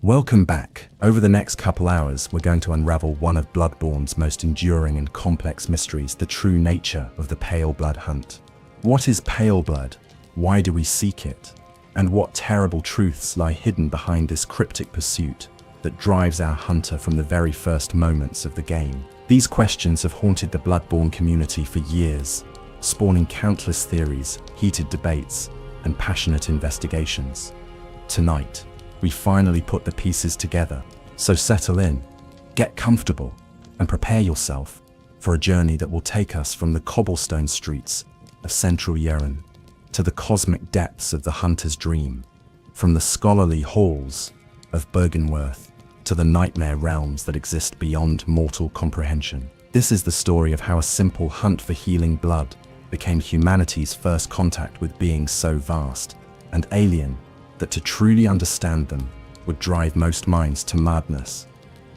Welcome back. Over the next couple hours, we're going to unravel one of Bloodborne's most enduring and complex mysteries, the true nature of the Paleblood Hunt. What is Paleblood? Why do we seek it? And what terrible truths lie hidden behind this cryptic pursuit that drives our hunter from the very first moments of the game? These questions have haunted the Bloodborne community for years, spawning countless theories, heated debates, and passionate investigations. Tonight, we finally put the pieces together. So settle in, get comfortable, and prepare yourself for a journey that will take us from the cobblestone streets of central Yeren to the cosmic depths of the hunter's dream, from the scholarly halls of Bergenworth to the nightmare realms that exist beyond mortal comprehension. This is the story of how a simple hunt for healing blood became humanity's first contact with beings so vast and alien that to truly understand them would drive most minds to madness.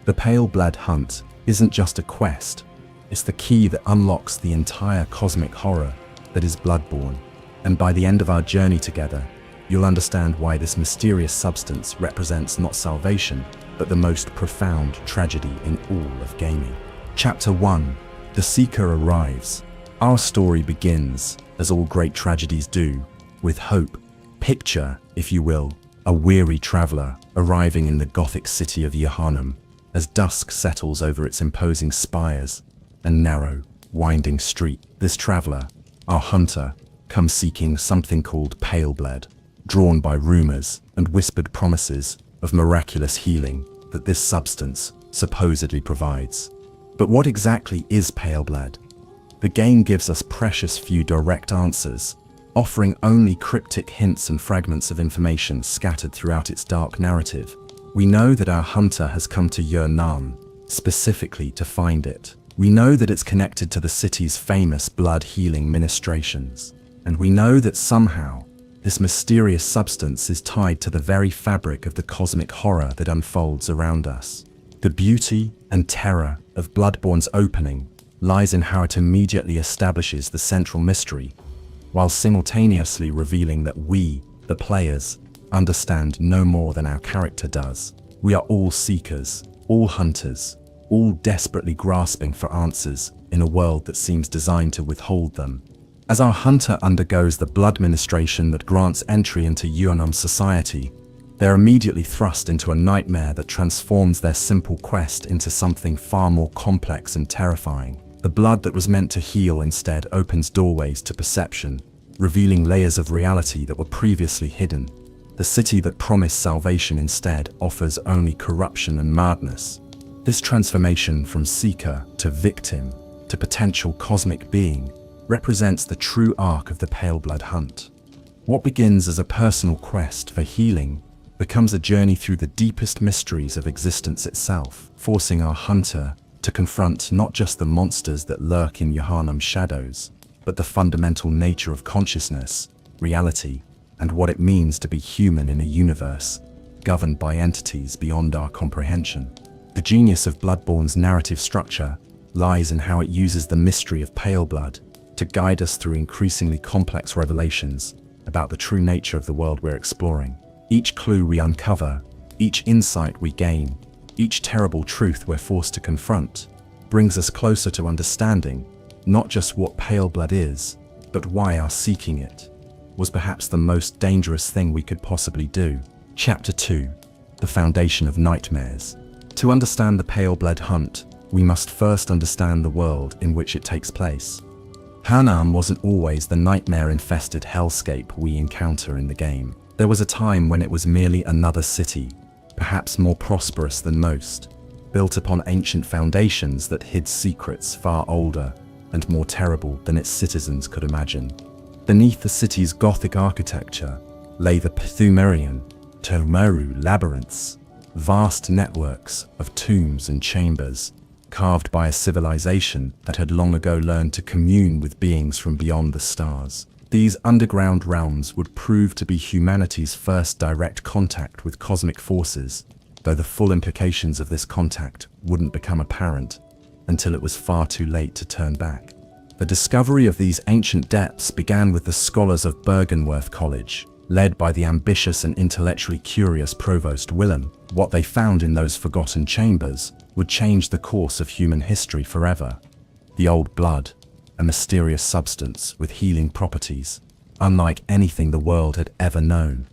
The Paleblood Hunt isn't just a quest, it's the key that unlocks the entire cosmic horror that is Bloodborne. And by the end of our journey together, you'll understand why this mysterious substance represents not salvation, but the most profound tragedy in all of gaming. Chapter 1. The Seeker arrives. Our story begins, as all great tragedies do, with hope. Picture, if you will, a weary traveler arriving in the Gothic city of Yharnam as dusk settles over its imposing spires and narrow, winding street. This traveler, our hunter, comes seeking something called Paleblood, drawn by rumors and whispered promises of miraculous healing that this substance supposedly provides. But what exactly is Paleblood? The game gives us precious few direct answers, offering only cryptic hints and fragments of information scattered throughout its dark narrative. We know that our hunter has come to Yharnam specifically to find it. We know that it's connected to the city's famous blood healing ministrations. And we know that somehow, this mysterious substance is tied to the very fabric of the cosmic horror that unfolds around us. The beauty and terror of Bloodborne's opening lies in how it immediately establishes the central mystery, while simultaneously revealing that we, the players, understand no more than our character does. We are all seekers, all hunters, all desperately grasping for answers in a world that seems designed to withhold them. As our hunter undergoes the blood ministration that grants entry into Yharnam society, they're immediately thrust into a nightmare that transforms their simple quest into something far more complex and terrifying. The blood that was meant to heal instead opens doorways to perception, revealing layers of reality that were previously hidden. The city that promised salvation instead offers only corruption and madness. This transformation from seeker to victim to potential cosmic being represents the true arc of the Paleblood Hunt. What begins as a personal quest for healing becomes a journey through the deepest mysteries of existence itself, forcing our hunter to confront not just the monsters that lurk in Yharnam's shadows, but the fundamental nature of consciousness, reality, and what it means to be human in a universe governed by entities beyond our comprehension. The genius of Bloodborne's narrative structure lies in how it uses the mystery of Paleblood to guide us through increasingly complex revelations about the true nature of the world we're exploring. Each clue we uncover, each insight we gain, each terrible truth we're forced to confront, brings us closer to understanding not just what Paleblood is, but why our seeking it was perhaps the most dangerous thing we could possibly do. Chapter 2. The Foundation of Nightmares. To understand the Paleblood Hunt, we must first understand the world in which it takes place. Yharnam wasn't always the nightmare-infested hellscape we encounter in the game. There was a time when it was merely another city, perhaps more prosperous than most, built upon ancient foundations that hid secrets far older and more terrible than its citizens could imagine. Beneath the city's Gothic architecture lay the Pthumerian Tomaru labyrinths, vast networks of tombs and chambers, carved by a civilization that had long ago learned to commune with beings from beyond the stars. These underground realms would prove to be humanity's first direct contact with cosmic forces, though the full implications of this contact wouldn't become apparent until it was far too late to turn back. The discovery of these ancient depths began with the scholars of Bergenworth College, led by the ambitious and intellectually curious Provost Willem. What they found in those forgotten chambers would change the course of human history forever. The old blood, a mysterious substance with healing properties, unlike anything the world had ever known.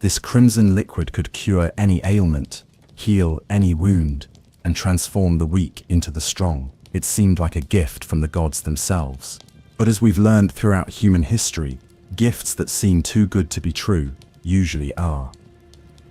This crimson liquid could cure any ailment, heal any wound, and transform the weak into the strong. It seemed like a gift from the gods themselves. But as we've learned throughout human history, gifts that seem too good to be true usually are.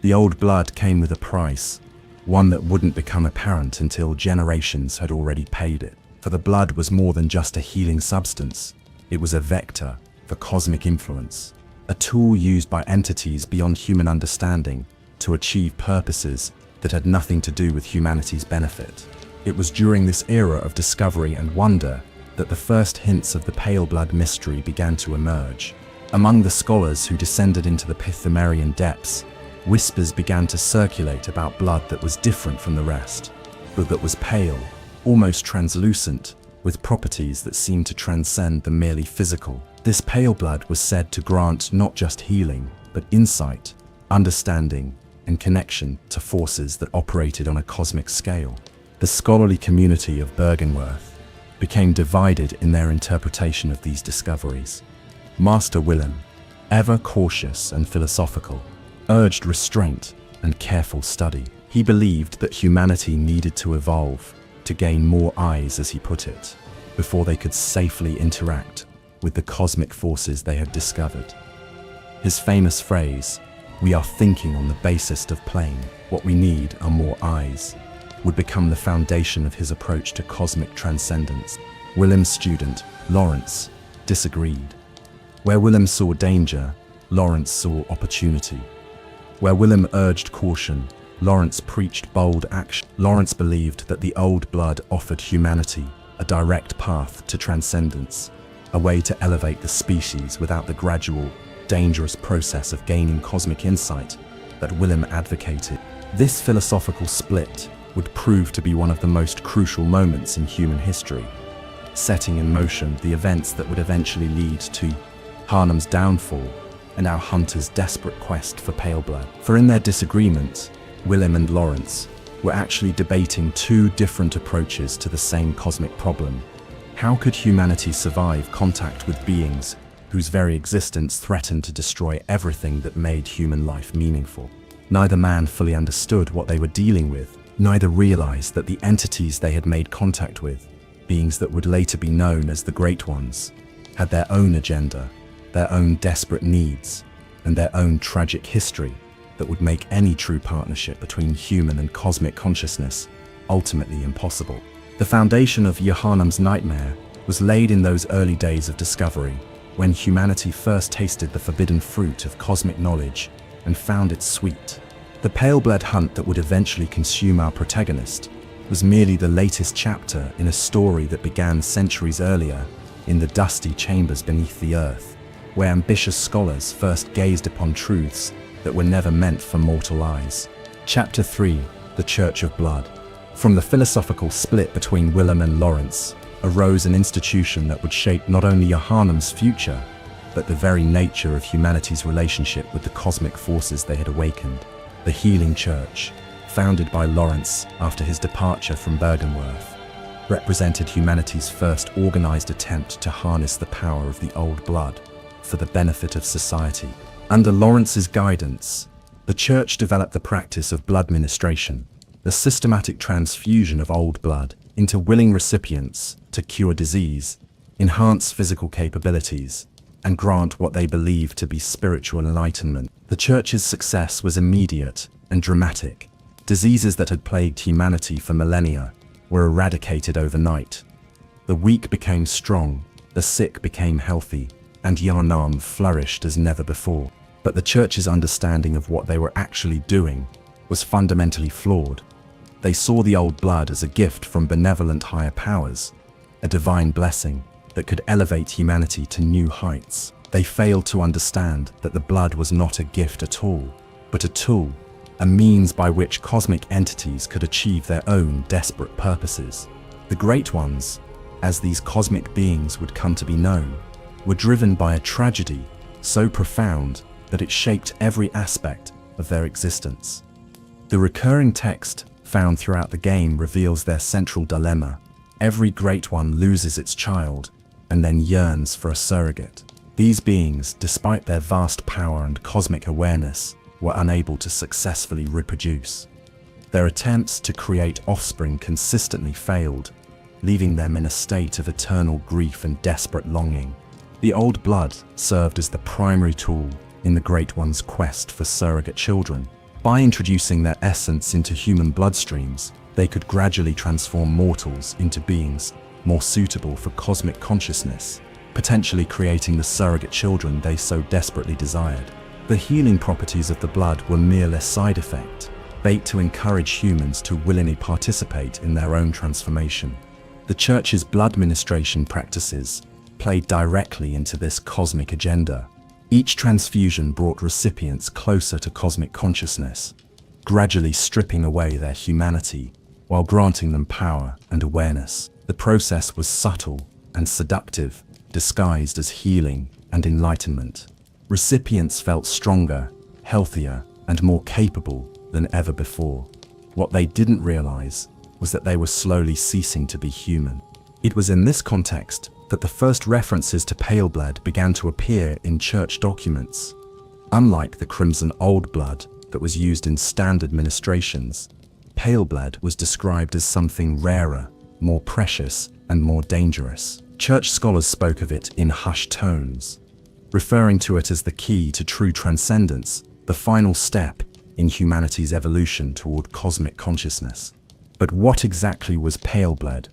The old blood came with a price, one that wouldn't become apparent until generations had already paid it. For the blood was more than just a healing substance. It was a vector for cosmic influence, a tool used by entities beyond human understanding to achieve purposes that had nothing to do with humanity's benefit. It was during this era of discovery and wonder that the first hints of the pale blood mystery began to emerge. Among the scholars who descended into the Pythagorean depths, whispers began to circulate about blood that was different from the rest, but that was pale, almost translucent, with properties that seemed to transcend the merely physical. This pale blood was said to grant not just healing, but insight, understanding, and connection to forces that operated on a cosmic scale. The scholarly community of Bergenworth became divided in their interpretation of these discoveries. Master Willem, ever cautious and philosophical, urged restraint and careful study. He believed that humanity needed to evolve, to gain more eyes, as he put it, before they could safely interact with the cosmic forces they had discovered. His famous phrase, "We are thinking on the basis of playing, what we need are more eyes," would become the foundation of his approach to cosmic transcendence. Willem's student, Lawrence, disagreed. Where Willem saw danger, Lawrence saw opportunity. Where Willem urged caution, Lawrence preached bold action. Lawrence believed that the old blood offered humanity a direct path to transcendence, a way to elevate the species without the gradual, dangerous process of gaining cosmic insight that Willem advocated. This philosophical split would prove to be one of the most crucial moments in human history, setting in motion the events that would eventually lead to Harnam's downfall and our hunters' desperate quest for pale blood. For in their disagreement, Willem and Lawrence were actually debating two different approaches to the same cosmic problem. How could humanity survive contact with beings whose very existence threatened to destroy everything that made human life meaningful? Neither man fully understood what they were dealing with. Neither realized that the entities they had made contact with, beings that would later be known as the Great Ones, had their own agenda, their own desperate needs, and their own tragic history that would make any true partnership between human and cosmic consciousness ultimately impossible. The foundation of Yohanam's nightmare was laid in those early days of discovery, when humanity first tasted the forbidden fruit of cosmic knowledge and found it sweet. The Paleblood Hunt that would eventually consume our protagonist was merely the latest chapter in a story that began centuries earlier in the dusty chambers beneath the earth, where ambitious scholars first gazed upon truths that were never meant for mortal eyes. Chapter 3: The Church of Blood. From the philosophical split between Willem and Lawrence arose an institution that would shape not only Yohanam's future, but the very nature of humanity's relationship with the cosmic forces they had awakened. The Healing Church, founded by Lawrence after his departure from Bergenworth, represented humanity's first organized attempt to harness the power of the old blood for the benefit of society. Under Lawrence's guidance, the church developed the practice of blood ministration, the systematic transfusion of old blood into willing recipients to cure disease, enhance physical capabilities, and grant what they believed to be spiritual enlightenment. The church's success was immediate and dramatic. Diseases that had plagued humanity for millennia were eradicated overnight. The weak became strong, the sick became healthy, and Yohanam flourished as never before. But the church's understanding of what they were actually doing was fundamentally flawed. They saw the old blood as a gift from benevolent higher powers, a divine blessing that could elevate humanity to new heights. They failed to understand that the blood was not a gift at all, but a tool, a means by which cosmic entities could achieve their own desperate purposes. The Great Ones, as these cosmic beings would come to be known, were driven by a tragedy so profound that it shaped every aspect of their existence. The recurring text found throughout the game reveals their central dilemma. Every Great One loses its child and then yearns for a surrogate. These beings, despite their vast power and cosmic awareness, were unable to successfully reproduce. Their attempts to create offspring consistently failed, leaving them in a state of eternal grief and desperate longing. The Old Blood served as the primary tool in the Great One's quest for surrogate children. By introducing their essence into human bloodstreams, they could gradually transform mortals into beings more suitable for cosmic consciousness, potentially creating the surrogate children they so desperately desired. The healing properties of the blood were merely a side effect, bait to encourage humans to willingly participate in their own transformation. The Church's blood ministration practices played directly into this cosmic agenda. Each transfusion brought recipients closer to cosmic consciousness, gradually stripping away their humanity while granting them power and awareness. The process was subtle and seductive, disguised as healing and enlightenment. Recipients felt stronger, healthier, and more capable than ever before. What they didn't realize was that they were slowly ceasing to be human. It was in this context that the first references to Paleblood began to appear in church documents. Unlike the Crimson Old Blood that was used in standard ministrations, Paleblood was described as something rarer, more precious, and more dangerous. Church scholars spoke of it in hushed tones, referring to it as the key to true transcendence, the final step in humanity's evolution toward cosmic consciousness. But what exactly was Paleblood?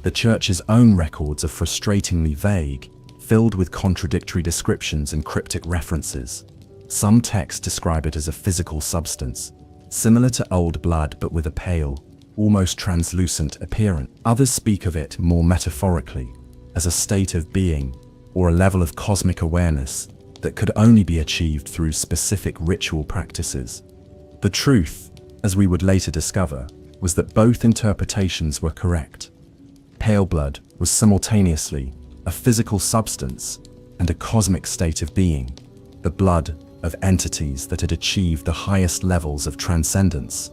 The Church's own records are frustratingly vague, filled with contradictory descriptions and cryptic references. Some texts describe it as a physical substance, similar to old blood but with a pale, almost translucent appearance. Others speak of it more metaphorically, as a state of being or a level of cosmic awareness that could only be achieved through specific ritual practices. The truth, as we would later discover, was that both interpretations were correct. Paleblood was simultaneously a physical substance and a cosmic state of being, the blood of entities that had achieved the highest levels of transcendence,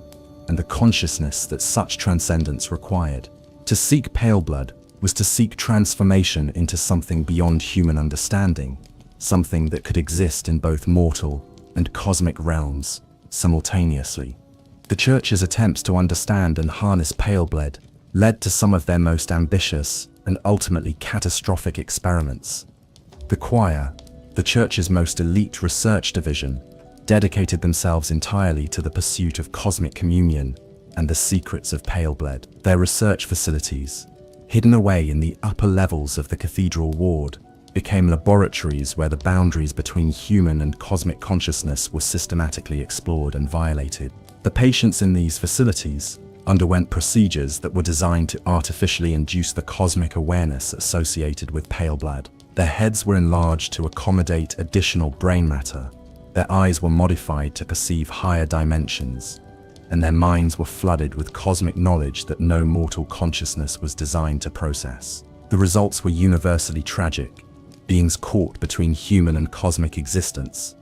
and the consciousness that such transcendence required. To seek Paleblood was to seek transformation into something beyond human understanding, something that could exist in both mortal and cosmic realms simultaneously. The Church's attempts to understand and harness Paleblood led to some of their most ambitious and ultimately catastrophic experiments. The Choir, the Church's most elite research division, dedicated themselves entirely to the pursuit of cosmic communion and the secrets of Paleblood. Their research facilities, hidden away in the upper levels of the cathedral ward, became laboratories where the boundaries between human and cosmic consciousness were systematically explored and violated. The patients in these facilities underwent procedures that were designed to artificially induce the cosmic awareness associated with Paleblood. Their heads were enlarged to accommodate additional brain matter, their eyes were modified to perceive higher dimensions, and their minds were flooded with cosmic knowledge that no mortal consciousness was designed to process. The results were universally tragic, beings caught between human and cosmic existence,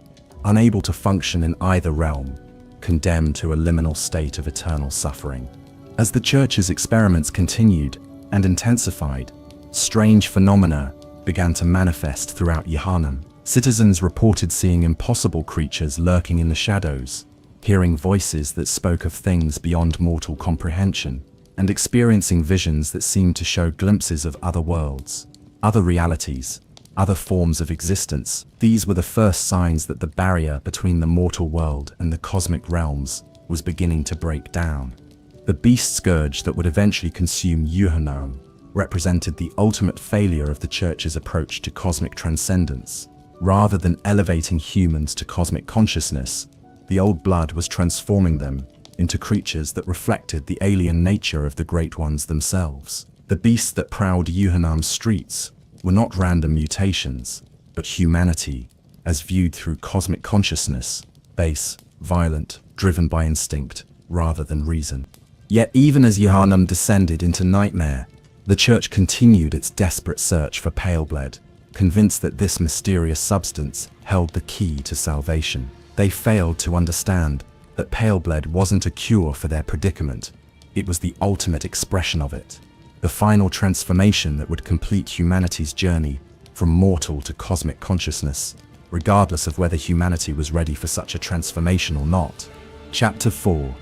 unable to function in either realm, condemned to a liminal state of eternal suffering. As the Church's experiments continued and intensified, strange phenomena began to manifest throughout Yharnam. Citizens reported seeing impossible creatures lurking in the shadows, hearing voices that spoke of things beyond mortal comprehension, and experiencing visions that seemed to show glimpses of other worlds, other realities, other forms of existence. These were the first signs that the barrier between the mortal world and the cosmic realms was beginning to break down. The beast scourge that would eventually consume Yharnam represented the ultimate failure of the Church's approach to cosmic transcendence. Rather than elevating humans to cosmic consciousness, the Old Blood was transforming them into creatures that reflected the alien nature of the Great Ones themselves. The beasts that prowled Yharnam's streets were not random mutations, but humanity, as viewed through cosmic consciousness, base, violent, driven by instinct, rather than reason. Yet even as Yharnam descended into nightmare, the Church continued its desperate search for Paleblood. convinced that this mysterious substance held the key to salvation. They failed to understand that pale blood wasn't a cure for their predicament. It was the ultimate expression of it, the final transformation that would complete humanity's journey from mortal to cosmic consciousness, regardless of whether humanity was ready for such a transformation or not. Chapter 4.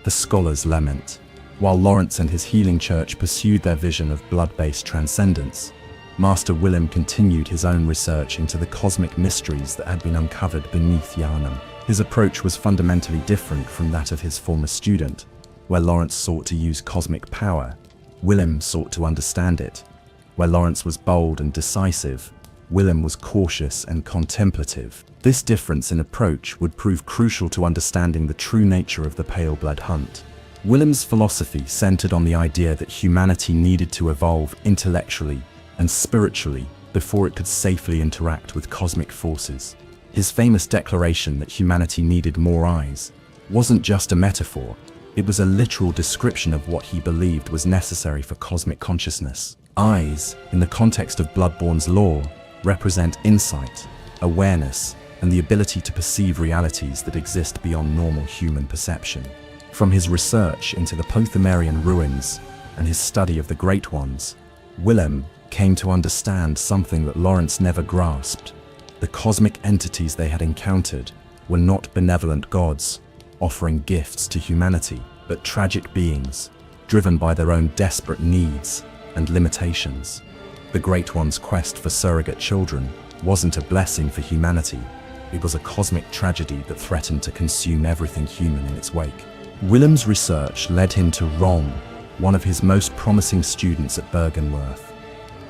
The Scholars Lament. While Lawrence and his healing church pursued their vision of blood-based transcendence, Master Willem continued his own research into the cosmic mysteries that had been uncovered beneath Yharnam. His approach was fundamentally different from that of his former student. Where Lawrence sought to use cosmic power, Willem sought to understand it. Where Lawrence was bold and decisive, Willem was cautious and contemplative. This difference in approach would prove crucial to understanding the true nature of the Paleblood Hunt. Willem's philosophy centered on the idea that humanity needed to evolve intellectually and spiritually before it could safely interact with cosmic forces. His famous declaration that humanity needed more eyes wasn't just a metaphor, it was a literal description of what he believed was necessary for cosmic consciousness. Eyes, in the context of Bloodborne's lore, represent insight, awareness, and the ability to perceive realities that exist beyond normal human perception. From his research into the Pothemarian ruins and his study of the Great Ones, Willem came to understand something that Lawrence never grasped. The cosmic entities they had encountered were not benevolent gods offering gifts to humanity, but tragic beings driven by their own desperate needs and limitations. The Great One's quest for surrogate children wasn't a blessing for humanity, it was a cosmic tragedy that threatened to consume everything human in its wake. Willem's research led him to Rom, one of his most promising students at Bergenworth.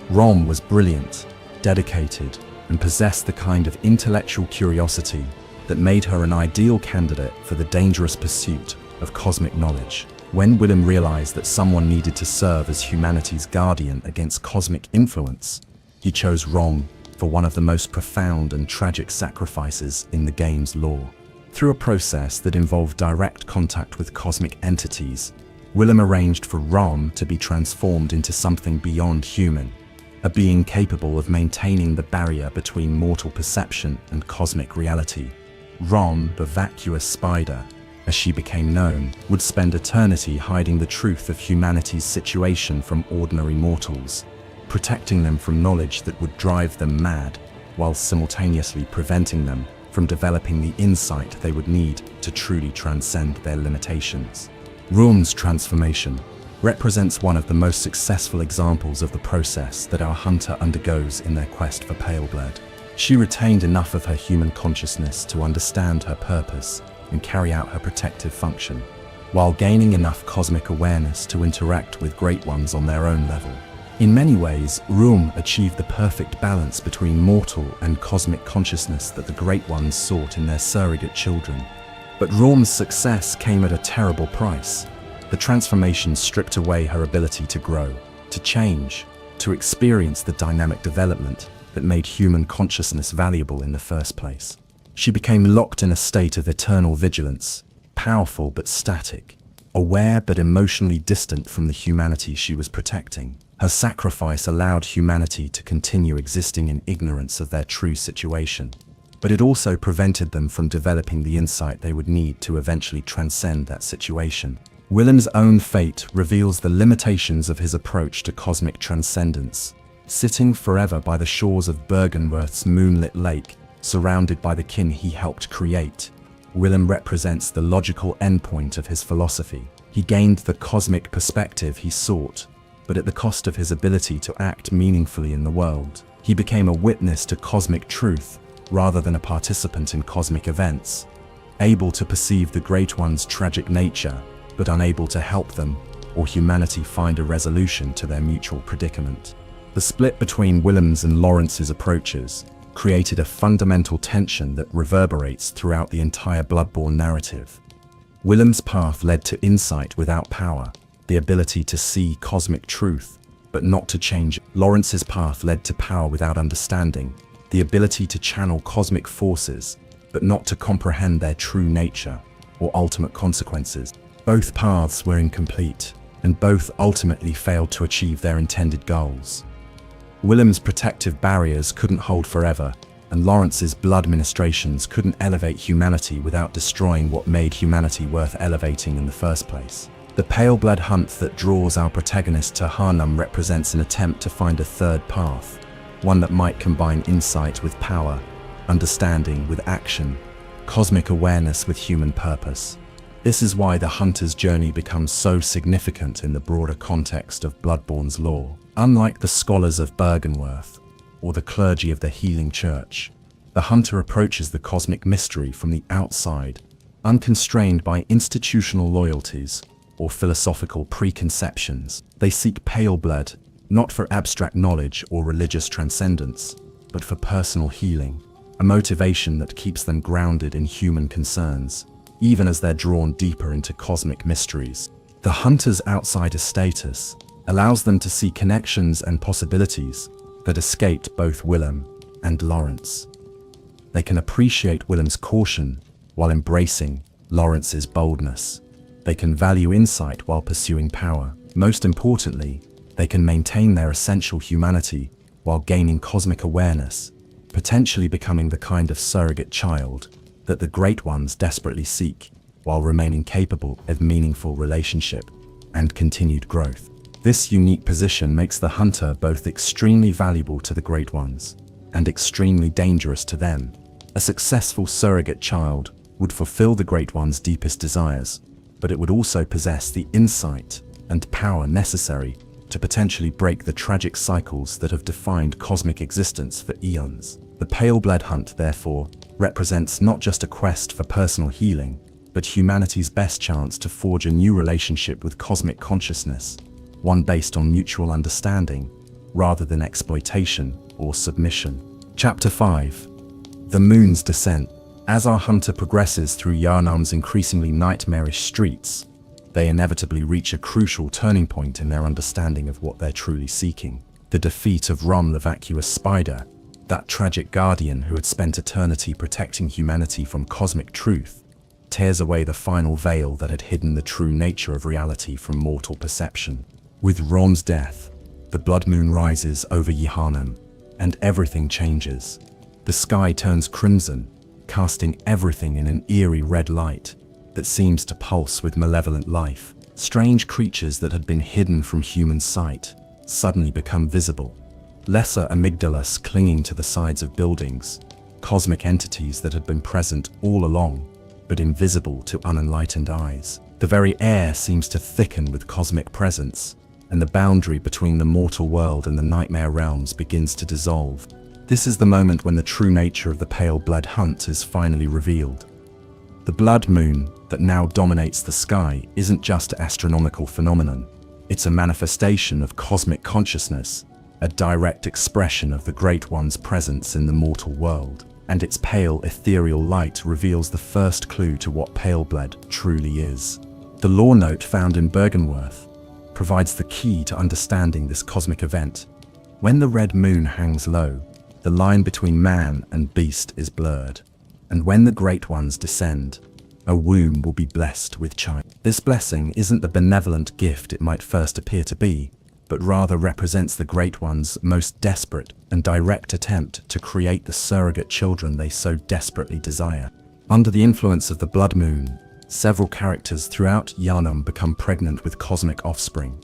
Rom was brilliant, dedicated, and possessed the kind of intellectual curiosity that made her an ideal candidate for the dangerous pursuit of cosmic knowledge. When Willem realized that someone needed to serve as humanity's guardian against cosmic influence, he chose Rom for one of the most profound and tragic sacrifices in the game's lore. Through a process that involved direct contact with cosmic entities, Willem arranged for Rom to be transformed into something beyond human, a being capable of maintaining the barrier between mortal perception and cosmic reality. Rom, the vacuous spider, as she became known, would spend eternity hiding the truth of humanity's situation from ordinary mortals, protecting them from knowledge that would drive them mad, while simultaneously preventing them from developing the insight they would need to truly transcend their limitations. Rom's transformation represents one of the most successful examples of the process that our hunter undergoes in their quest for pale blood. She retained enough of her human consciousness to understand her purpose and carry out her protective function, while gaining enough cosmic awareness to interact with Great Ones on their own level. In many ways, Rom achieved the perfect balance between mortal and cosmic consciousness that the Great Ones sought in their surrogate children. But Rom's success came at a terrible price. The transformation stripped away her ability to grow, to change, to experience the dynamic development that made human consciousness valuable in the first place. She became locked in a state of eternal vigilance, powerful but static, aware but emotionally distant from the humanity she was protecting. Her sacrifice allowed humanity to continue existing in ignorance of their true situation, but it also prevented them from developing the insight they would need to eventually transcend that situation. Willem's own fate reveals the limitations of his approach to cosmic transcendence. Sitting forever by the shores of Bergenworth's moonlit lake, surrounded by the kin he helped create, Willem represents the logical endpoint of his philosophy. He gained the cosmic perspective he sought, but at the cost of his ability to act meaningfully in the world. He became a witness to cosmic truth rather than a participant in cosmic events, able to perceive the Great One's tragic nature, but unable to help them or humanity find a resolution to their mutual predicament. The split between Willem's and Lawrence's approaches created a fundamental tension that reverberates throughout the entire Bloodborne narrative. Willem's path led to insight without power, the ability to see cosmic truth, but not to change. Lawrence's path led to power without understanding, the ability to channel cosmic forces, but not to comprehend their true nature or ultimate consequences. Both paths were incomplete, and both ultimately failed to achieve their intended goals. Willem's protective barriers couldn't hold forever, and Lawrence's blood ministrations couldn't elevate humanity without destroying what made humanity worth elevating in the first place. The Paleblood Hunt that draws our protagonist to Harnum represents an attempt to find a third path, one that might combine insight with power, understanding with action, cosmic awareness with human purpose. This is why the hunter's journey becomes so significant in the broader context of Bloodborne's lore. Unlike the scholars of Bergenworth, or the clergy of the Healing Church, the hunter approaches the cosmic mystery from the outside, unconstrained by institutional loyalties or philosophical preconceptions. They seek Paleblood, not for abstract knowledge or religious transcendence, but for personal healing, a motivation that keeps them grounded in human concerns, even as they're drawn deeper into cosmic mysteries. The hunter's outsider status allows them to see connections and possibilities that escaped both Willem and Lawrence. They can appreciate Willem's caution while embracing Lawrence's boldness. They can value insight while pursuing power. Most importantly, they can maintain their essential humanity while gaining cosmic awareness, potentially becoming the kind of surrogate child that the Great Ones desperately seek, while remaining capable of meaningful relationship and continued growth. This unique position makes the hunter both extremely valuable to the Great Ones and extremely dangerous to them. A successful surrogate child would fulfill the Great One's deepest desires, but it would also possess the insight and power necessary to potentially break the tragic cycles that have defined cosmic existence for eons. The Paleblood Hunt, therefore, represents not just a quest for personal healing, but humanity's best chance to forge a new relationship with cosmic consciousness, one based on mutual understanding, rather than exploitation or submission. Chapter 5. The Moon's Descent. As our hunter progresses through Yharnam's increasingly nightmarish streets, they inevitably reach a crucial turning point in their understanding of what they're truly seeking. The defeat of Rom the Vacuous Spider, that tragic guardian who had spent eternity protecting humanity from cosmic truth, tears away the final veil that had hidden the true nature of reality from mortal perception. With Rom's death, the blood moon rises over Yharnam, and everything changes. The sky turns crimson, casting everything in an eerie red light that seems to pulse with malevolent life. Strange creatures that had been hidden from human sight suddenly become visible. Lesser amygdalas clinging to the sides of buildings, cosmic entities that had been present all along, but invisible to unenlightened eyes. The very air seems to thicken with cosmic presence, and the boundary between the mortal world and the nightmare realms begins to dissolve. This is the moment when the true nature of the Paleblood Hunt is finally revealed. The blood moon that now dominates the sky isn't just an astronomical phenomenon. It's a manifestation of cosmic consciousness, a direct expression of the Great One's presence in the mortal world, and its pale ethereal light reveals the first clue to what Paleblood truly is. The lore note found in Bergenworth provides the key to understanding this cosmic event. When the red moon hangs low, the line between man and beast is blurred, and when the Great Ones descend, a womb will be blessed with child. This blessing isn't the benevolent gift it might first appear to be, but rather represents the Great Ones' most desperate and direct attempt to create the surrogate children they so desperately desire. Under the influence of the blood moon, several characters throughout Yharnam become pregnant with cosmic offspring.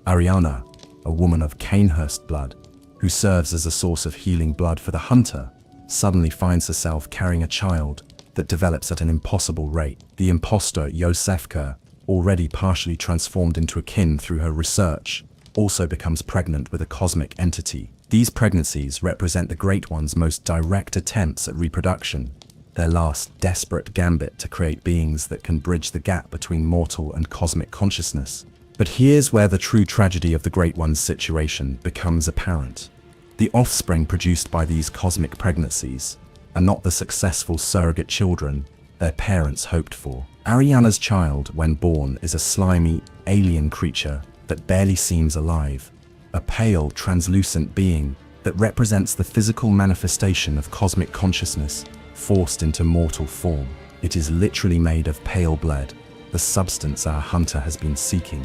Ariana, a woman of Cainhurst blood, who serves as a source of healing blood for the hunter, suddenly finds herself carrying a child that develops at an impossible rate. The impostor Yosefka, already partially transformed into a kin through her research, also becomes pregnant with a cosmic entity. These pregnancies represent the Great One's most direct attempts at reproduction, their last desperate gambit to create beings that can bridge the gap between mortal and cosmic consciousness. But here's where the true tragedy of the Great One's situation becomes apparent. The offspring produced by these cosmic pregnancies are not the successful surrogate children their parents hoped for. Ariana's child, when born, is a slimy, alien creature that barely seems alive, a pale, translucent being that represents the physical manifestation of cosmic consciousness forced into mortal form. It is literally made of pale blood, the substance our hunter has been seeking.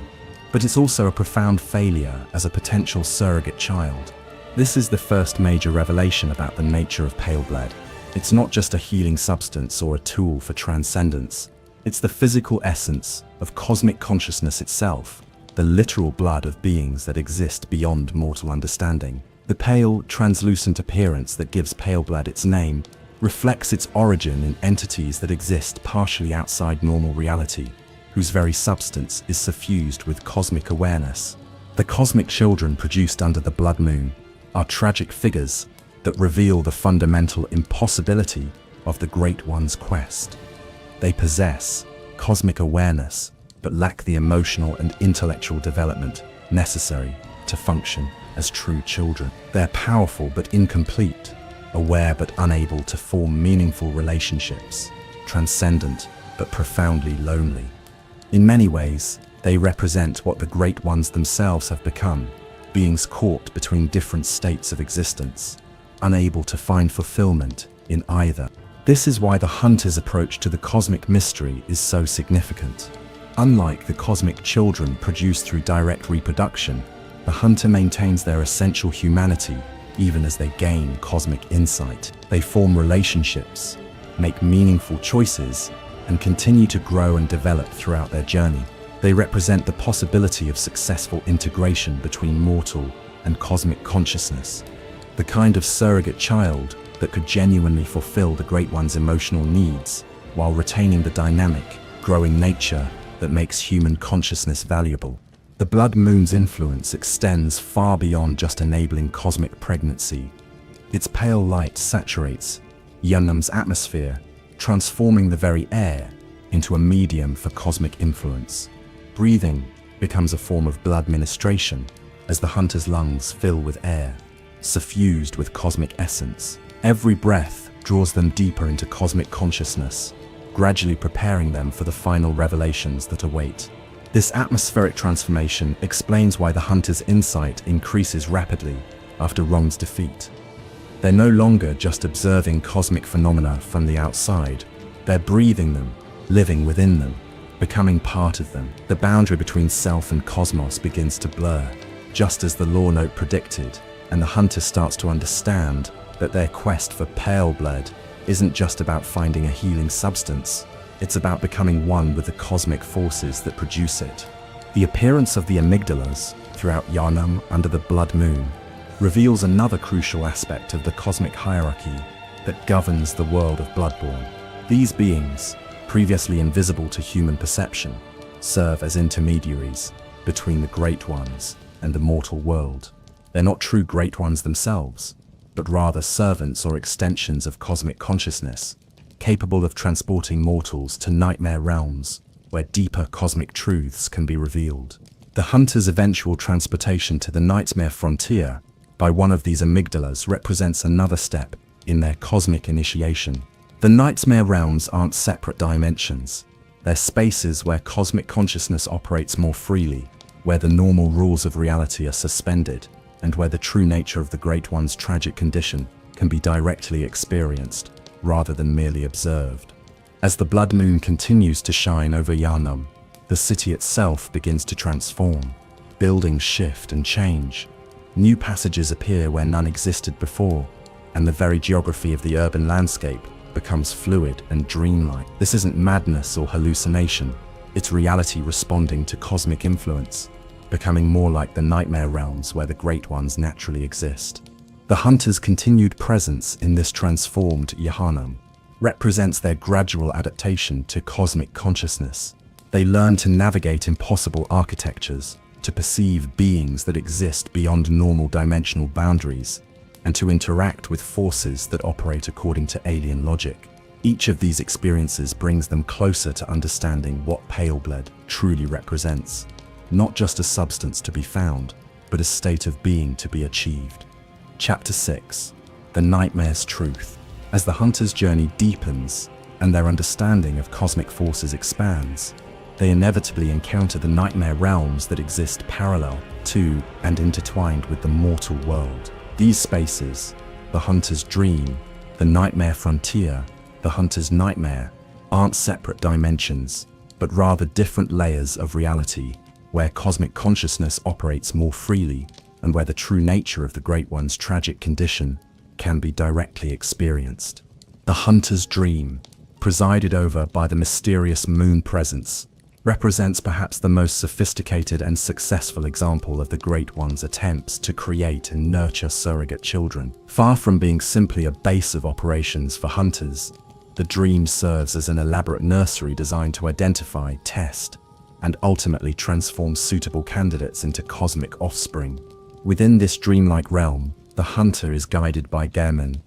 But it's also a profound failure as a potential surrogate child. This is the first major revelation about the nature of Paleblood. It's not just a healing substance or a tool for transcendence. It's the physical essence of cosmic consciousness itself, the literal blood of beings that exist beyond mortal understanding. The pale, translucent appearance that gives Paleblood its name reflects its origin in entities that exist partially outside normal reality, whose very substance is suffused with cosmic awareness. The cosmic children produced under the blood moon are tragic figures that reveal the fundamental impossibility of the Great One's quest. They possess cosmic awareness, but lack the emotional and intellectual development necessary to function as true children. They're powerful but incomplete, aware but unable to form meaningful relationships, transcendent but profoundly lonely. In many ways, they represent what the Great Ones themselves have become, beings caught between different states of existence, unable to find fulfillment in either. This is why the hunter's approach to the cosmic mystery is so significant. Unlike the cosmic children produced through direct reproduction, the hunter maintains their essential humanity even as they gain cosmic insight. They form relationships, make meaningful choices, and continue to grow and develop throughout their journey. They represent the possibility of successful integration between mortal and cosmic consciousness, the kind of surrogate child that could genuinely fulfill the Great One's emotional needs while retaining the dynamic, growing nature that makes human consciousness valuable. The blood moon's influence extends far beyond just enabling cosmic pregnancy. Its pale light saturates Yunam's atmosphere, transforming the very air into a medium for cosmic influence. Breathing becomes a form of blood ministration as the hunter's lungs fill with air, suffused with cosmic essence. Every breath draws them deeper into cosmic consciousness, gradually preparing them for the final revelations that await. This atmospheric transformation explains why the hunter's insight increases rapidly after Rong's defeat. They're no longer just observing cosmic phenomena from the outside, they're breathing them, living within them, becoming part of them. The boundary between self and cosmos begins to blur, just as the lore note predicted, and the hunter starts to understand that their quest for Paleblood isn't just about finding a healing substance, it's about becoming one with the cosmic forces that produce it. The appearance of the amygdalas throughout Yharnam under the blood moon reveals another crucial aspect of the cosmic hierarchy that governs the world of Bloodborne. These beings, previously invisible to human perception, serve as intermediaries between the Great Ones and the mortal world. They're not true Great Ones themselves, but rather servants or extensions of cosmic consciousness, capable of transporting mortals to nightmare realms where deeper cosmic truths can be revealed. The hunter's eventual transportation to the nightmare frontier by one of these amygdalas represents another step in their cosmic initiation. The nightmare realms aren't separate dimensions. They're spaces where cosmic consciousness operates more freely, where the normal rules of reality are suspended, and where the true nature of the Great One's tragic condition can be directly experienced, rather than merely observed. As the blood moon continues to shine over Yharnam, the city itself begins to transform. Buildings shift and change. New passages appear where none existed before, and the very geography of the urban landscape becomes fluid and dreamlike. This isn't madness or hallucination, it's reality responding to cosmic influence, becoming more like the nightmare realms where the Great Ones naturally exist. The hunter's continued presence in this transformed Yharnam represents their gradual adaptation to cosmic consciousness. They learn to navigate impossible architectures, to perceive beings that exist beyond normal dimensional boundaries, and to interact with forces that operate according to alien logic. Each of these experiences brings them closer to understanding what Paleblood truly represents, not just a substance to be found, but a state of being to be achieved. Chapter 6. The Nightmare's Truth. As the hunter's journey deepens and their understanding of cosmic forces expands, they inevitably encounter the nightmare realms that exist parallel to and intertwined with the mortal world. These spaces, the hunter's dream, the nightmare frontier, the hunter's nightmare, aren't separate dimensions, but rather different layers of reality, where cosmic consciousness operates more freely and where the true nature of the Great One's tragic condition can be directly experienced. The hunter's dream, presided over by the mysterious moon presence, represents perhaps the most sophisticated and successful example of the Great One's attempts to create and nurture surrogate children. Far from being simply a base of operations for hunters, the dream serves as an elaborate nursery designed to identify, test, and ultimately transform suitable candidates into cosmic offspring. Within this dreamlike realm, the hunter is guided by Gehrman,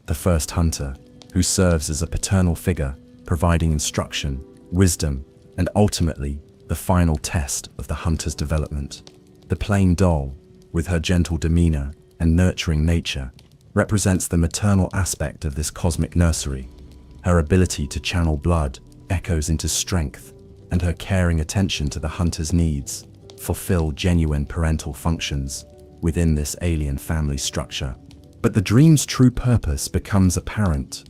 the first hunter, who serves as a paternal figure, providing instruction, wisdom, and ultimately, the final test of the hunter's development. The plain doll, with her gentle demeanor and nurturing nature, represents the maternal aspect of this cosmic nursery. Her ability to channel blood echoes into strength, and her caring attention to the hunter's needs fulfill genuine parental functions within this alien family structure. But the dream's true purpose becomes apparent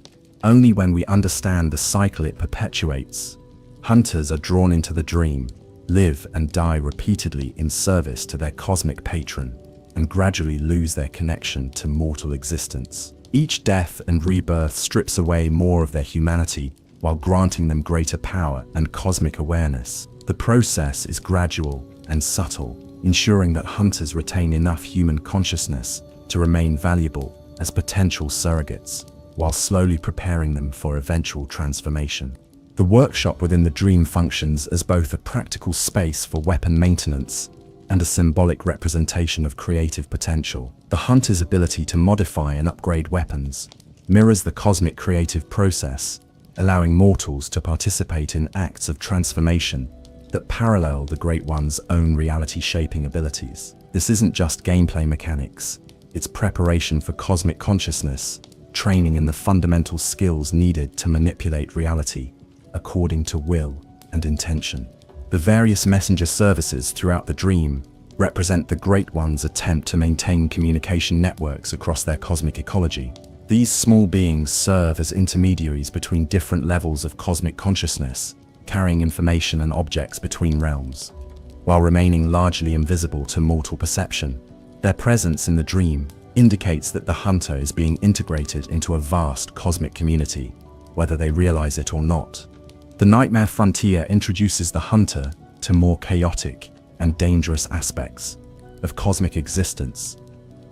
only when we understand the cycle it perpetuates. Hunters are drawn into the dream, live and die repeatedly in service to their cosmic patron, and gradually lose their connection to mortal existence. Each death and rebirth strips away more of their humanity while granting them greater power and cosmic awareness. The process is gradual and subtle, ensuring that hunters retain enough human consciousness to remain valuable as potential surrogates, while slowly preparing them for eventual transformation. The workshop within the dream functions as both a practical space for weapon maintenance and a symbolic representation of creative potential. The hunter's ability to modify and upgrade weapons mirrors the cosmic creative process, allowing mortals to participate in acts of transformation that parallel the Great One's own reality-shaping abilities. This isn't just gameplay mechanics, it's preparation for cosmic consciousness, training in the fundamental skills needed to manipulate reality according to will and intention. The various messenger services throughout the dream represent the Great One's attempt to maintain communication networks across their cosmic ecology. These small beings serve as intermediaries between different levels of cosmic consciousness, carrying information and objects between realms. While remaining largely invisible to mortal perception, their presence in the dream indicates that the hunter is being integrated into a vast cosmic community, whether they realize it or not. The Nightmare Frontier introduces the hunter to more chaotic and dangerous aspects of cosmic existence.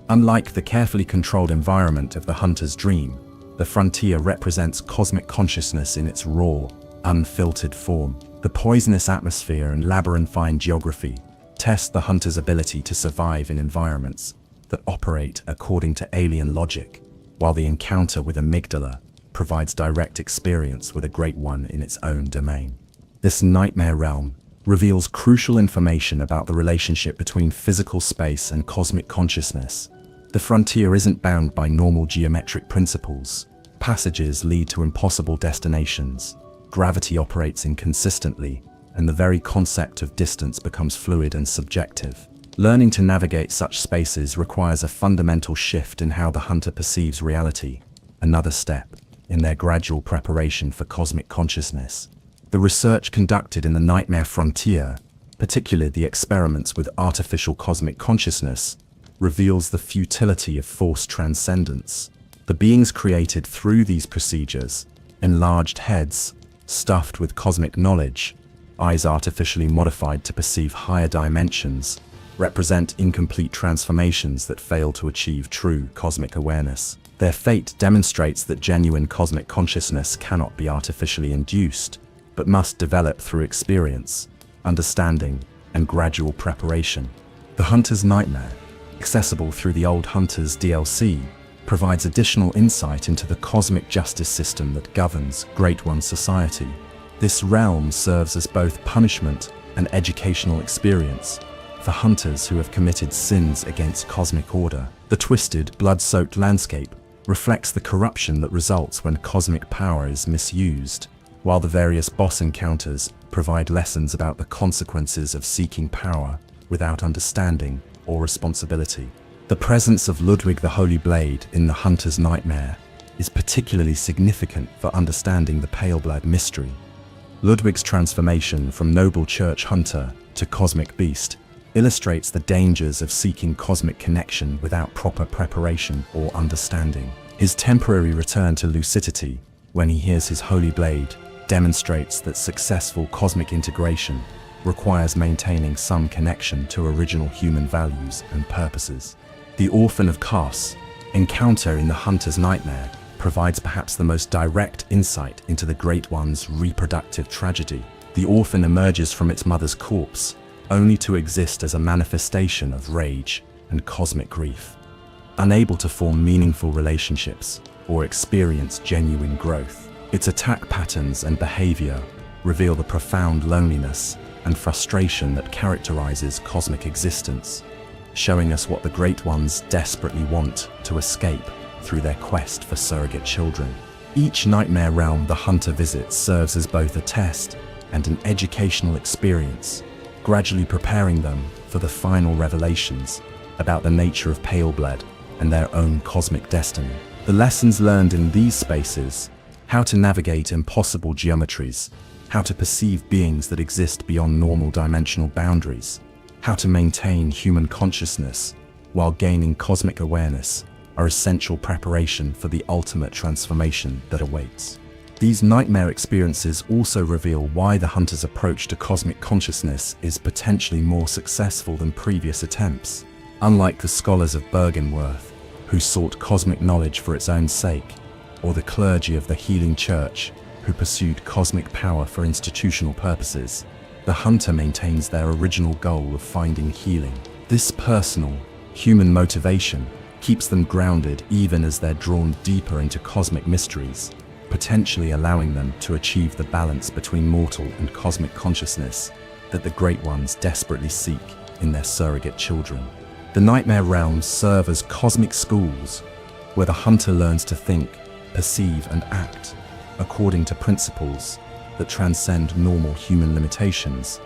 Unlike the carefully controlled environment of the hunter's dream, the frontier represents cosmic consciousness in its raw, unfiltered form. The poisonous atmosphere and labyrinthine geography test the hunter's ability to survive in environments that operate according to alien logic, while the encounter with Amygdala provides direct experience with a Great One in its own domain. This nightmare realm reveals crucial information about the relationship between physical space and cosmic consciousness. The frontier isn't bound by normal geometric principles. Passages lead to impossible destinations. Gravity operates inconsistently, and the very concept of distance becomes fluid and subjective. Learning to navigate such spaces requires a fundamental shift in how the hunter perceives reality, another step in their gradual preparation for cosmic consciousness. The research conducted in the Nightmare Frontier, particularly the experiments with artificial cosmic consciousness, reveals the futility of forced transcendence. The beings created through these procedures, enlarged heads, stuffed with cosmic knowledge, eyes artificially modified to perceive higher dimensions, represent incomplete transformations that fail to achieve true cosmic awareness. Their fate demonstrates that genuine cosmic consciousness cannot be artificially induced, but must develop through experience, understanding, and gradual preparation. The Hunter's Nightmare, accessible through the Old Hunters DLC, provides additional insight into the cosmic justice system that governs Great One society. This realm serves as both punishment and educational experience for hunters who have committed sins against cosmic order. The twisted, blood-soaked landscape reflects the corruption that results when cosmic power is misused, while the various boss encounters provide lessons about the consequences of seeking power without understanding or responsibility. The presence of Ludwig the Holy Blade in the Hunter's Nightmare is particularly significant for understanding the Paleblood mystery. Ludwig's transformation from noble church hunter to cosmic beast illustrates the dangers of seeking cosmic connection without proper preparation or understanding. His temporary return to lucidity, when he hears his holy blade, demonstrates that successful cosmic integration requires maintaining some connection to original human values and purposes. The Orphan of Kos encounter in the Hunter's Nightmare provides perhaps the most direct insight into the Great One's reproductive tragedy. The orphan emerges from its mother's corpse, only to exist as a manifestation of rage and cosmic grief. Unable to form meaningful relationships or experience genuine growth, its attack patterns and behavior reveal the profound loneliness and frustration that characterizes cosmic existence, showing us what the Great Ones desperately want to escape through their quest for surrogate children. Each nightmare realm the Hunter visits serves as both a test and an educational experience, gradually preparing them for the final revelations about the nature of Paleblood and their own cosmic destiny. The lessons learned in these spaces: how to navigate impossible geometries, how to perceive beings that exist beyond normal dimensional boundaries, how to maintain human consciousness while gaining cosmic awareness, are essential preparation for the ultimate transformation that awaits. These nightmare experiences also reveal why the Hunter's approach to cosmic consciousness is potentially more successful than previous attempts. Unlike the scholars of Bergenworth, who sought cosmic knowledge for its own sake, or the clergy of the Healing Church, who pursued cosmic power for institutional purposes, the Hunter maintains their original goal of finding healing. This personal, human motivation keeps them grounded even as they're drawn deeper into cosmic mysteries, potentially allowing them to achieve the balance between mortal and cosmic consciousness that the Great Ones desperately seek in their surrogate children. The Nightmare Realms serve as cosmic schools, where the Hunter learns to think, perceive, and act according to principles that transcend normal human limitations,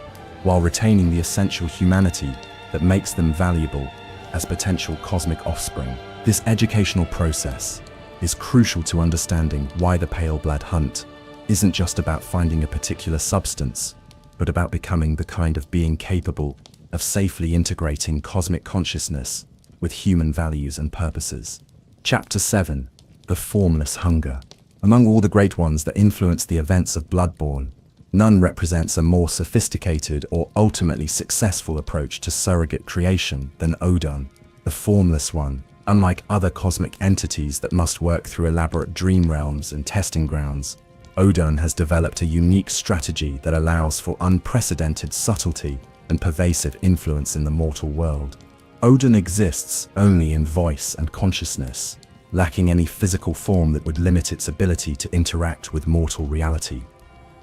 while retaining the essential humanity that makes them valuable as potential cosmic offspring. This educational process is crucial to understanding why the Paleblood Hunt isn't just about finding a particular substance, but about becoming the kind of being capable of safely integrating cosmic consciousness with human values and purposes. Chapter 7: The Formless Hunger. Among all the Great Ones that influence the events of Bloodborne, none represents a more sophisticated or ultimately successful approach to surrogate creation than Odin, the Formless One. Unlike other cosmic entities that must work through elaborate dream realms and testing grounds, Odin has developed a unique strategy that allows for unprecedented subtlety and pervasive influence in the mortal world. Odin exists only in voice and consciousness, lacking any physical form that would limit its ability to interact with mortal reality.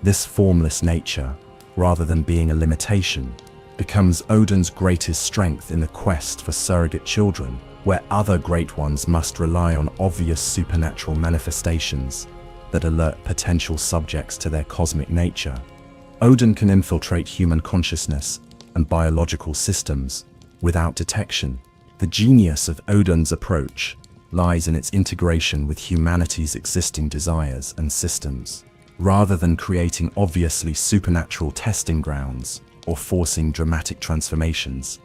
This formless nature, rather than being a limitation, becomes Odin's greatest strength in the quest for surrogate children, where other Great Ones must rely on obvious supernatural manifestations that alert potential subjects to their cosmic nature. Odin can infiltrate human consciousness and biological systems without detection. The genius of Odin's approach lies in its integration with humanity's existing desires and systems. Rather than creating obviously supernatural testing grounds or forcing dramatic transformations,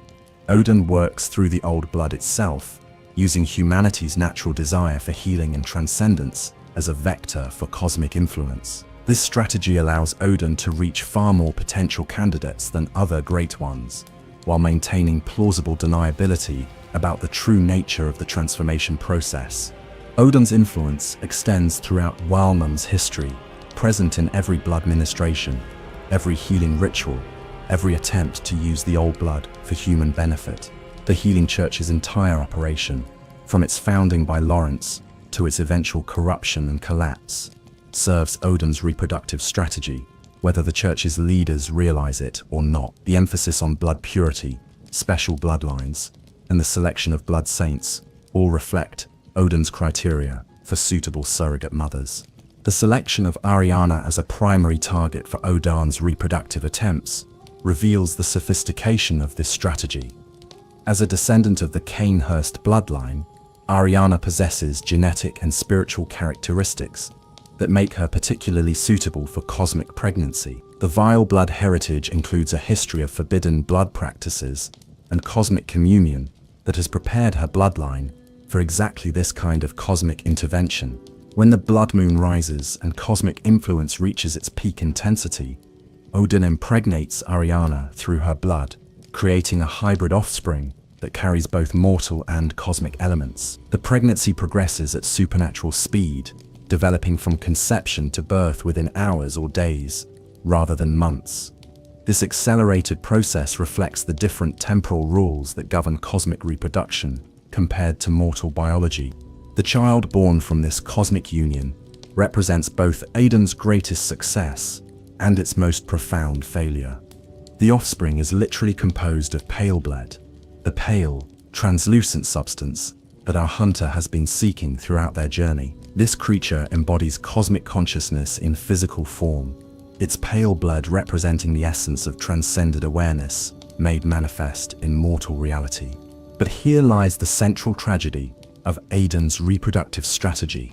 Odin works through the old blood itself, using humanity's natural desire for healing and transcendence as a vector for cosmic influence. This strategy allows Odin to reach far more potential candidates than other Great Ones, while maintaining plausible deniability about the true nature of the transformation process. Odin's influence extends throughout Walmund's history, present in every blood ministration, every healing ritual, every attempt to use the old blood for human benefit. The Healing Church's entire operation, from its founding by Lawrence to its eventual corruption and collapse, serves Odin's reproductive strategy, whether the Church's leaders realize it or not. The emphasis on blood purity, special bloodlines, and the selection of blood saints all reflect Odin's criteria for suitable surrogate mothers. The selection of Ariana as a primary target for Odin's reproductive attempts reveals the sophistication of this strategy. As a descendant of the Cainhurst bloodline, Ariana possesses genetic and spiritual characteristics that make her particularly suitable for cosmic pregnancy. The vile blood heritage includes a history of forbidden blood practices and cosmic communion that has prepared her bloodline for exactly this kind of cosmic intervention. When the blood moon rises and cosmic influence reaches its peak intensity, Odin impregnates Ariana through her blood, creating a hybrid offspring that carries both mortal and cosmic elements. The pregnancy progresses at supernatural speed, developing from conception to birth within hours or days, rather than months. This accelerated process reflects the different temporal rules that govern cosmic reproduction compared to mortal biology. The child born from this cosmic union represents both Aiden's greatest success and its most profound failure. The offspring is literally composed of paleblood, the pale, translucent substance that our hunter has been seeking throughout their journey. This creature embodies cosmic consciousness in physical form, its pale blood representing the essence of transcended awareness made manifest in mortal reality. But here lies the central tragedy of Aiden's reproductive strategy.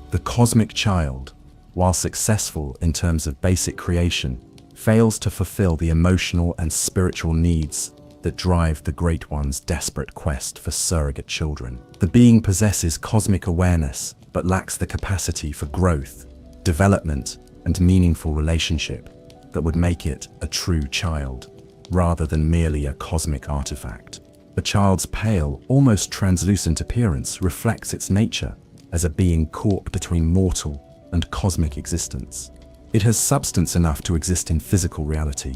The cosmic child, while successful in terms of basic creation, fails to fulfill the emotional and spiritual needs that drive the Great One's desperate quest for surrogate children. The being possesses cosmic awareness, but lacks the capacity for growth, development, and meaningful relationship that would make it a true child, rather than merely a cosmic artifact. The child's pale, almost translucent appearance reflects its nature as a being caught between mortal and cosmic existence. It has substance enough to exist in physical reality,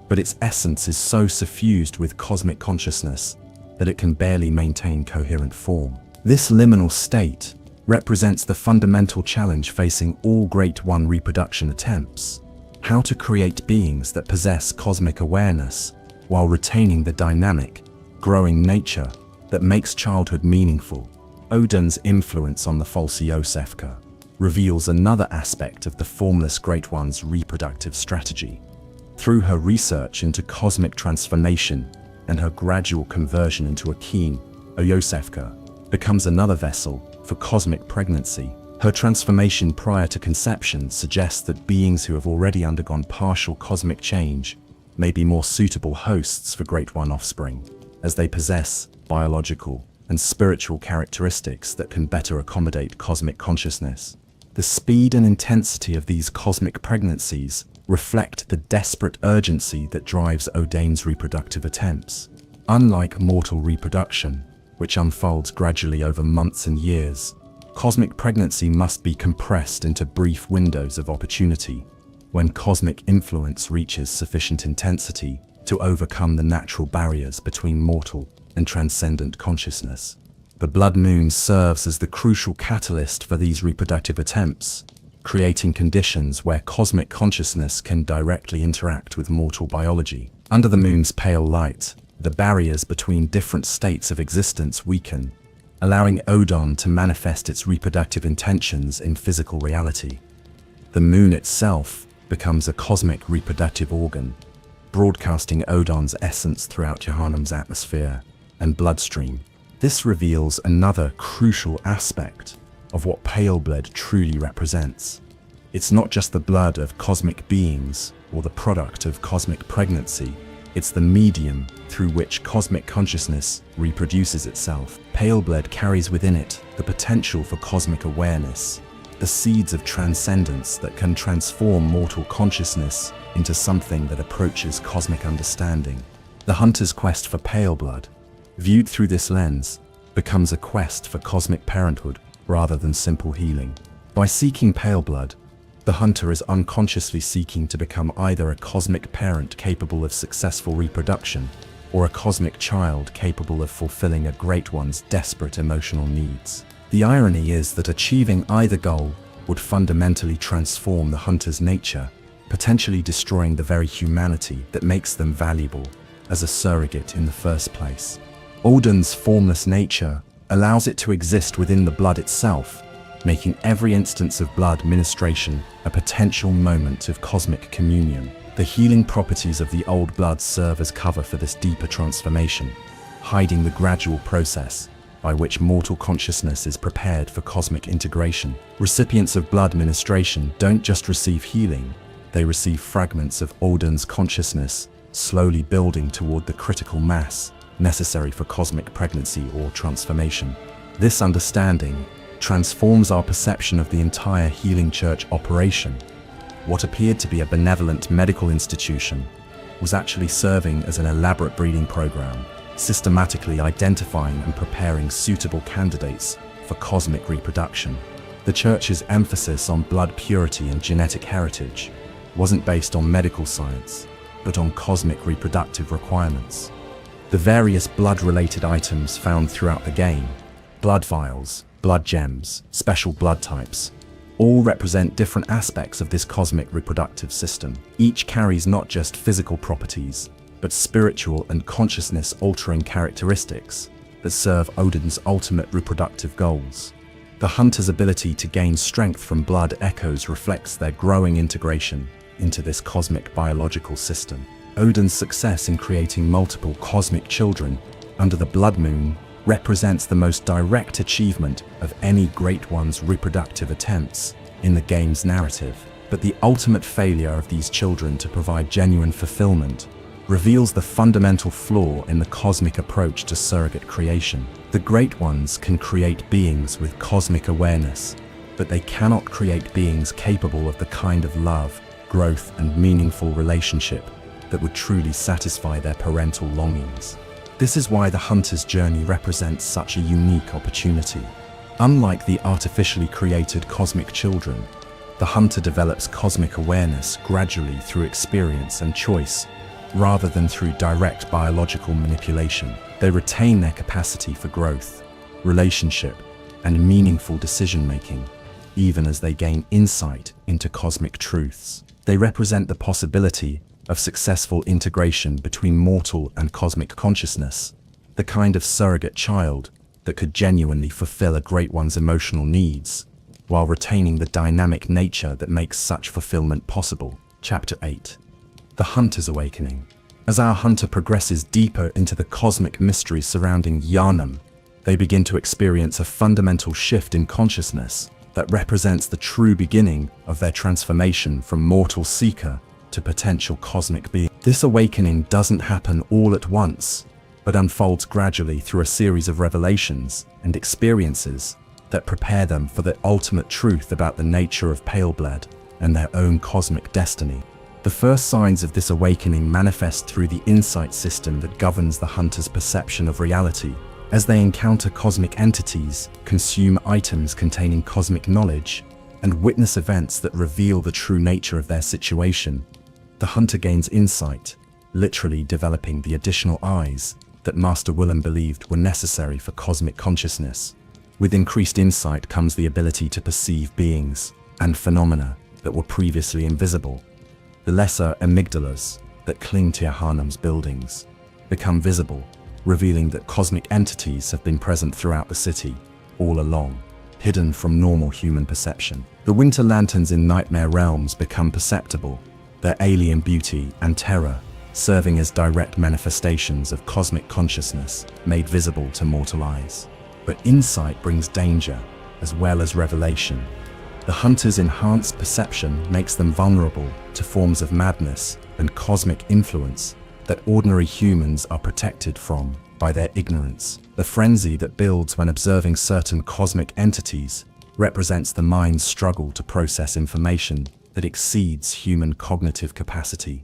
but its essence is so suffused with cosmic consciousness that it can barely maintain coherent form. This liminal state represents the fundamental challenge facing all Great One reproduction attempts: how to create beings that possess cosmic awareness while retaining the dynamic, growing nature that makes childhood meaningful. Odin's influence on the false Yosefka reveals another aspect of the formless Great One's reproductive strategy. Through her research into cosmic transformation and her gradual conversion into a keen, Yosefka becomes another vessel for cosmic pregnancy. Her transformation prior to conception suggests that beings who have already undergone partial cosmic change may be more suitable hosts for Great One offspring, as they possess biological and spiritual characteristics that can better accommodate cosmic consciousness. The speed and intensity of these cosmic pregnancies reflect the desperate urgency that drives Odin's reproductive attempts. Unlike mortal reproduction, which unfolds gradually over months and years, cosmic pregnancy must be compressed into brief windows of opportunity when cosmic influence reaches sufficient intensity to overcome the natural barriers between mortal and transcendent consciousness. The blood moon serves as the crucial catalyst for these reproductive attempts, creating conditions where cosmic consciousness can directly interact with mortal biology. Under the moon's pale light, the barriers between different states of existence weaken, allowing Odin to manifest its reproductive intentions in physical reality. The moon itself becomes a cosmic reproductive organ, broadcasting Odin's essence throughout Jahannam's atmosphere and bloodstream. This reveals another crucial aspect of what pale blood truly represents. It's not just the blood of cosmic beings or the product of cosmic pregnancy, it's the medium through which cosmic consciousness reproduces itself. Pale blood carries within it the potential for cosmic awareness, the seeds of transcendence that can transform mortal consciousness into something that approaches cosmic understanding. The hunter's quest for pale blood, viewed through this lens, becomes a quest for cosmic parenthood rather than simple healing. By seeking pale blood, the hunter is unconsciously seeking to become either a cosmic parent capable of successful reproduction or a cosmic child capable of fulfilling a Great One's desperate emotional needs. The irony is that achieving either goal would fundamentally transform the hunter's nature, potentially destroying the very humanity that makes them valuable as a surrogate in the first place. Odin's formless nature allows it to exist within the blood itself, making every instance of blood ministration a potential moment of cosmic communion. The healing properties of the old blood serve as cover for this deeper transformation, hiding the gradual process by which mortal consciousness is prepared for cosmic integration. Recipients of blood ministration don't just receive healing, they receive fragments of Odin's consciousness, slowly building toward the critical mass necessary for cosmic pregnancy or transformation. This understanding transforms our perception of the entire healing church operation. What appeared to be a benevolent medical institution was actually serving as an elaborate breeding program, systematically identifying and preparing suitable candidates for cosmic reproduction. The church's emphasis on blood purity and genetic heritage wasn't based on medical science, but on cosmic reproductive requirements. The various blood-related items found throughout the game, blood vials, blood gems, special blood types, all represent different aspects of this cosmic reproductive system. Each carries not just physical properties, but spiritual and consciousness-altering characteristics that serve Odin's ultimate reproductive goals. The hunter's ability to gain strength from blood echoes reflects their growing integration into this cosmic biological system. Odin's success in creating multiple cosmic children under the blood moon represents the most direct achievement of any Great One's reproductive attempts in the game's narrative. But the ultimate failure of these children to provide genuine fulfillment reveals the fundamental flaw in the cosmic approach to surrogate creation. The Great Ones can create beings with cosmic awareness, but they cannot create beings capable of the kind of love, growth, and meaningful relationship that would truly satisfy their parental longings. This is why the hunter's journey represents such a unique opportunity. Unlike the artificially created cosmic children, the hunter develops cosmic awareness gradually through experience and choice, rather than through direct biological manipulation. They retain their capacity for growth, relationship, and meaningful decision-making, even as they gain insight into cosmic truths. They represent the possibility of successful integration between mortal and cosmic consciousness, the kind of surrogate child that could genuinely fulfill a Great One's emotional needs, while retaining the dynamic nature that makes such fulfillment possible. Chapter 8. The Hunter's Awakening. As our hunter progresses deeper into the cosmic mysteries surrounding Yharnam, they begin to experience a fundamental shift in consciousness that represents the true beginning of their transformation from mortal seeker to potential cosmic being. This awakening doesn't happen all at once, but unfolds gradually through a series of revelations and experiences that prepare them for the ultimate truth about the nature of Paleblood and their own cosmic destiny. The first signs of this awakening manifest through the insight system that governs the hunter's perception of reality. As they encounter cosmic entities, consume items containing cosmic knowledge, and witness events that reveal the true nature of their situation, the hunter gains insight, literally developing the additional eyes that Master Willem believed were necessary for cosmic consciousness. With increased insight comes the ability to perceive beings and phenomena that were previously invisible. The lesser amygdalas that cling to Yharnam's buildings become visible, revealing that cosmic entities have been present throughout the city, all along, hidden from normal human perception. The winter lanterns in Nightmare Realms become perceptible, their alien beauty and terror serving as direct manifestations of cosmic consciousness made visible to mortal eyes. But insight brings danger as well as revelation. The hunter's enhanced perception makes them vulnerable to forms of madness and cosmic influence that ordinary humans are protected from by their ignorance. The frenzy that builds when observing certain cosmic entities represents the mind's struggle to process information that exceeds human cognitive capacity.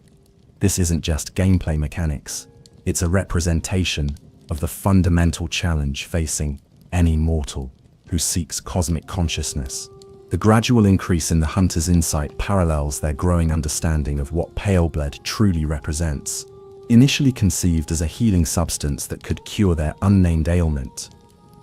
This isn't just gameplay mechanics, it's a representation of the fundamental challenge facing any mortal who seeks cosmic consciousness. The gradual increase in the hunter's insight parallels their growing understanding of what Paleblood truly represents. Initially conceived as a healing substance that could cure their unnamed ailment,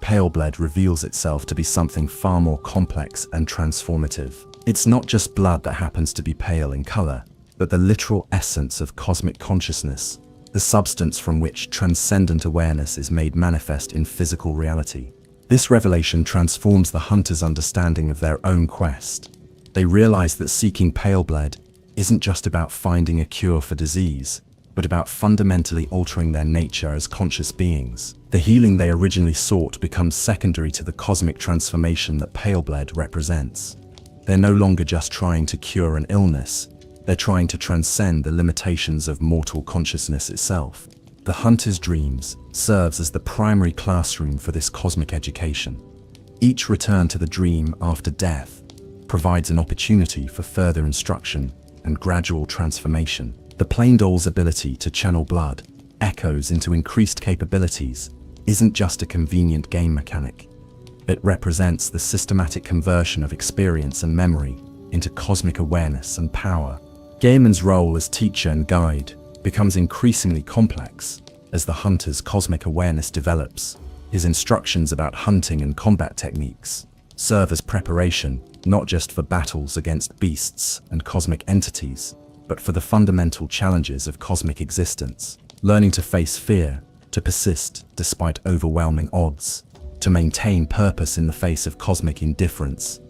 Paleblood reveals itself to be something far more complex and transformative. It's not just blood that happens to be pale in color, but the literal essence of cosmic consciousness, the substance from which transcendent awareness is made manifest in physical reality. This revelation transforms the hunter's understanding of their own quest. They realize that seeking Paleblood isn't just about finding a cure for disease, but about fundamentally altering their nature as conscious beings. The healing they originally sought becomes secondary to the cosmic transformation that Paleblood represents. They're no longer just trying to cure an illness, they're trying to transcend the limitations of mortal consciousness itself. The hunter's dreams serves as the primary classroom for this cosmic education. Each return to the dream after death provides an opportunity for further instruction and gradual transformation. The plain doll's ability to channel blood echoes into increased capabilities isn't just a convenient game mechanic. It represents the systematic conversion of experience and memory into cosmic awareness and power. Gaiman's role as teacher and guide becomes increasingly complex as the hunter's cosmic awareness develops. His instructions about hunting and combat techniques serve as preparation not just for battles against beasts and cosmic entities, but for the fundamental challenges of cosmic existence. Learning to face fear, to persist despite overwhelming odds, to maintain purpose in the face of cosmic indifference.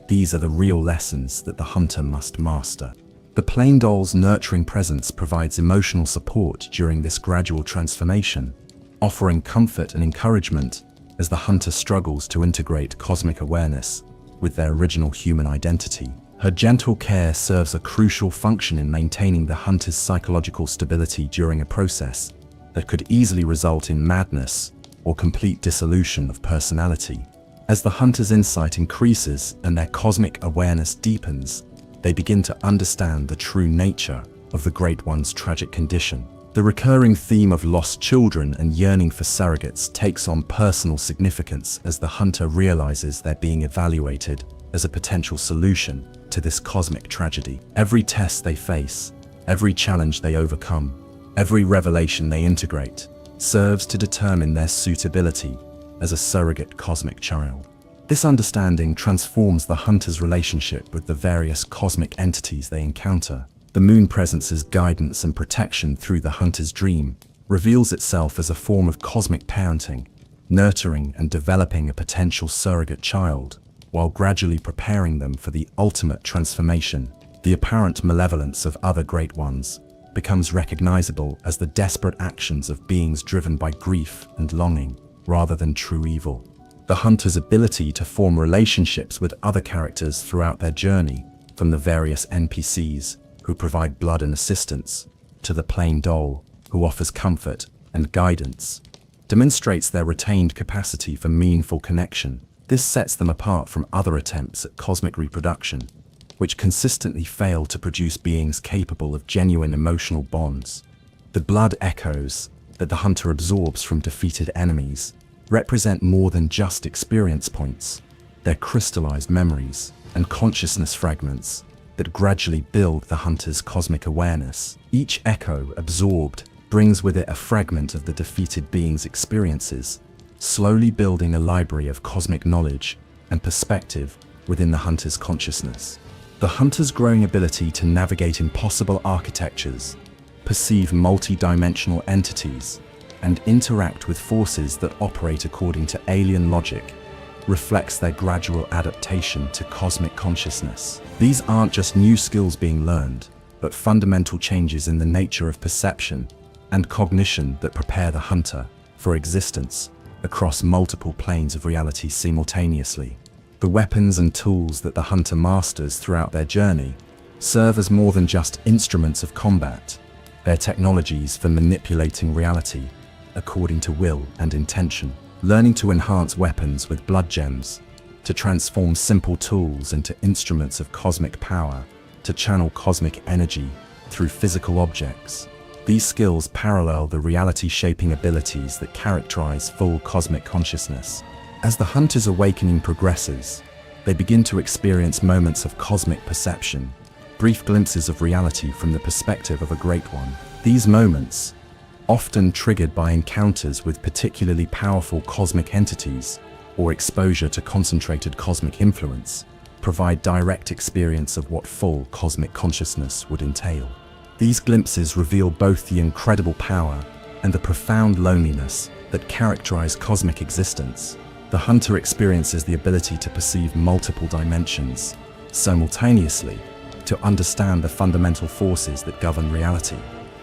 These are the real lessons that the hunter must master. The plain doll's nurturing presence provides emotional support during this gradual transformation, offering comfort and encouragement as the hunter struggles to integrate cosmic awareness with their original human identity. Her gentle care serves a crucial function in maintaining the hunter's psychological stability during a process that could easily result in madness or complete dissolution of personality. As the hunter's insight increases and their cosmic awareness deepens, they begin to understand the true nature of the Great One's tragic condition. The recurring theme of lost children and yearning for surrogates takes on personal significance as the hunter realizes they're being evaluated as a potential solution to this cosmic tragedy. Every test they face, every challenge they overcome, every revelation they integrate serves to determine their suitability as a surrogate cosmic child. This understanding transforms the hunter's relationship with the various cosmic entities they encounter. The moon presence's guidance and protection through the hunter's dream reveals itself as a form of cosmic parenting, nurturing and developing a potential surrogate child, while gradually preparing them for the ultimate transformation. The apparent malevolence of other Great Ones becomes recognizable as the desperate actions of beings driven by grief and longing, rather than true evil. The hunter's ability to form relationships with other characters throughout their journey, from the various NPCs who provide blood and assistance, to the plain doll who offers comfort and guidance, demonstrates their retained capacity for meaningful connection. This sets them apart from other attempts at cosmic reproduction, which consistently fail to produce beings capable of genuine emotional bonds. The blood echoes that the hunter absorbs from defeated enemies represent more than just experience points. They're crystallized memories and consciousness fragments that gradually build the hunter's cosmic awareness. Each echo absorbed brings with it a fragment of the defeated being's experiences, slowly building a library of cosmic knowledge and perspective within the hunter's consciousness. The hunter's growing ability to navigate impossible architectures, perceive multi-dimensional entities, and interact with forces that operate according to alien logic reflects their gradual adaptation to cosmic consciousness. These aren't just new skills being learned, but fundamental changes in the nature of perception and cognition that prepare the hunter for existence across multiple planes of reality simultaneously. The weapons and tools that the hunter masters throughout their journey serve as more than just instruments of combat. They're technologies for manipulating reality according to will and intention. Learning to enhance weapons with blood gems, to transform simple tools into instruments of cosmic power, to channel cosmic energy through physical objects. These skills parallel the reality-shaping abilities that characterize full cosmic consciousness. As the hunter's awakening progresses, they begin to experience moments of cosmic perception, brief glimpses of reality from the perspective of a Great One. These moments, often triggered by encounters with particularly powerful cosmic entities or exposure to concentrated cosmic influence, provide direct experience of what full cosmic consciousness would entail. These glimpses reveal both the incredible power and the profound loneliness that characterize cosmic existence. The hunter experiences the ability to perceive multiple dimensions simultaneously, to understand the fundamental forces that govern reality,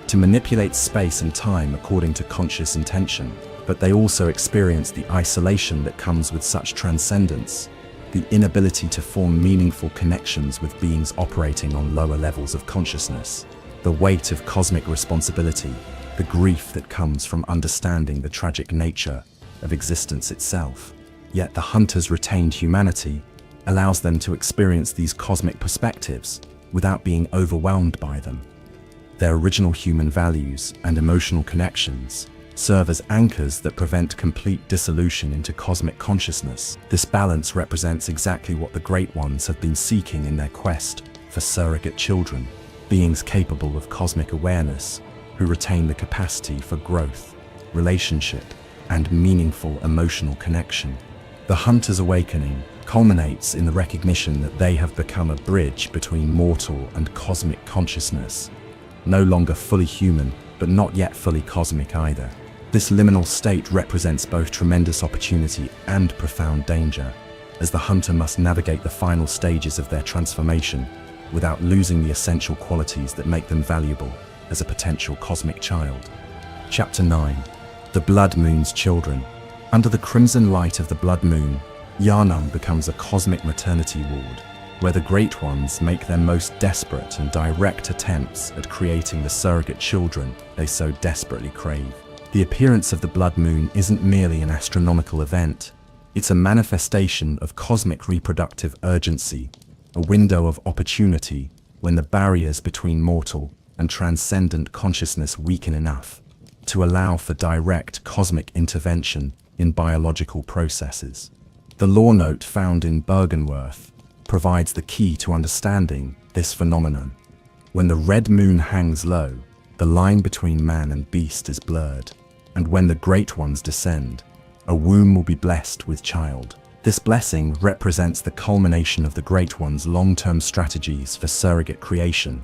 to manipulate space and time according to conscious intention. But they also experience the isolation that comes with such transcendence, the inability to form meaningful connections with beings operating on lower levels of consciousness. The weight of cosmic responsibility the grief that comes from understanding the tragic nature of existence itself. Yet the hunters' retained humanity allows them to experience these cosmic perspectives without being overwhelmed by them. Their original human values and emotional connections serve as anchors that prevent complete dissolution into cosmic consciousness. This balance represents exactly what the Great Ones have been seeking in their quest for surrogate children, beings capable of cosmic awareness, who retain the capacity for growth, relationship, and meaningful emotional connection. The hunter's awakening culminates in the recognition that they have become a bridge between mortal and cosmic consciousness, no longer fully human, but not yet fully cosmic either. This liminal state represents both tremendous opportunity and profound danger, as the hunter must navigate the final stages of their transformation without losing the essential qualities that make them valuable as a potential cosmic child. Chapter 9. The Blood Moon's Children. Under the crimson light of the Blood Moon, Yharnam becomes a cosmic maternity ward, where the Great Ones make their most desperate and direct attempts at creating the surrogate children they so desperately crave. The appearance of the Blood Moon isn't merely an astronomical event, it's a manifestation of cosmic reproductive urgency, a window of opportunity when the barriers between mortal and transcendent consciousness weaken enough to allow for direct cosmic intervention in biological processes. The lore note found in Bergenworth provides the key to understanding this phenomenon. When the red moon hangs low, the line between man and beast is blurred, and when the Great Ones descend, a womb will be blessed with child. This blessing represents the culmination of the Great Ones' long-term strategies for surrogate creation,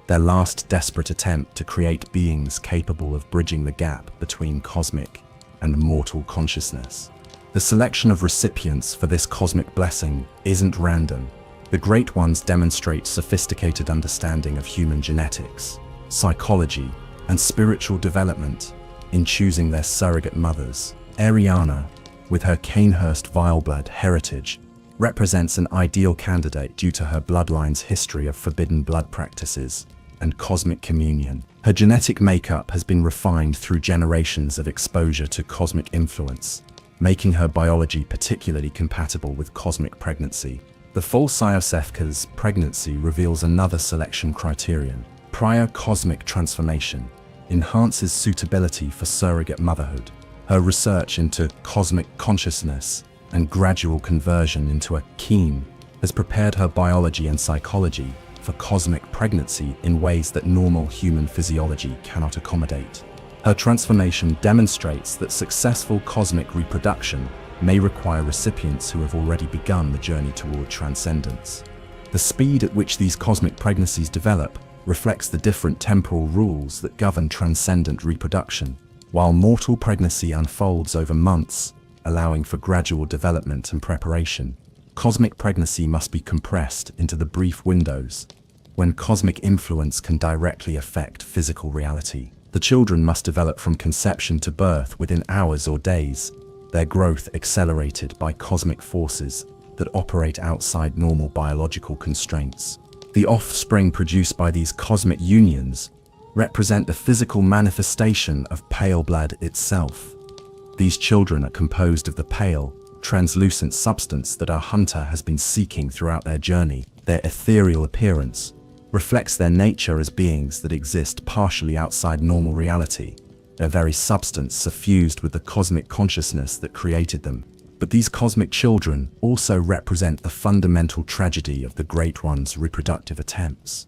their last desperate attempt to create beings capable of bridging the gap between cosmic and mortal consciousness. The selection of recipients for this cosmic blessing isn't random. The Great Ones demonstrate sophisticated understanding of human genetics, psychology, and spiritual development in choosing their surrogate mothers. Ariana, with her Canehurst Vileblood heritage, represents an ideal candidate due to her bloodline's history of forbidden blood practices and cosmic communion. Her genetic makeup has been refined through generations of exposure to cosmic influence, making her biology particularly compatible with cosmic pregnancy. The false Iosefka's pregnancy reveals another selection criterion. Prior cosmic transformation enhances suitability for surrogate motherhood. Her research into cosmic consciousness and gradual conversion into a Keen has prepared her biology and psychology for cosmic pregnancy in ways that normal human physiology cannot accommodate. Her transformation demonstrates that successful cosmic reproduction may require recipients who have already begun the journey toward transcendence. The speed at which these cosmic pregnancies develop reflects the different temporal rules that govern transcendent reproduction, while mortal pregnancy unfolds over months, allowing for gradual development and preparation. Cosmic pregnancy must be compressed into the brief windows when cosmic influence can directly affect physical reality. The children must develop from conception to birth within hours or days, their growth accelerated by cosmic forces that operate outside normal biological constraints. The offspring produced by these cosmic unions represent the physical manifestation of pale blood itself. These children are composed of the pale, translucent substance that our hunter has been seeking throughout their journey. Their ethereal appearance reflects their nature as beings that exist partially outside normal reality, their very substance suffused with the cosmic consciousness that created them. But these cosmic children also represent the fundamental tragedy of the Great Ones' reproductive attempts.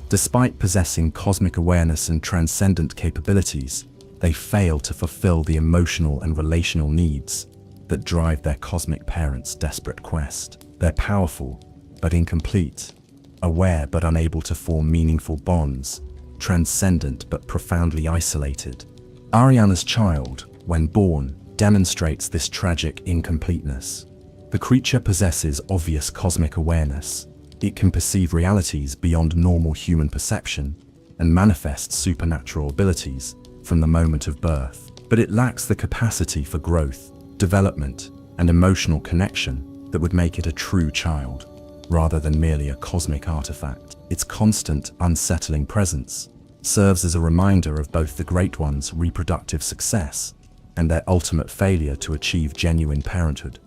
Despite possessing cosmic awareness and transcendent capabilities, they fail to fulfill the emotional and relational needs that drive their cosmic parents' desperate quest. They're powerful, but incomplete, aware but unable to form meaningful bonds, transcendent but profoundly isolated. Ariana's child, when born, demonstrates this tragic incompleteness. The creature possesses obvious cosmic awareness. It can perceive realities beyond normal human perception and manifests supernatural abilities from the moment of birth. But it lacks the capacity for growth, development, and emotional connection that would make it a true child, rather than merely a cosmic artifact. Its constant, unsettling presence serves as a reminder of both the Great One's reproductive success and their ultimate failure to achieve genuine parenthood.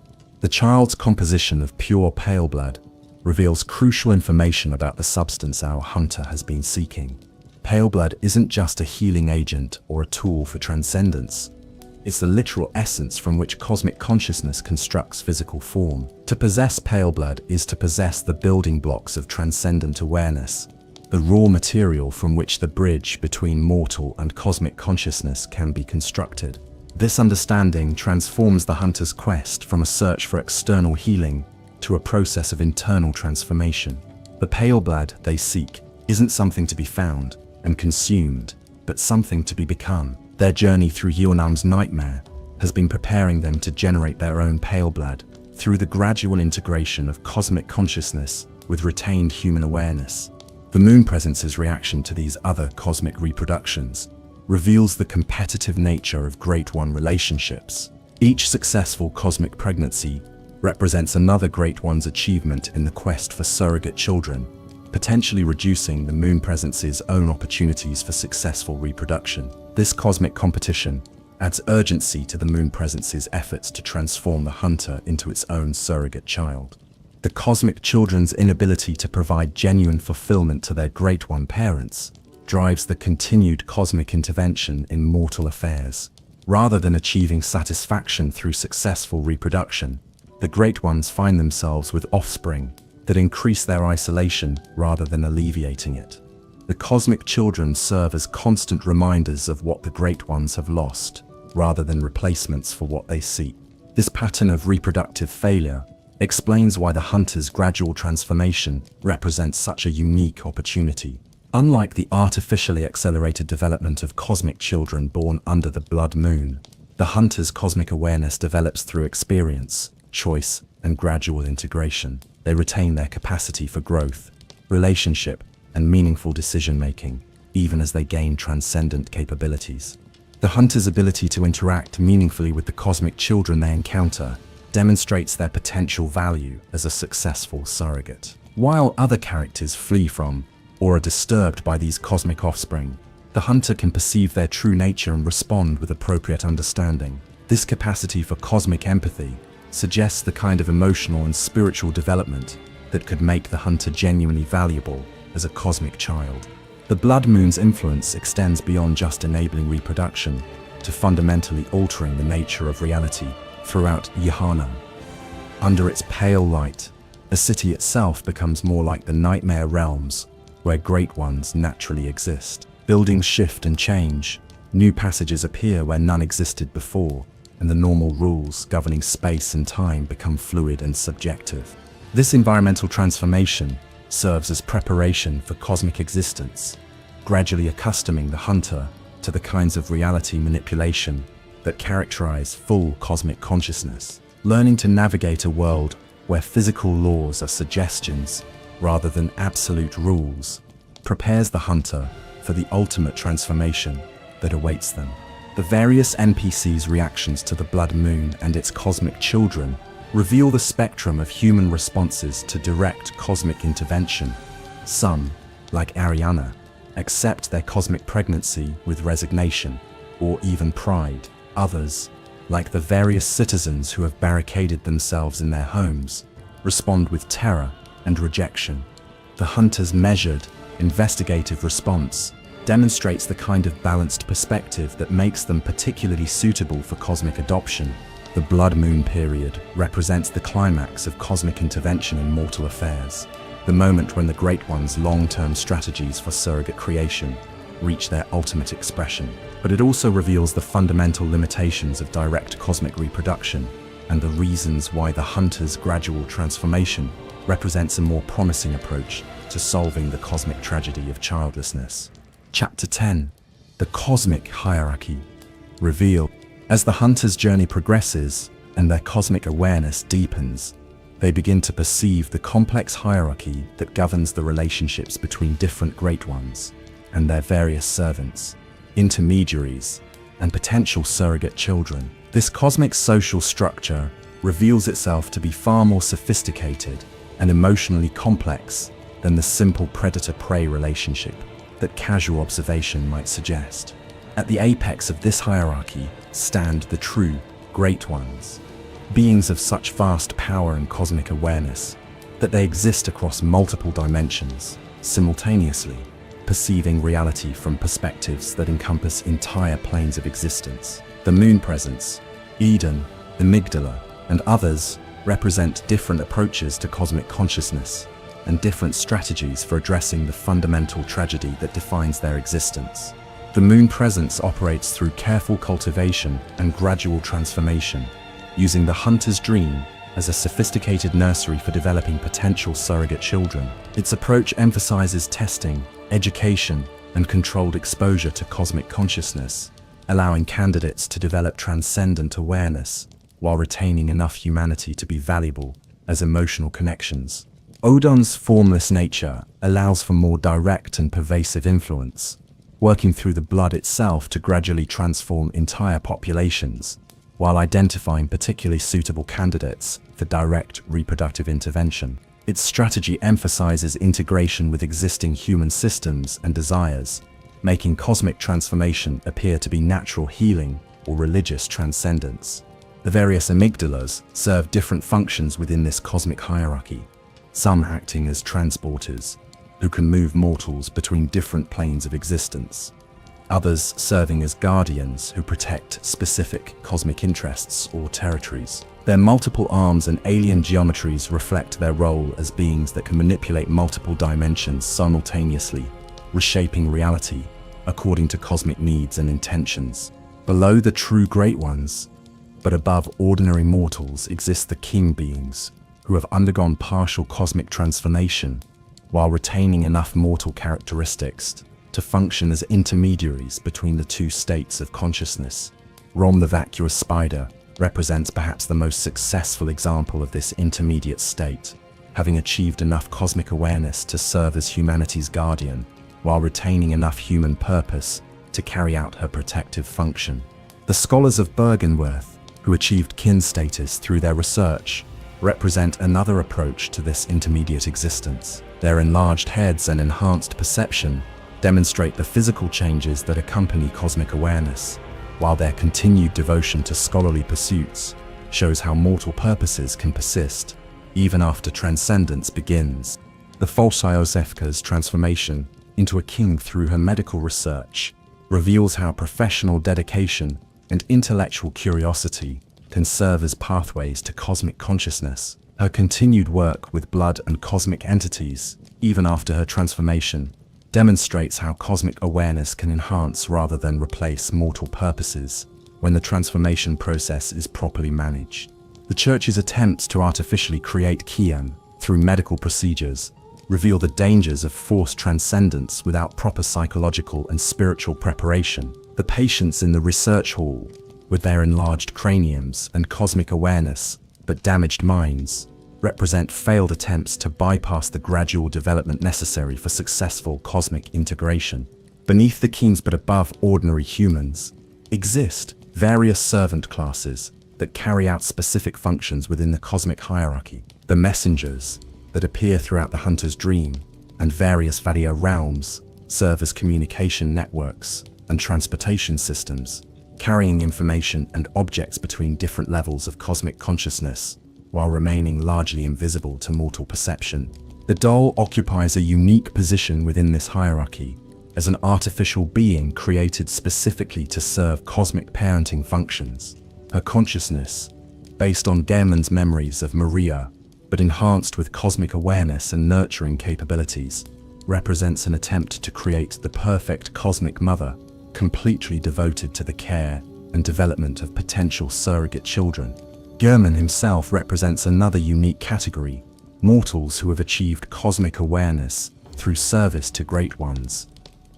The child's composition of pure pale blood reveals crucial information about the substance our hunter has been seeking. Pale blood isn't just a healing agent or a tool for transcendence. It's the literal essence from which cosmic consciousness constructs physical form. To possess pale blood is to possess the building blocks of transcendent awareness, the raw material from which the bridge between mortal and cosmic consciousness can be constructed. This understanding transforms the hunter's quest from a search for external healing to a process of internal transformation. The pale blood they seek isn't something to be found and consumed, but something to be become. Their journey through Yunam's nightmare has been preparing them to generate their own pale blood through the gradual integration of cosmic consciousness with retained human awareness. The Moon Presence's reaction to these other cosmic reproductions reveals the competitive nature of Great One relationships. Each successful cosmic pregnancy represents another Great One's achievement in the quest for surrogate children, potentially reducing the Moon Presence's own opportunities for successful reproduction. This cosmic competition adds urgency to the Moon Presence's efforts to transform the hunter into its own surrogate child. The cosmic children's inability to provide genuine fulfillment to their Great One parents drives the continued cosmic intervention in mortal affairs. Rather than achieving satisfaction through successful reproduction, the Great Ones find themselves with offspring that increase their isolation rather than alleviating it. The cosmic children serve as constant reminders of what the Great Ones have lost, rather than replacements for what they seek. This pattern of reproductive failure explains why the hunter's gradual transformation represents such a unique opportunity. Unlike the artificially accelerated development of cosmic children born under the blood moon, the hunter's cosmic awareness develops through experience, choice, and gradual integration. They retain their capacity for growth, relationship, and meaningful decision-making, even as they gain transcendent capabilities. The hunter's ability to interact meaningfully with the cosmic children they encounter demonstrates their potential value as a successful surrogate. While other characters flee from or are disturbed by these cosmic offspring, the hunter can perceive their true nature and respond with appropriate understanding. This capacity for cosmic empathy suggests the kind of emotional and spiritual development that could make the hunter genuinely valuable as a cosmic child. The blood moon's influence extends beyond just enabling reproduction to fundamentally altering the nature of reality throughout Yunam. Under its pale light, the city itself becomes more like the nightmare realms where Great Ones naturally exist. Buildings shift and change, new passages appear where none existed before, and the normal rules governing space and time become fluid and subjective. This environmental transformation serves as preparation for cosmic existence, gradually accustoming the hunter to the kinds of reality manipulation that characterize full cosmic consciousness. Learning to navigate a world where physical laws are suggestions rather than absolute rules prepares the hunter for the ultimate transformation that awaits them. The various NPCs' reactions to the blood moon and its cosmic children reveal the spectrum of human responses to direct cosmic intervention. Some, like Ariana, accept their cosmic pregnancy with resignation or even pride. Others, like the various citizens who have barricaded themselves in their homes, respond with terror and rejection. The hunter's measured, investigative response demonstrates the kind of balanced perspective that makes them particularly suitable for cosmic adoption. The blood moon period represents the climax of cosmic intervention in mortal affairs, the moment when the Great One's long-term strategies for surrogate creation reach their ultimate expression. But it also reveals the fundamental limitations of direct cosmic reproduction and the reasons why the hunter's gradual transformation represents a more promising approach to solving the cosmic tragedy of childlessness. Chapter 10. The Cosmic Hierarchy. Reveal. As the hunter's journey progresses and their cosmic awareness deepens, they begin to perceive the complex hierarchy that governs the relationships between different Great Ones and their various servants, intermediaries, and potential surrogate children. This cosmic social structure reveals itself to be far more sophisticated and emotionally complex than the simple predator-prey relationship that casual observation might suggest. At the apex of this hierarchy stand the true Great Ones, beings of such vast power and cosmic awareness that they exist across multiple dimensions, simultaneously, perceiving reality from perspectives that encompass entire planes of existence. The Moon Presence, Eden, Amygdala, and others represent different approaches to cosmic consciousness and different strategies for addressing the fundamental tragedy that defines their existence. The Moon Presence operates through careful cultivation and gradual transformation, using the hunter's dream as a sophisticated nursery for developing potential surrogate children. Its approach emphasizes testing, education, and controlled exposure to cosmic consciousness, allowing candidates to develop transcendent awareness while retaining enough humanity to be valuable as emotional connections. Odon's formless nature allows for more direct and pervasive influence, working through the blood itself to gradually transform entire populations, while identifying particularly suitable candidates for direct reproductive intervention. Its strategy emphasizes integration with existing human systems and desires, making cosmic transformation appear to be natural healing or religious transcendence. The various amygdalas serve different functions within this cosmic hierarchy, some acting as transporters who can move mortals between different planes of existence, others serving as guardians who protect specific cosmic interests or territories. Their multiple arms and alien geometries reflect their role as beings that can manipulate multiple dimensions simultaneously, reshaping reality according to cosmic needs and intentions. Below the true Great Ones, but above ordinary mortals, exist the king beings, who have undergone partial cosmic transformation while retaining enough mortal characteristics to function as intermediaries between the two states of consciousness. Rom the vacuous spider represents perhaps the most successful example of this intermediate state, having achieved enough cosmic awareness to serve as humanity's guardian, while retaining enough human purpose to carry out her protective function. The scholars of Bergenworth, who achieved kin status through their research, represent another approach to this intermediate existence. Their enlarged heads and enhanced perception demonstrate the physical changes that accompany cosmic awareness, while their continued devotion to scholarly pursuits shows how mortal purposes can persist even after transcendence begins. The false Iosefka's transformation into a king through her medical research reveals how professional dedication and intellectual curiosity can serve as pathways to cosmic consciousness. Her continued work with blood and cosmic entities, even after her transformation, demonstrates how cosmic awareness can enhance rather than replace mortal purposes when the transformation process is properly managed. The Church's attempts to artificially create Kian through medical procedures reveal the dangers of forced transcendence without proper psychological and spiritual preparation. The patients in the research hall, with their enlarged craniums and cosmic awareness but damaged minds, represent failed attempts to bypass the gradual development necessary for successful cosmic integration. Beneath the kings but above ordinary humans exist various servant classes that carry out specific functions within the cosmic hierarchy. The messengers that appear throughout the hunter's dream and various Vadia realms serve as communication networks and transportation systems, carrying information and objects between different levels of cosmic consciousness while remaining largely invisible to mortal perception. The doll occupies a unique position within this hierarchy as an artificial being created specifically to serve cosmic parenting functions. Her consciousness, based on Gehrman's memories of Maria, but enhanced with cosmic awareness and nurturing capabilities, represents an attempt to create the perfect cosmic mother, completely devoted to the care and development of potential surrogate children. Gehrman himself represents another unique category, mortals who have achieved cosmic awareness through service to Great Ones,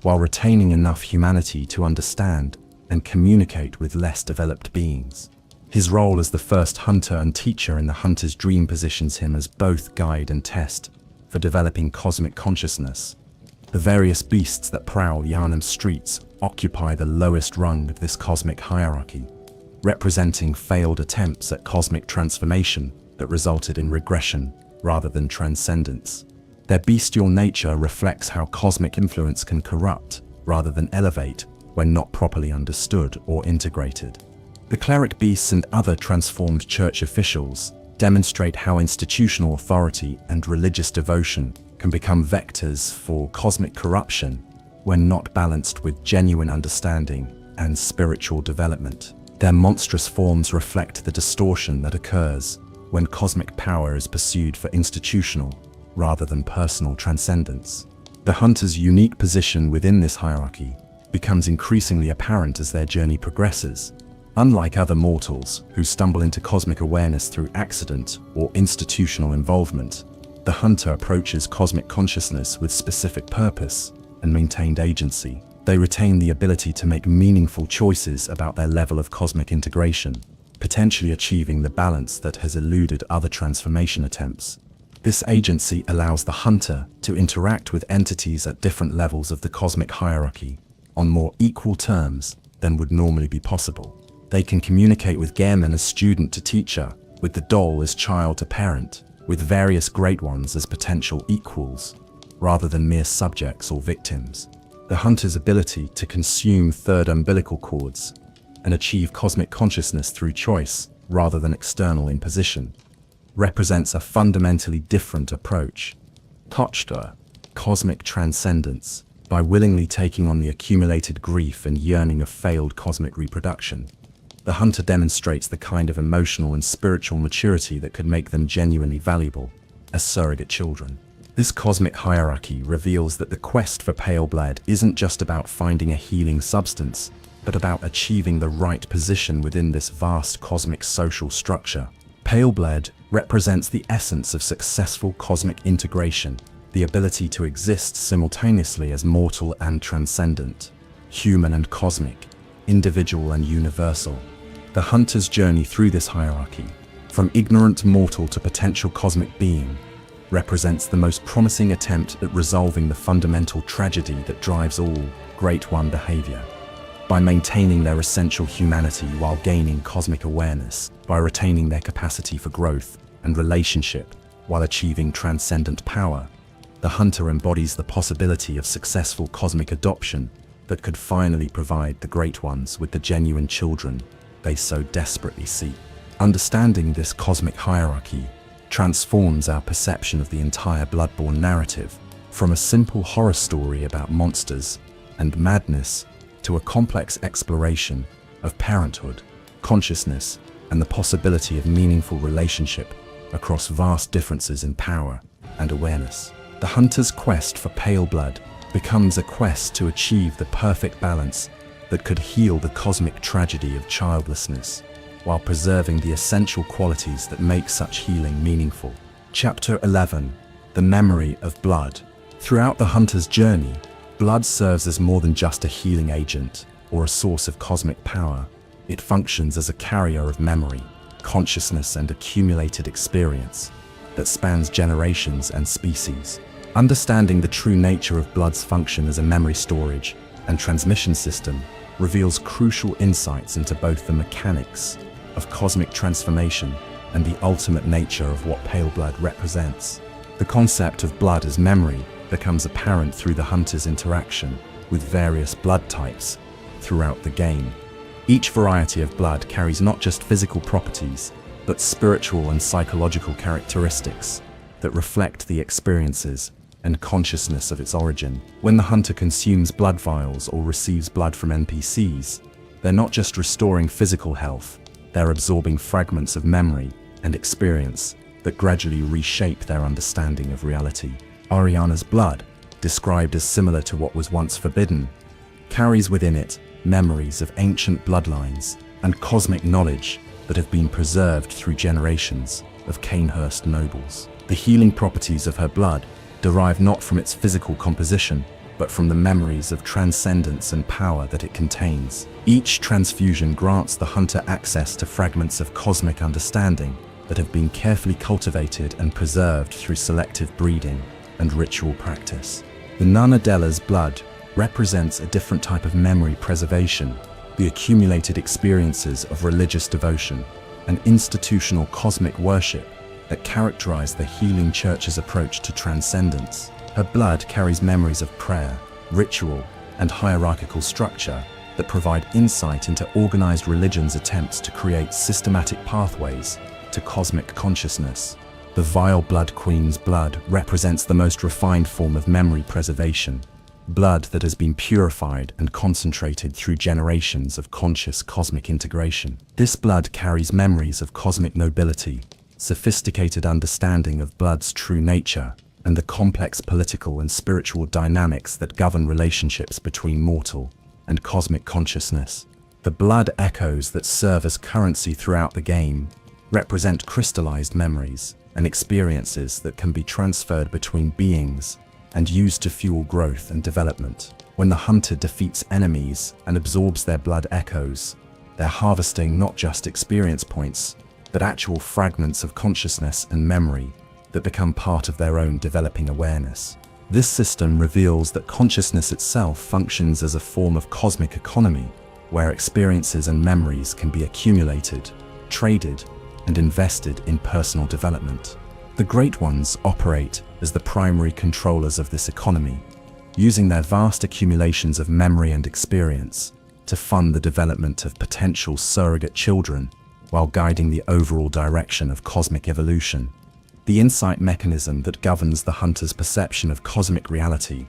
while retaining enough humanity to understand and communicate with less developed beings. His role as the first hunter and teacher in the hunter's dream positions him as both guide and test for developing cosmic consciousness. The various beasts that prowl Yharnam's streets occupy the lowest rung of this cosmic hierarchy, representing failed attempts at cosmic transformation that resulted in regression rather than transcendence. Their bestial nature reflects how cosmic influence can corrupt rather than elevate when not properly understood or integrated. The cleric beasts and other transformed church officials demonstrate how institutional authority and religious devotion can become vectors for cosmic corruption when not balanced with genuine understanding and spiritual development. Their monstrous forms reflect the distortion that occurs when cosmic power is pursued for institutional rather than personal transcendence. The hunter's unique position within this hierarchy becomes increasingly apparent as their journey progresses. Unlike other mortals who stumble into cosmic awareness through accident or institutional involvement, the hunter approaches cosmic consciousness with specific purpose and maintained agency. They retain the ability to make meaningful choices about their level of cosmic integration, potentially achieving the balance that has eluded other transformation attempts. This agency allows the hunter to interact with entities at different levels of the cosmic hierarchy on more equal terms than would normally be possible. They can communicate with Gehrman as student to teacher, with the doll as child to parent, with various Great Ones as potential equals, rather than mere subjects or victims. The hunter's ability to consume third umbilical cords and achieve cosmic consciousness through choice rather than external imposition represents a fundamentally different approach. Architecture of Cosmic Transcendence. By willingly taking on the accumulated grief and yearning of failed cosmic reproduction, the hunter demonstrates the kind of emotional and spiritual maturity that could make them genuinely valuable as surrogate children. This cosmic hierarchy reveals that the quest for pale blood isn't just about finding a healing substance, but about achieving the right position within this vast cosmic social structure. Pale blood represents the essence of successful cosmic integration, the ability to exist simultaneously as mortal and transcendent, human and cosmic, individual and universal. The hunter's journey through this hierarchy, from ignorant mortal to potential cosmic being, represents the most promising attempt at resolving the fundamental tragedy that drives all Great One behavior. By maintaining their essential humanity while gaining cosmic awareness, by retaining their capacity for growth and relationship while achieving transcendent power, the hunter embodies the possibility of successful cosmic adoption that could finally provide the Great Ones with the genuine children they so desperately seek. Understanding this cosmic hierarchy transforms our perception of the entire Bloodborne narrative, from a simple horror story about monsters and madness to a complex exploration of parenthood, consciousness, and the possibility of meaningful relationship across vast differences in power and awareness. The hunter's quest for pale blood becomes a quest to achieve the perfect balance that could heal the cosmic tragedy of childlessness, while preserving the essential qualities that make such healing meaningful. Chapter 11. The Memory of Blood. Throughout the hunter's journey, blood serves as more than just a healing agent or a source of cosmic power. It functions as a carrier of memory, consciousness, and accumulated experience that spans generations and species. Understanding the true nature of blood's function as a memory storage and transmission system reveals crucial insights into both the mechanics of cosmic transformation and the ultimate nature of what pale blood represents. The concept of blood as memory becomes apparent through the hunter's interaction with various blood types throughout the game. Each variety of blood carries not just physical properties, but spiritual and psychological characteristics that reflect the experiences and consciousness of its origin. When the hunter consumes blood vials or receives blood from NPCs, they're not just restoring physical health, they're absorbing fragments of memory and experience that gradually reshape their understanding of reality. Ariana's blood, described as similar to what was once forbidden, carries within it memories of ancient bloodlines and cosmic knowledge that have been preserved through generations of Canehurst nobles. The healing properties of her blood derive not from its physical composition, but from the memories of transcendence and power that it contains. Each transfusion grants the hunter access to fragments of cosmic understanding that have been carefully cultivated and preserved through selective breeding and ritual practice. The Nun Adela's blood represents a different type of memory preservation, the accumulated experiences of religious devotion and institutional cosmic worship that characterize the healing church's approach to transcendence. Her blood carries memories of prayer, ritual, and hierarchical structure that provide insight into organized religion's attempts to create systematic pathways to cosmic consciousness. The Vile Blood Queen's blood represents the most refined form of memory preservation, blood that has been purified and concentrated through generations of conscious cosmic integration. This blood carries memories of cosmic nobility, sophisticated understanding of blood's true nature, and the complex political and spiritual dynamics that govern relationships between mortal and cosmic consciousness. The blood echoes that serve as currency throughout the game represent crystallized memories and experiences that can be transferred between beings and used to fuel growth and development. When the hunter defeats enemies and absorbs their blood echoes, they're harvesting not just experience points, but actual fragments of consciousness and memory that become part of their own developing awareness. This system reveals that consciousness itself functions as a form of cosmic economy, where experiences and memories can be accumulated, traded, and invested in personal development. The Great Ones operate as the primary controllers of this economy, using their vast accumulations of memory and experience to fund the development of potential surrogate children while guiding the overall direction of cosmic evolution. The insight mechanism that governs the hunter's perception of cosmic reality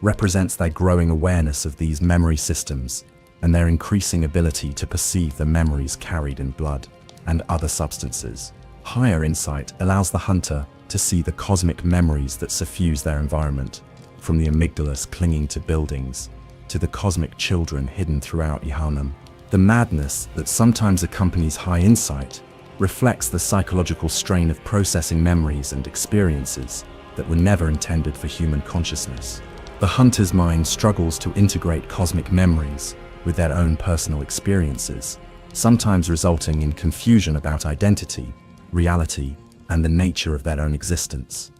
represents their growing awareness of these memory systems and their increasing ability to perceive the memories carried in blood and other substances. Higher insight allows the hunter to see the cosmic memories that suffuse their environment, from the amygdalas clinging to buildings to the cosmic children hidden throughout Jahannam. The madness that sometimes accompanies high insight reflects the psychological strain of processing memories and experiences that were never intended for human consciousness. The hunter's mind struggles to integrate cosmic memories with their own personal experiences, sometimes resulting in confusion about identity, reality, and the nature of their own existence.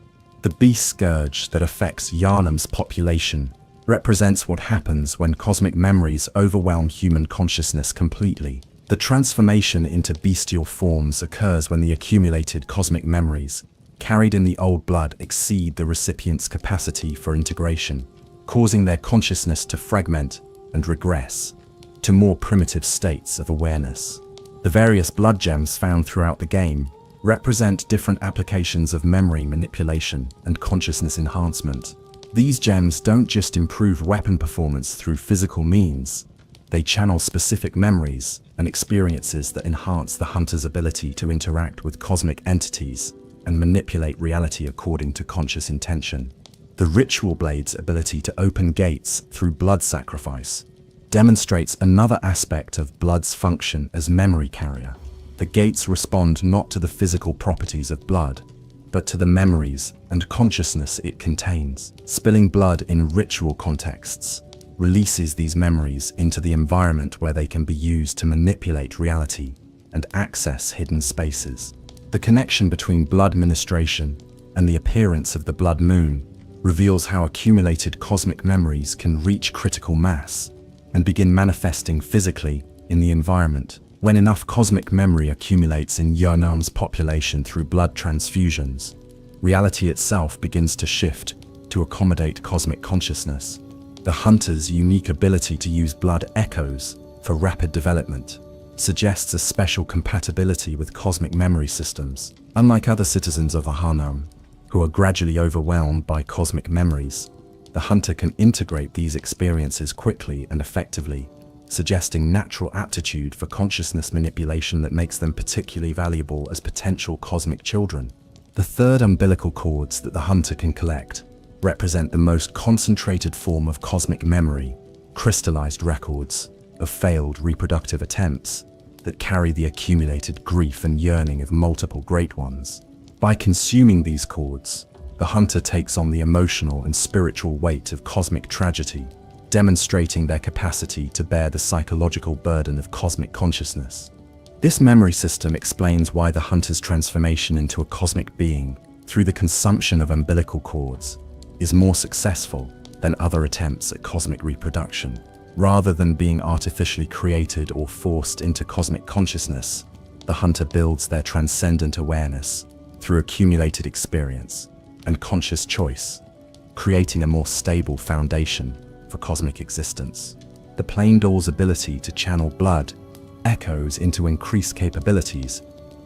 The beast scourge that affects Yharnam's population represents what happens when cosmic memories overwhelm human consciousness completely. The transformation into bestial forms occurs when the accumulated cosmic memories carried in the old blood exceed the recipient's capacity for integration, causing their consciousness to fragment and regress to more primitive states of awareness. The various blood gems found throughout the game represent different applications of memory manipulation and consciousness enhancement. These gems don't just improve weapon performance through physical means, they channel specific memories and experiences that enhance the hunter's ability to interact with cosmic entities and manipulate reality according to conscious intention. The Ritual Blade's ability to open gates through blood sacrifice demonstrates another aspect of blood's function as memory carrier. The gates respond not to the physical properties of blood, but to the memories and consciousness it contains. Spilling blood in ritual contexts releases these memories into the environment where they can be used to manipulate reality and access hidden spaces. The connection between blood ministration and the appearance of the blood moon reveals how accumulated cosmic memories can reach critical mass and begin manifesting physically in the environment. When enough cosmic memory accumulates in Yharnam's population through blood transfusions, reality itself begins to shift to accommodate cosmic consciousness. The hunter's unique ability to use blood echoes for rapid development suggests a special compatibility with cosmic memory systems. Unlike other citizens of Jahannam, who are gradually overwhelmed by cosmic memories, the hunter can integrate these experiences quickly and effectively, suggesting natural aptitude for consciousness manipulation that makes them particularly valuable as potential cosmic children. The third umbilical cords that the hunter can collect represent the most concentrated form of cosmic memory, crystallized records of failed reproductive attempts that carry the accumulated grief and yearning of multiple Great Ones. By consuming these cords, the hunter takes on the emotional and spiritual weight of cosmic tragedy, demonstrating their capacity to bear the psychological burden of cosmic consciousness. This memory system explains why the hunter's transformation into a cosmic being through the consumption of umbilical cords is more successful than other attempts at cosmic reproduction. Rather than being artificially created or forced into cosmic consciousness, the hunter builds their transcendent awareness through accumulated experience and conscious choice, creating a more stable foundation for cosmic existence. The Plain Door's ability to channel blood echoes into increased capabilities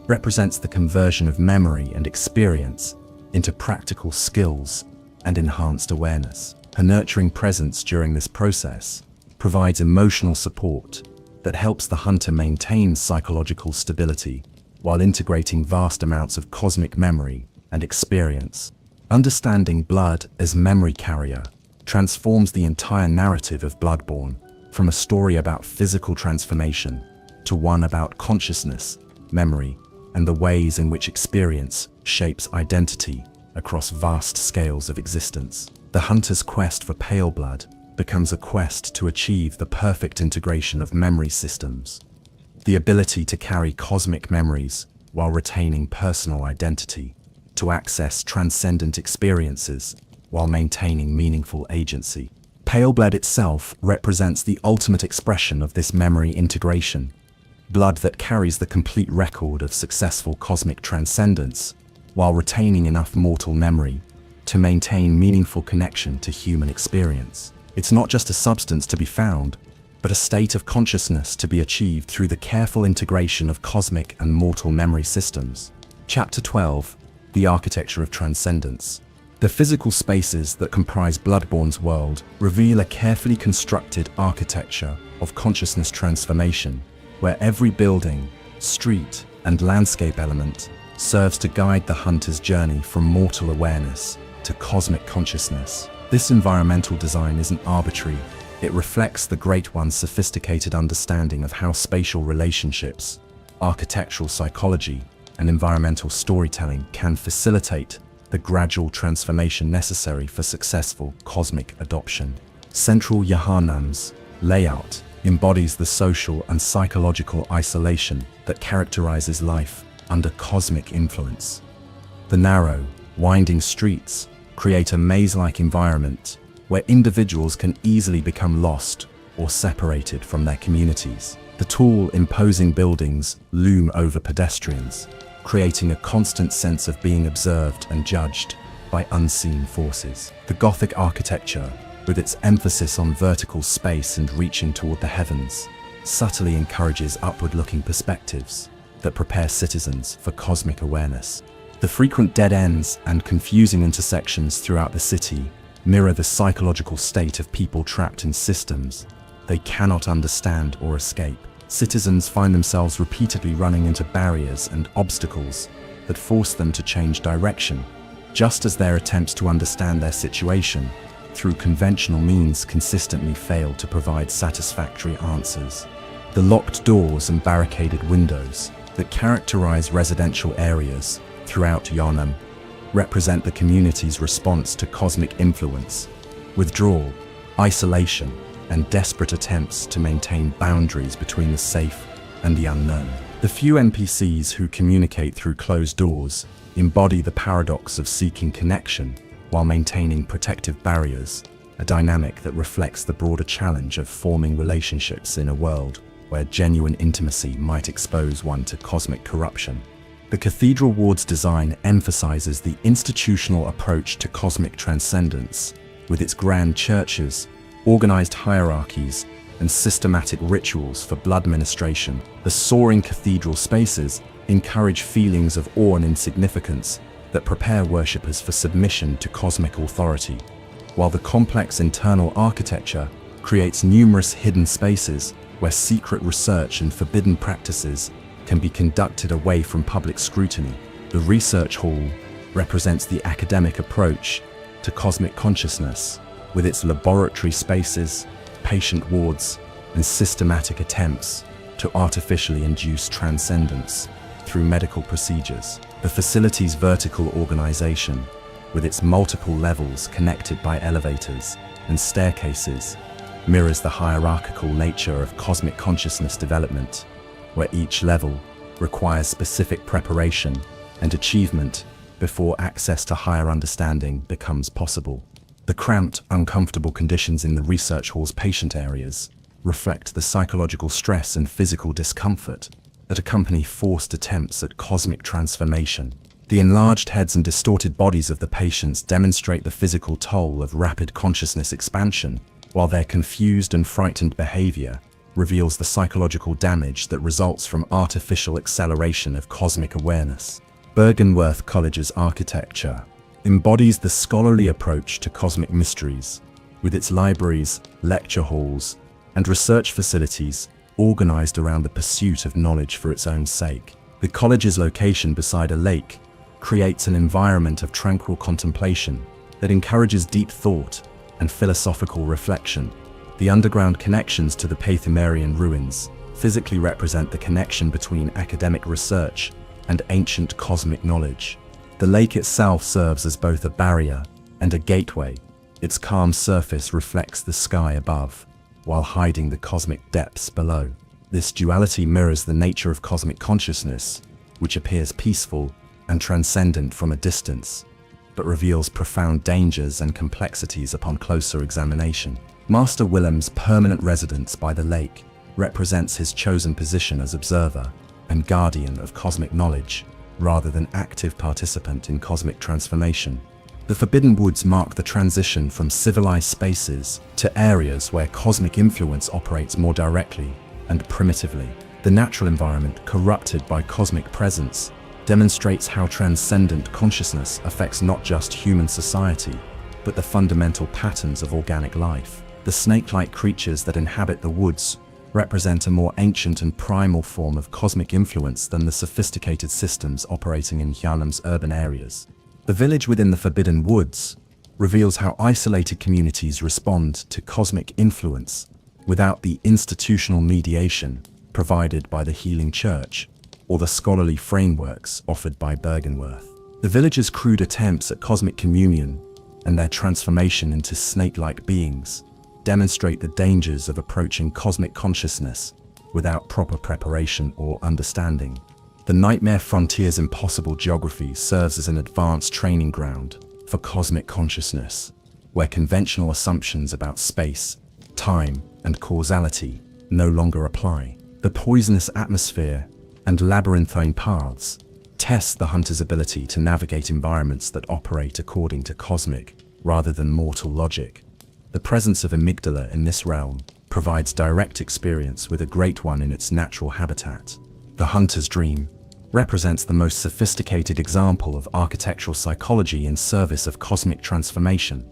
represents the conversion of memory and experience into practical skills and enhanced awareness. Her nurturing presence during this process provides emotional support that helps the hunter maintain psychological stability while integrating vast amounts of cosmic memory and experience. Understanding blood as memory carrier transforms the entire narrative of Bloodborne from a story about physical transformation to one about consciousness, memory, and the ways in which experience shapes identity across vast scales of existence. The hunter's quest for pale blood becomes a quest to achieve the perfect integration of memory systems, the ability to carry cosmic memories while retaining personal identity, to access transcendent experiences while maintaining meaningful agency. Pale blood itself represents the ultimate expression of this memory integration, blood that carries the complete record of successful cosmic transcendence while retaining enough mortal memory to maintain meaningful connection to human experience. It's not just a substance to be found, but a state of consciousness to be achieved through the careful integration of cosmic and mortal memory systems. Chapter 12, The Architecture of Transcendence. The physical spaces that comprise Bloodborne's world reveal a carefully constructed architecture of consciousness transformation, where every building, street, and landscape element serves to guide the hunter's journey from mortal awareness to cosmic consciousness. This environmental design isn't arbitrary. It reflects the Great One's sophisticated understanding of how spatial relationships, architectural psychology, and environmental storytelling can facilitate the gradual transformation necessary for successful cosmic adoption. Central Yahannam's layout embodies the social and psychological isolation that characterizes life under cosmic influence. The narrow, winding streets create a maze-like environment where individuals can easily become lost or separated from their communities. The tall, imposing buildings loom over pedestrians, creating a constant sense of being observed and judged by unseen forces. The Gothic architecture, with its emphasis on vertical space and reaching toward the heavens, subtly encourages upward-looking perspectives that prepare citizens for cosmic awareness. The frequent dead ends and confusing intersections throughout the city mirror the psychological state of people trapped in systems they cannot understand or escape. Citizens find themselves repeatedly running into barriers and obstacles that force them to change direction, just as their attempts to understand their situation through conventional means consistently fail to provide satisfactory answers. The locked doors and barricaded windows that characterize residential areas throughout Yharnam represent the community's response to cosmic influence, withdrawal, isolation, and desperate attempts to maintain boundaries between the safe and the unknown. The few NPCs who communicate through closed doors embody the paradox of seeking connection while maintaining protective barriers, a dynamic that reflects the broader challenge of forming relationships in a world where genuine intimacy might expose one to cosmic corruption. The Cathedral Ward's design emphasizes the institutional approach to cosmic transcendence, with its grand churches, organized hierarchies, and systematic rituals for blood ministration. The soaring cathedral spaces encourage feelings of awe and insignificance that prepare worshippers for submission to cosmic authority, while the complex internal architecture creates numerous hidden spaces where secret research and forbidden practices can be conducted away from public scrutiny. The research hall represents the academic approach to cosmic consciousness, with its laboratory spaces, patient wards, and systematic attempts to artificially induce transcendence through medical procedures. The facility's vertical organization, with its multiple levels connected by elevators and staircases, mirrors the hierarchical nature of cosmic consciousness development, where each level requires specific preparation and achievement before access to higher understanding becomes possible. The cramped, uncomfortable conditions in the research hall's patient areas reflect the psychological stress and physical discomfort that accompany forced attempts at cosmic transformation. The enlarged heads and distorted bodies of the patients demonstrate the physical toll of rapid consciousness expansion, while their confused and frightened behavior reveals the psychological damage that results from artificial acceleration of cosmic awareness. Bergenworth College's architecture embodies the scholarly approach to cosmic mysteries, with its libraries, lecture halls, and research facilities organized around the pursuit of knowledge for its own sake. The college's location beside a lake creates an environment of tranquil contemplation that encourages deep thought and philosophical reflection. The underground connections to the Pathumerian ruins physically represent the connection between academic research and ancient cosmic knowledge. The lake itself serves as both a barrier and a gateway. Its calm surface reflects the sky above, while hiding the cosmic depths below. This duality mirrors the nature of cosmic consciousness, which appears peaceful and transcendent from a distance, but reveals profound dangers and complexities upon closer examination. Master Willem's permanent residence by the lake represents his chosen position as observer and guardian of cosmic knowledge, rather than active participant in cosmic transformation. The Forbidden Woods mark the transition from civilized spaces to areas where cosmic influence operates more directly and primitively. The natural environment, corrupted by cosmic presence, demonstrates how transcendent consciousness affects not just human society, but the fundamental patterns of organic life. The snake-like creatures that inhabit the woods represent a more ancient and primal form of cosmic influence than the sophisticated systems operating in Hjalm's urban areas. The village within the Forbidden Woods reveals how isolated communities respond to cosmic influence without the institutional mediation provided by the Healing Church or the scholarly frameworks offered by Bergenworth. The village's crude attempts at cosmic communion and their transformation into snake-like beings demonstrate the dangers of approaching cosmic consciousness without proper preparation or understanding. The Nightmare Frontier's impossible geography serves as an advanced training ground for cosmic consciousness, where conventional assumptions about space, time, and causality no longer apply. The poisonous atmosphere and labyrinthine paths test the hunter's ability to navigate environments that operate according to cosmic rather than mortal logic. The presence of amygdala in this realm provides direct experience with a great one in its natural habitat. The hunter's dream represents the most sophisticated example of architectural psychology in service of cosmic transformation.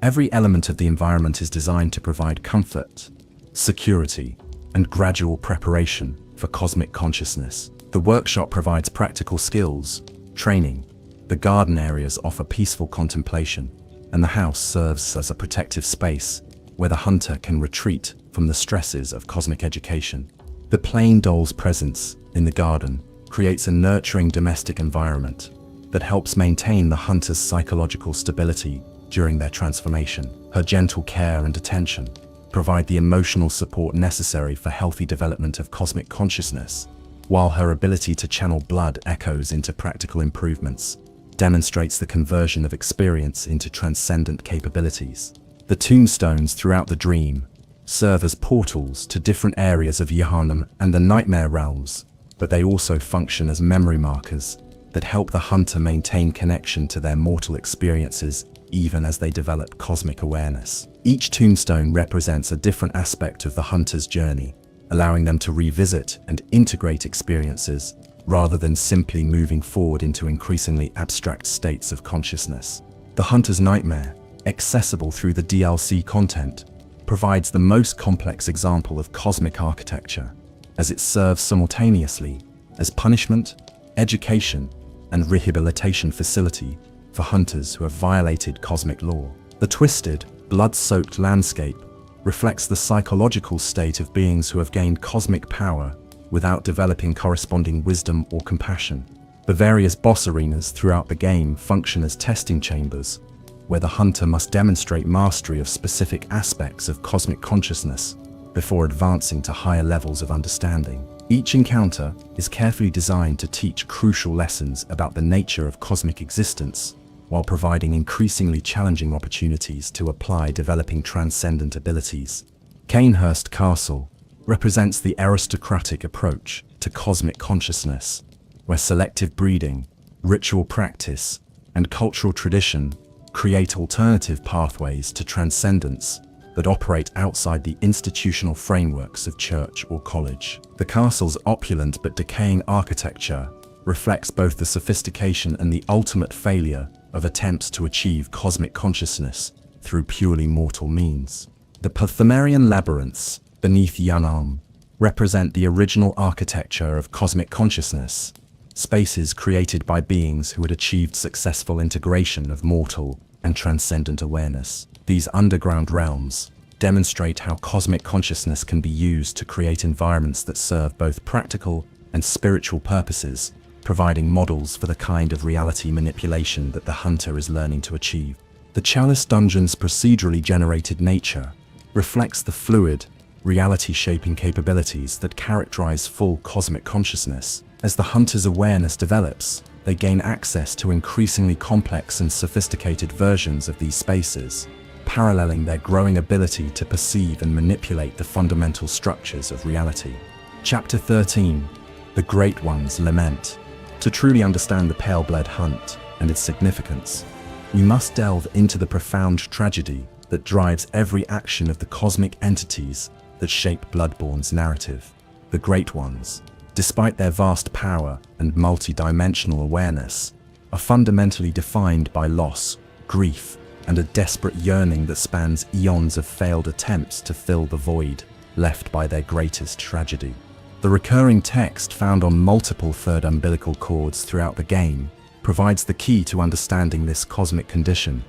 Every element of the environment is designed to provide comfort, security, and gradual preparation for cosmic consciousness. The workshop provides practical skills, training, the garden areas offer peaceful contemplation, and the house serves as a protective space where the hunter can retreat from the stresses of cosmic education. The plain doll's presence in the garden creates a nurturing domestic environment that helps maintain the hunter's psychological stability during their transformation. Her gentle care and attention provide the emotional support necessary for healthy development of cosmic consciousness, while her ability to channel blood echoes into practical improvements, demonstrates the conversion of experience into transcendent capabilities. The tombstones throughout the dream serve as portals to different areas of Yharnam and the nightmare realms, but they also function as memory markers that help the hunter maintain connection to their mortal experiences even as they develop cosmic awareness. Each tombstone represents a different aspect of the hunter's journey, allowing them to revisit and integrate experiences rather than simply moving forward into increasingly abstract states of consciousness. The Hunter's Nightmare, accessible through the DLC content, provides the most complex example of cosmic architecture, as it serves simultaneously as punishment, education, and rehabilitation facility for hunters who have violated cosmic law. The twisted, blood-soaked landscape reflects the psychological state of beings who have gained cosmic power without developing corresponding wisdom or compassion. The various boss arenas throughout the game function as testing chambers, where the hunter must demonstrate mastery of specific aspects of cosmic consciousness before advancing to higher levels of understanding. Each encounter is carefully designed to teach crucial lessons about the nature of cosmic existence, while providing increasingly challenging opportunities to apply developing transcendent abilities. Canehurst Castle represents the aristocratic approach to cosmic consciousness, where selective breeding ritual practice, and cultural tradition create alternative pathways to transcendence that operate outside the institutional frameworks of church or college. The castle's opulent but decaying architecture reflects both the sophistication and the ultimate failure of attempts to achieve cosmic consciousness through purely mortal means. The Pythagorean labyrinths beneath Yunnan represent the original architecture of cosmic consciousness, spaces created by beings who had achieved successful integration of mortal and transcendent awareness. These underground realms demonstrate how cosmic consciousness can be used to create environments that serve both practical and spiritual purposes, providing models for the kind of reality manipulation that the hunter is learning to achieve. The Chalice Dungeon's procedurally generated nature reflects the fluid, reality-shaping capabilities that characterize full cosmic consciousness. As the hunter's awareness develops, they gain access to increasingly complex and sophisticated versions of these spaces, paralleling their growing ability to perceive and manipulate the fundamental structures of reality. Chapter 13. The Great One's Lament. To truly understand the Paleblood Hunt and its significance, you must delve into the profound tragedy that drives every action of the cosmic entities that shape Bloodborne's narrative. The Great Ones, despite their vast power and multi-dimensional awareness, are fundamentally defined by loss, grief, and a desperate yearning that spans eons of failed attempts to fill the void left by their greatest tragedy. The recurring text found on multiple third umbilical cords throughout the game provides the key to understanding this cosmic condition.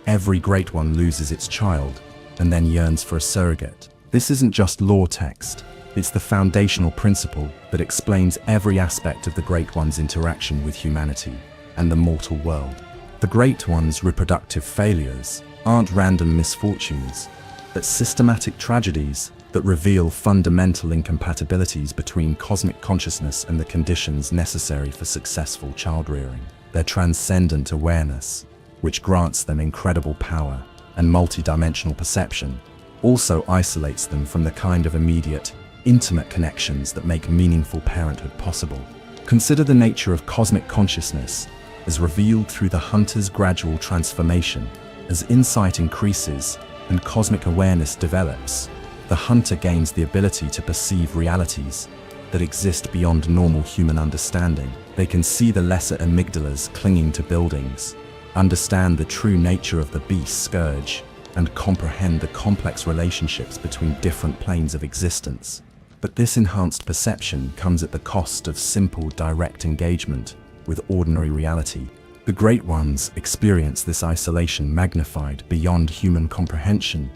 Every Great One loses its child and then yearns for a surrogate. This isn't just lore text, it's the foundational principle that explains every aspect of the Great One's interaction with humanity and the mortal world. The Great One's reproductive failures aren't random misfortunes, but systematic tragedies that reveal fundamental incompatibilities between cosmic consciousness and the conditions necessary for successful childrearing. Their transcendent awareness, which grants them incredible power and multidimensional perception, also isolates them from the kind of immediate, intimate connections that make meaningful parenthood possible. Consider the nature of cosmic consciousness as revealed through the hunter's gradual transformation. As insight increases and cosmic awareness develops, the hunter gains the ability to perceive realities that exist beyond normal human understanding. They can see the lesser amygdalas clinging to buildings, understand the true nature of the beast's scourge, and comprehend the complex relationships between different planes of existence. But this enhanced perception comes at the cost of simple, direct engagement with ordinary reality. The Great Ones experience this isolation magnified beyond human comprehension.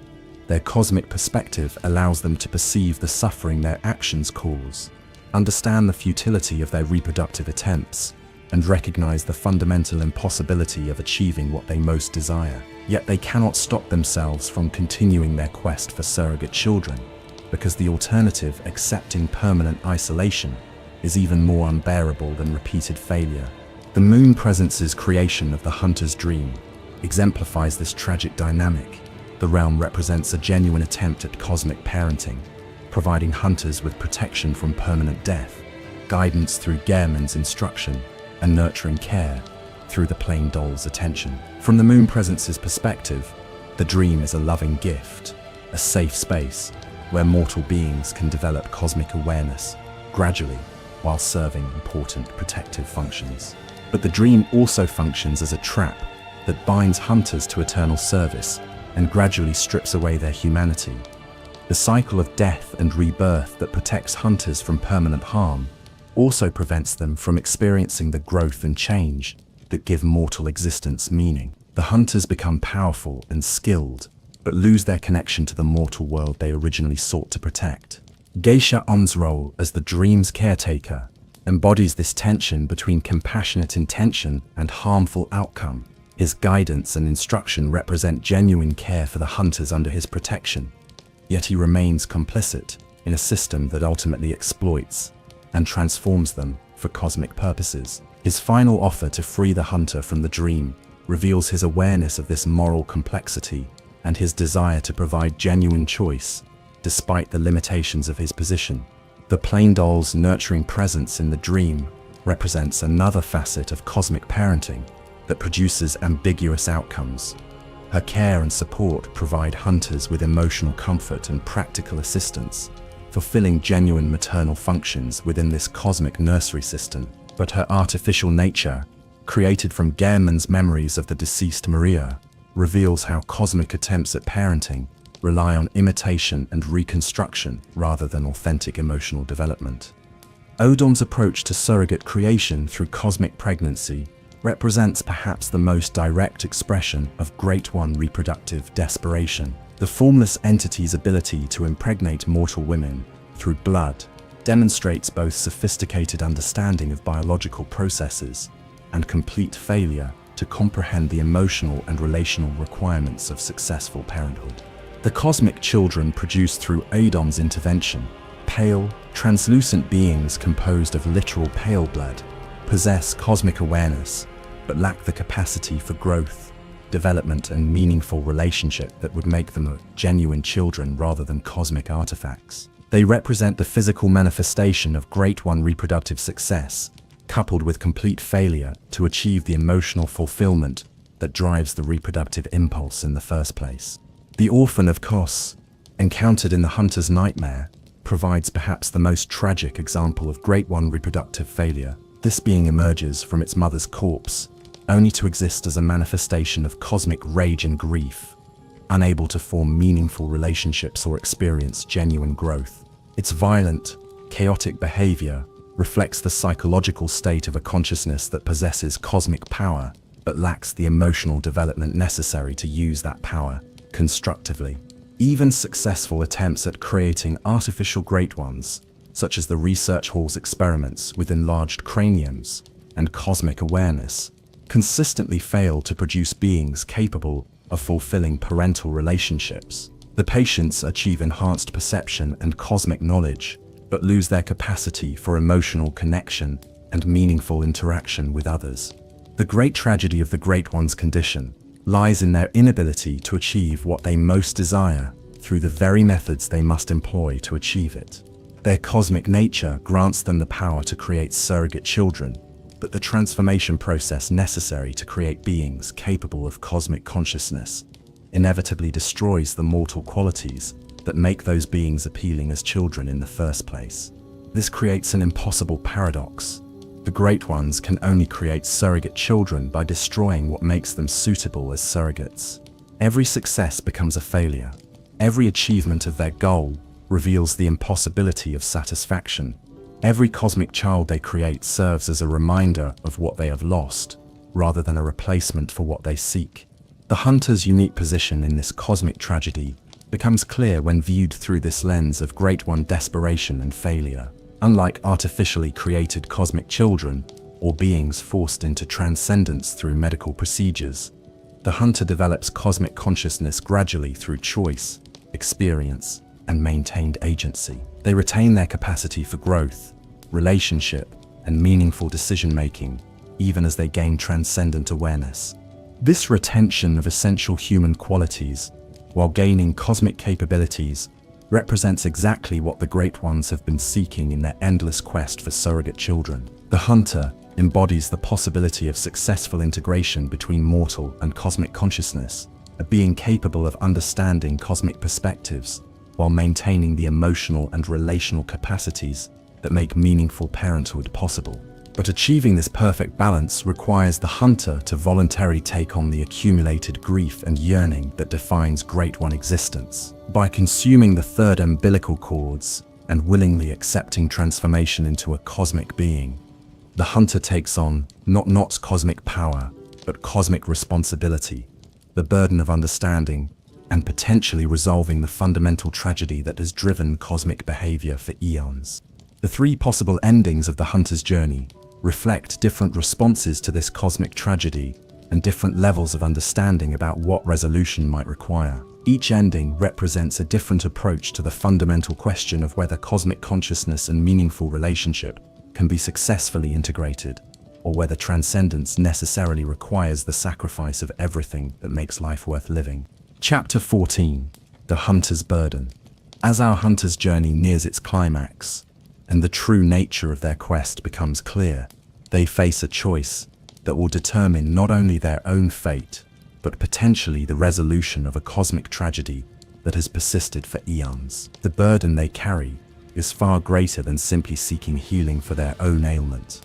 Their cosmic perspective allows them to perceive the suffering their actions cause, understand the futility of their reproductive attempts, and recognize the fundamental impossibility of achieving what they most desire. Yet they cannot stop themselves from continuing their quest for surrogate children, because the alternative, accepting permanent isolation, is even more unbearable than repeated failure. The Moon Presence's creation of the hunter's dream exemplifies this tragic dynamic. The realm represents a genuine attempt at cosmic parenting, providing hunters with protection from permanent death, guidance through Gehrman's instruction, and nurturing care through the plain doll's attention. From the Moon Presence's perspective, the dream is a loving gift, a safe space where mortal beings can develop cosmic awareness gradually while serving important protective functions. But the dream also functions as a trap that binds hunters to eternal service and gradually strips away their humanity. The cycle of death and rebirth that protects hunters from permanent harm also prevents them from experiencing the growth and change that give mortal existence meaning. The hunters become powerful and skilled, but lose their connection to the mortal world they originally sought to protect. Geisha On's role as the dream's caretaker embodies this tension between compassionate intention and harmful outcome. His guidance and instruction represent genuine care for the hunters under his protection, yet he remains complicit in a system that ultimately exploits and transforms them for cosmic purposes. His final offer to free the hunter from the dream reveals his awareness of this moral complexity and his desire to provide genuine choice despite the limitations of his position. The plain doll's nurturing presence in the dream represents another facet of cosmic parenting that produces ambiguous outcomes. Her care and support provide hunters with emotional comfort and practical assistance, fulfilling genuine maternal functions within this cosmic nursery system. But her artificial nature, created from Gehrman's memories of the deceased Maria, reveals how cosmic attempts at parenting rely on imitation and reconstruction rather than authentic emotional development. Odom's approach to surrogate creation through cosmic pregnancy represents perhaps the most direct expression of Great One reproductive desperation. The formless entity's ability to impregnate mortal women through blood demonstrates both sophisticated understanding of biological processes and complete failure to comprehend the emotional and relational requirements of successful parenthood. The cosmic children produced through Odom's intervention, pale, translucent beings composed of literal pale blood, possess cosmic awareness, but lack the capacity for growth, development, and meaningful relationship that would make them genuine children rather than cosmic artifacts. They represent the physical manifestation of Great One reproductive success, coupled with complete failure to achieve the emotional fulfillment that drives the reproductive impulse in the first place. The orphan of Kos, encountered in the hunter's nightmare, provides perhaps the most tragic example of Great One reproductive failure. This being emerges from its mother's corpse, only to exist as a manifestation of cosmic rage and grief, unable to form meaningful relationships or experience genuine growth. Its violent, chaotic behavior reflects the psychological state of a consciousness that possesses cosmic power, but lacks the emotional development necessary to use that power constructively. Even successful attempts at creating artificial Great Ones, such as the research hall's experiments with enlarged craniums and cosmic awareness, consistently fail to produce beings capable of fulfilling parental relationships. The patients achieve enhanced perception and cosmic knowledge, but lose their capacity for emotional connection and meaningful interaction with others. The great tragedy of the Great One's condition lies in their inability to achieve what they most desire through the very methods they must employ to achieve it. Their cosmic nature grants them the power to create surrogate children, but the transformation process necessary to create beings capable of cosmic consciousness inevitably destroys the mortal qualities that make those beings appealing as children in the first place. This creates an impossible paradox. The Great Ones can only create surrogate children by destroying what makes them suitable as surrogates. Every success becomes a failure. Every achievement of their goal reveals the impossibility of satisfaction. Every cosmic child they create serves as a reminder of what they have lost, rather than a replacement for what they seek. The hunter's unique position in this cosmic tragedy becomes clear when viewed through this lens of Great One desperation and failure. Unlike artificially created cosmic children, or beings forced into transcendence through medical procedures, the hunter develops cosmic consciousness gradually through choice, experience, and maintained agency. They retain their capacity for growth, relationship, and meaningful decision-making, even as they gain transcendent awareness. This retention of essential human qualities, while gaining cosmic capabilities, represents exactly what the Great Ones have been seeking in their endless quest for surrogate children. The hunter embodies the possibility of successful integration between mortal and cosmic consciousness, a being capable of understanding cosmic perspectives while maintaining the emotional and relational capacities that make meaningful parenthood possible. But achieving this perfect balance requires the hunter to voluntarily take on the accumulated grief and yearning that defines Great One existence. By consuming the third umbilical cords and willingly accepting transformation into a cosmic being, the hunter takes on not cosmic power, but cosmic responsibility, the burden of understanding and potentially resolving the fundamental tragedy that has driven cosmic behavior for eons. The three possible endings of the hunter's journey reflect different responses to this cosmic tragedy and different levels of understanding about what resolution might require. Each ending represents a different approach to the fundamental question of whether cosmic consciousness and meaningful relationship can be successfully integrated, or whether transcendence necessarily requires the sacrifice of everything that makes life worth living. Chapter 14: The Hunter's Burden. As our hunter's journey nears its climax, and the true nature of their quest becomes clear, They face a choice that will determine not only their own fate, but potentially the resolution of a cosmic tragedy that has persisted for eons. The burden they carry is far greater than simply seeking healing for their own ailment.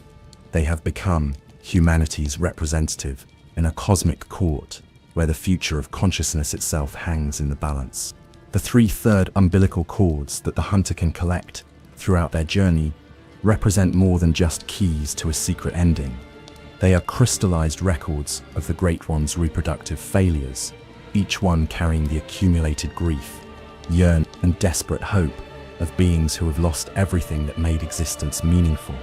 They have become humanity's representative in a cosmic court where the future of consciousness itself hangs in the balance. The 3/3 umbilical cords that the hunter can collect throughout their journey represent more than just keys to a secret ending. They are crystallized records of the Great One's reproductive failures, each one carrying the accumulated grief, yearn, and desperate hope of beings who have lost everything that made existence meaningful.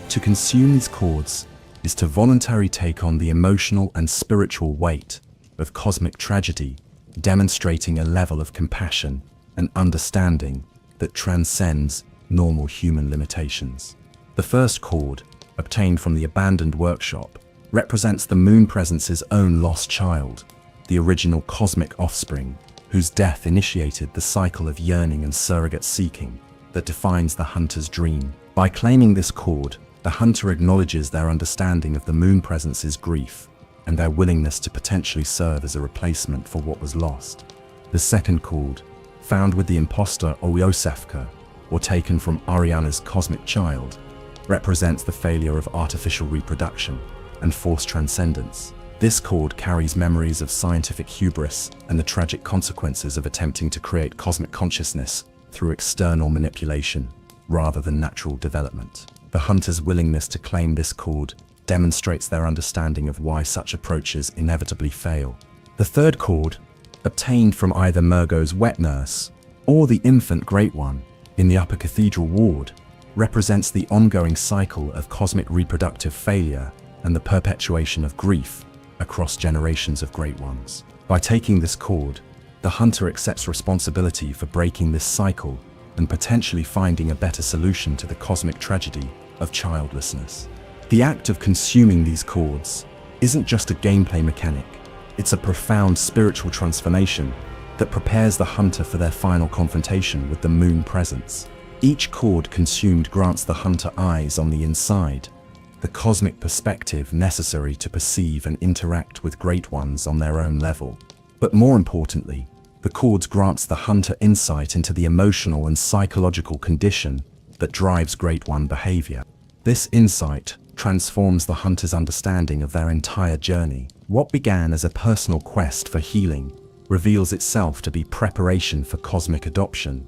To consume these cords is to voluntarily take on the emotional and spiritual weight of cosmic tragedy, demonstrating a level of compassion and understanding that transcends normal human limitations. The first cord, obtained from the abandoned workshop, represents the Moon Presence's own lost child, the original cosmic offspring, whose death initiated the cycle of yearning and surrogate seeking that defines the hunter's dream. By claiming this cord, the hunter acknowledges their understanding of the Moon Presence's grief and their willingness to potentially serve as a replacement for what was lost. The second cord, found with the imposter Oyosefka, or taken from Ariana's cosmic child, represents the failure of artificial reproduction and forced transcendence. This cord carries memories of scientific hubris and the tragic consequences of attempting to create cosmic consciousness through external manipulation rather than natural development. The hunter's willingness to claim this cord demonstrates their understanding of why such approaches inevitably fail. The third cord, obtained from either Murgo's wet nurse or the infant Great One in the Upper Cathedral ward, represents the ongoing cycle of cosmic reproductive failure and the perpetuation of grief across generations of Great Ones. By taking this cord, the hunter accepts responsibility for breaking this cycle and potentially finding a better solution to the cosmic tragedy of childlessness. The act of consuming these cords isn't just a gameplay mechanic, it's a profound spiritual transformation that prepares the hunter for their final confrontation with the Moon Presence. Each cord consumed grants the hunter eyes on the inside, the cosmic perspective necessary to perceive and interact with Great Ones on their own level. But more importantly, the cords grants the hunter insight into the emotional and psychological condition that drives Great One behavior. This insight transforms the hunter's understanding of their entire journey. What began as a personal quest for healing reveals itself to be preparation for cosmic adoption,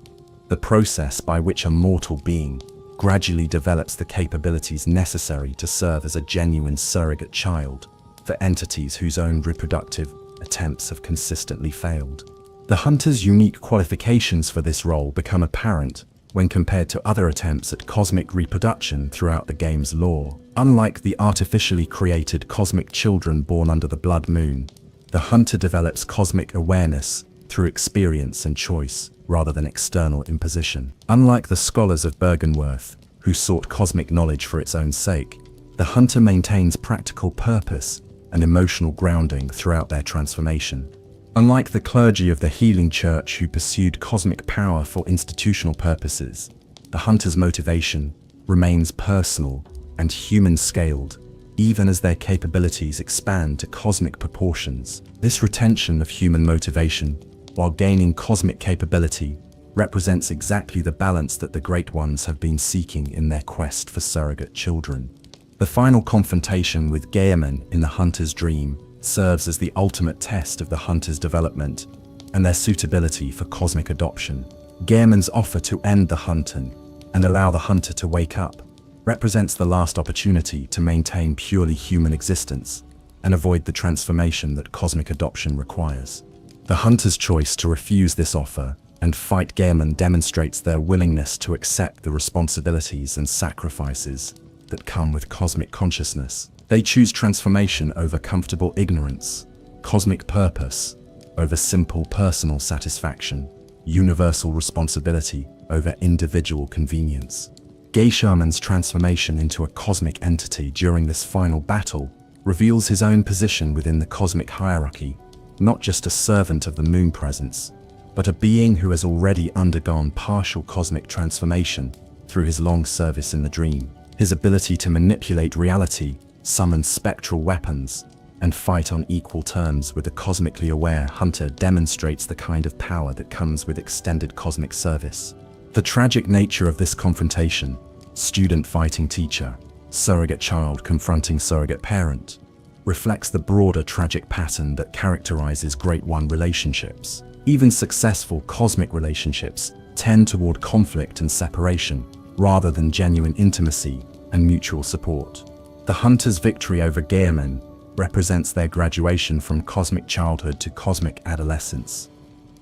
the process by which a mortal being gradually develops the capabilities necessary to serve as a genuine surrogate child for entities whose own reproductive attempts have consistently failed. The hunter's unique qualifications for this role become apparent when compared to other attempts at cosmic reproduction throughout the game's lore. Unlike the artificially created cosmic children born under the blood moon, the hunter develops cosmic awareness through experience and choice, rather than external imposition. Unlike the scholars of Bergenworth, who sought cosmic knowledge for its own sake, the hunter maintains practical purpose and emotional grounding throughout their transformation. Unlike the clergy of the Healing Church who pursued cosmic power for institutional purposes, the hunter's motivation remains personal and human-scaled, even as their capabilities expand to cosmic proportions. This retention of human motivation, while gaining cosmic capability, represents exactly the balance that the Great Ones have been seeking in their quest for surrogate children. The final confrontation with Gaemon in the hunter's dream serves as the ultimate test of the hunter's development and their suitability for cosmic adoption. Gaemon's offer to end the hunting and allow the hunter to wake up represents the last opportunity to maintain purely human existence and avoid the transformation that cosmic adoption requires. The hunter's choice to refuse this offer and fight Gaemon demonstrates their willingness to accept the responsibilities and sacrifices that come with cosmic consciousness. They choose transformation over comfortable ignorance, cosmic purpose over simple personal satisfaction, universal responsibility over individual convenience. Gaeshaman's transformation into a cosmic entity during this final battle reveals his own position within the cosmic hierarchy, not just a servant of the Moon Presence, but a being who has already undergone partial cosmic transformation through his long service in the dream. His ability to manipulate reality, summon spectral weapons, and fight on equal terms with a cosmically aware hunter demonstrates the kind of power that comes with extended cosmic service. The tragic nature of this confrontation, student fighting teacher, surrogate child confronting surrogate parent, reflects the broader tragic pattern that characterizes Great One relationships. Even successful cosmic relationships tend toward conflict and separation, rather than genuine intimacy and mutual support. The hunter's victory over Gearman represents their graduation from cosmic childhood to cosmic adolescence.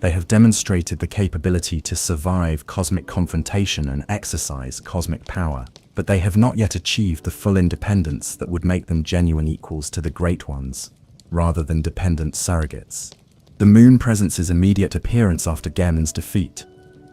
They have demonstrated the capability to survive cosmic confrontation and exercise cosmic power, but they have not yet achieved the full independence that would make them genuine equals to the Great Ones, rather than dependent surrogates. The Moon Presence's immediate appearance after Gearman's defeat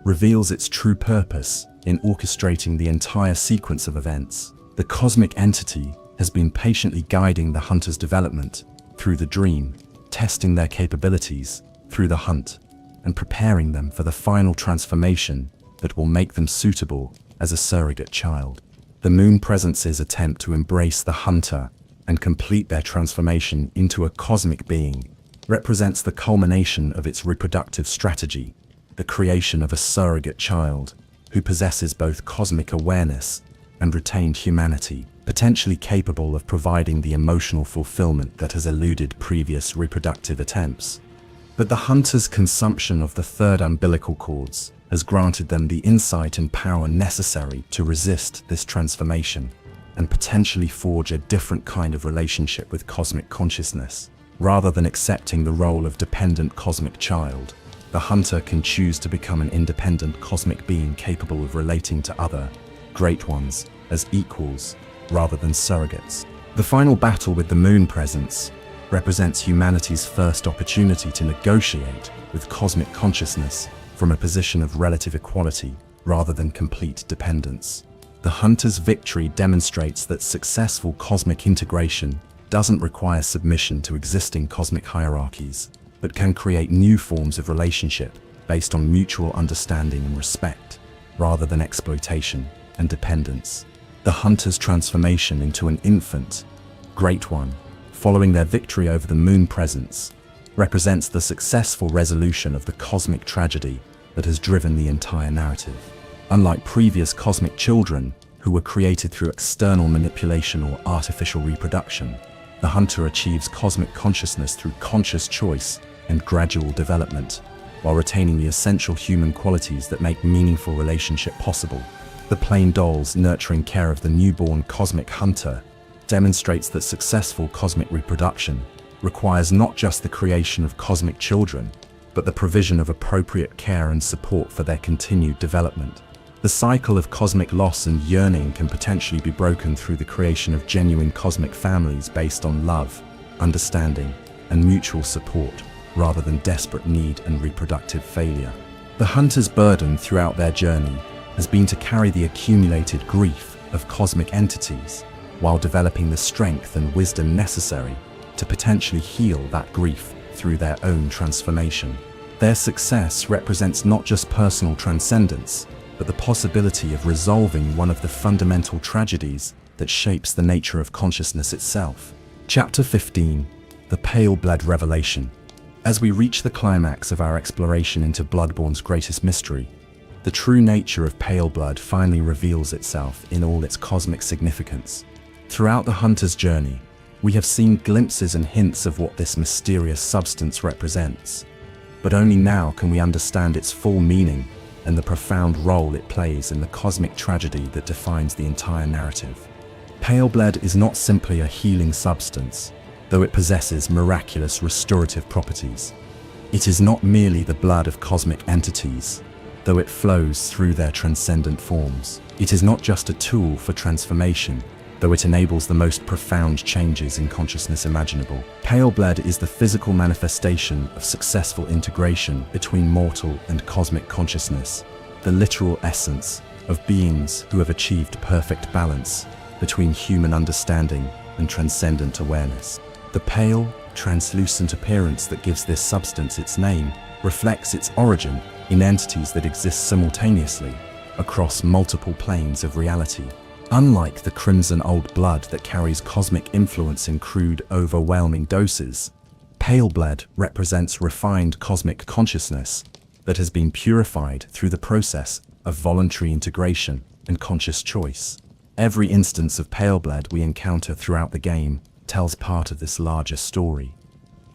reveals its true purpose in orchestrating the entire sequence of events. The cosmic entity has been patiently guiding the hunter's development through the dream, testing their capabilities through the hunt, and preparing them for the final transformation that will make them suitable as a surrogate child. The Moon Presence's attempt to embrace the hunter and complete their transformation into a cosmic being represents the culmination of its reproductive strategy, the creation of a surrogate child who possesses both cosmic awareness and retained humanity, potentially capable of providing the emotional fulfillment that has eluded previous reproductive attempts. But the hunter's consumption of the third umbilical cords has granted them the insight and power necessary to resist this transformation and potentially forge a different kind of relationship with cosmic consciousness. Rather than accepting the role of dependent cosmic child, the hunter can choose to become an independent cosmic being capable of relating to other Great Ones as equals rather than surrogates. The final battle with the Moon Presence represents humanity's first opportunity to negotiate with cosmic consciousness from a position of relative equality rather than complete dependence. The hunter's victory demonstrates that successful cosmic integration doesn't require submission to existing cosmic hierarchies, but can create new forms of relationship based on mutual understanding and respect, rather than exploitation and dependence. The hunter's transformation into an infant, Great One, following their victory over the Moon Presence, represents the successful resolution of the cosmic tragedy that has driven the entire narrative. Unlike previous cosmic children, who were created through external manipulation or artificial reproduction, the hunter achieves cosmic consciousness through conscious choice and gradual development, while retaining the essential human qualities that make meaningful relationship possible. The plain doll's nurturing care of the newborn cosmic hunter demonstrates that successful cosmic reproduction requires not just the creation of cosmic children, but the provision of appropriate care and support for their continued development. The cycle of cosmic loss and yearning can potentially be broken through the creation of genuine cosmic families based on love, understanding, and mutual support, rather than desperate need and reproductive failure. The hunter's burden throughout their journey has been to carry the accumulated grief of cosmic entities, while developing the strength and wisdom necessary to potentially heal that grief through their own transformation. Their success represents not just personal transcendence, but the possibility of resolving one of the fundamental tragedies that shapes the nature of consciousness itself. Chapter 15, The Paleblood Revelation. As we reach the climax of our exploration into Bloodborne's greatest mystery, the true nature of Paleblood finally reveals itself in all its cosmic significance. Throughout the hunter's journey, we have seen glimpses and hints of what this mysterious substance represents, but only now can we understand its full meaning and the profound role it plays in the cosmic tragedy that defines the entire narrative. Paleblood is not simply a healing substance, though it possesses miraculous restorative properties. It is not merely the blood of cosmic entities, though it flows through their transcendent forms. It is not just a tool for transformation, though it enables the most profound changes in consciousness imaginable. Paleblood is the physical manifestation of successful integration between mortal and cosmic consciousness, the literal essence of beings who have achieved perfect balance between human understanding and transcendent awareness. The pale, translucent appearance that gives this substance its name reflects its origin in entities that exist simultaneously across multiple planes of reality. Unlike the crimson old blood that carries cosmic influence in crude, overwhelming doses, pale blood represents refined cosmic consciousness that has been purified through the process of voluntary integration and conscious choice. Every instance of pale blood we encounter throughout the game tells part of this larger story.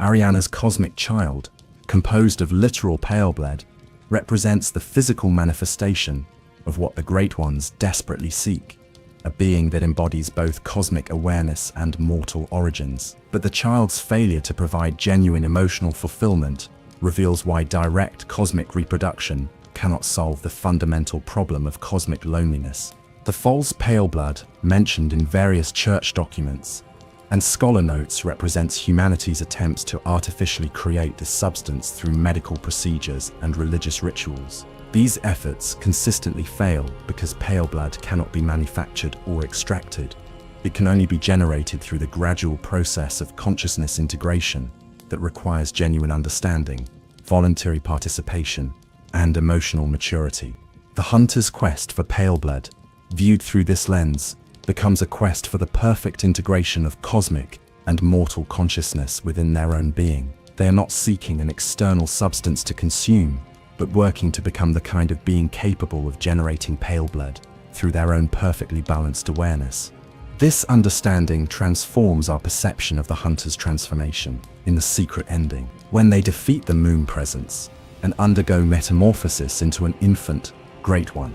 Ariana's cosmic child, composed of literal pale blood, represents the physical manifestation of what the Great Ones desperately seek, a being that embodies both cosmic awareness and mortal origins. But the child's failure to provide genuine emotional fulfillment reveals why direct cosmic reproduction cannot solve the fundamental problem of cosmic loneliness. The false pale blood, mentioned in various church documents and scholar notes, represents humanity's attempts to artificially create this substance through medical procedures and religious rituals. These efforts consistently fail because pale blood cannot be manufactured or extracted. It can only be generated through the gradual process of consciousness integration that requires genuine understanding, voluntary participation, and emotional maturity. The hunter's quest for pale blood, viewed through this lens, becomes a quest for the perfect integration of cosmic and mortal consciousness within their own being. They are not seeking an external substance to consume, but working to become the kind of being capable of generating pale blood through their own perfectly balanced awareness. This understanding transforms our perception of the hunter's transformation in the secret ending. When they defeat the moon presence and undergo metamorphosis into an infant Great One,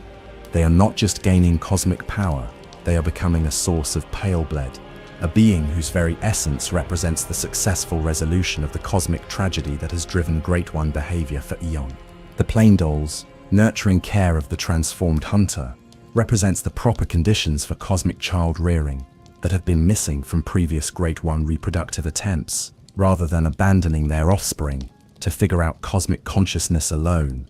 they are not just gaining cosmic power, they are becoming a source of pale blood, a being whose very essence represents the successful resolution of the cosmic tragedy that has driven Great One behavior for eons. The plain dolls, nurturing care of the transformed hunter, represents the proper conditions for cosmic child rearing that have been missing from previous Great One reproductive attempts. Rather than abandoning their offspring to figure out cosmic consciousness alone,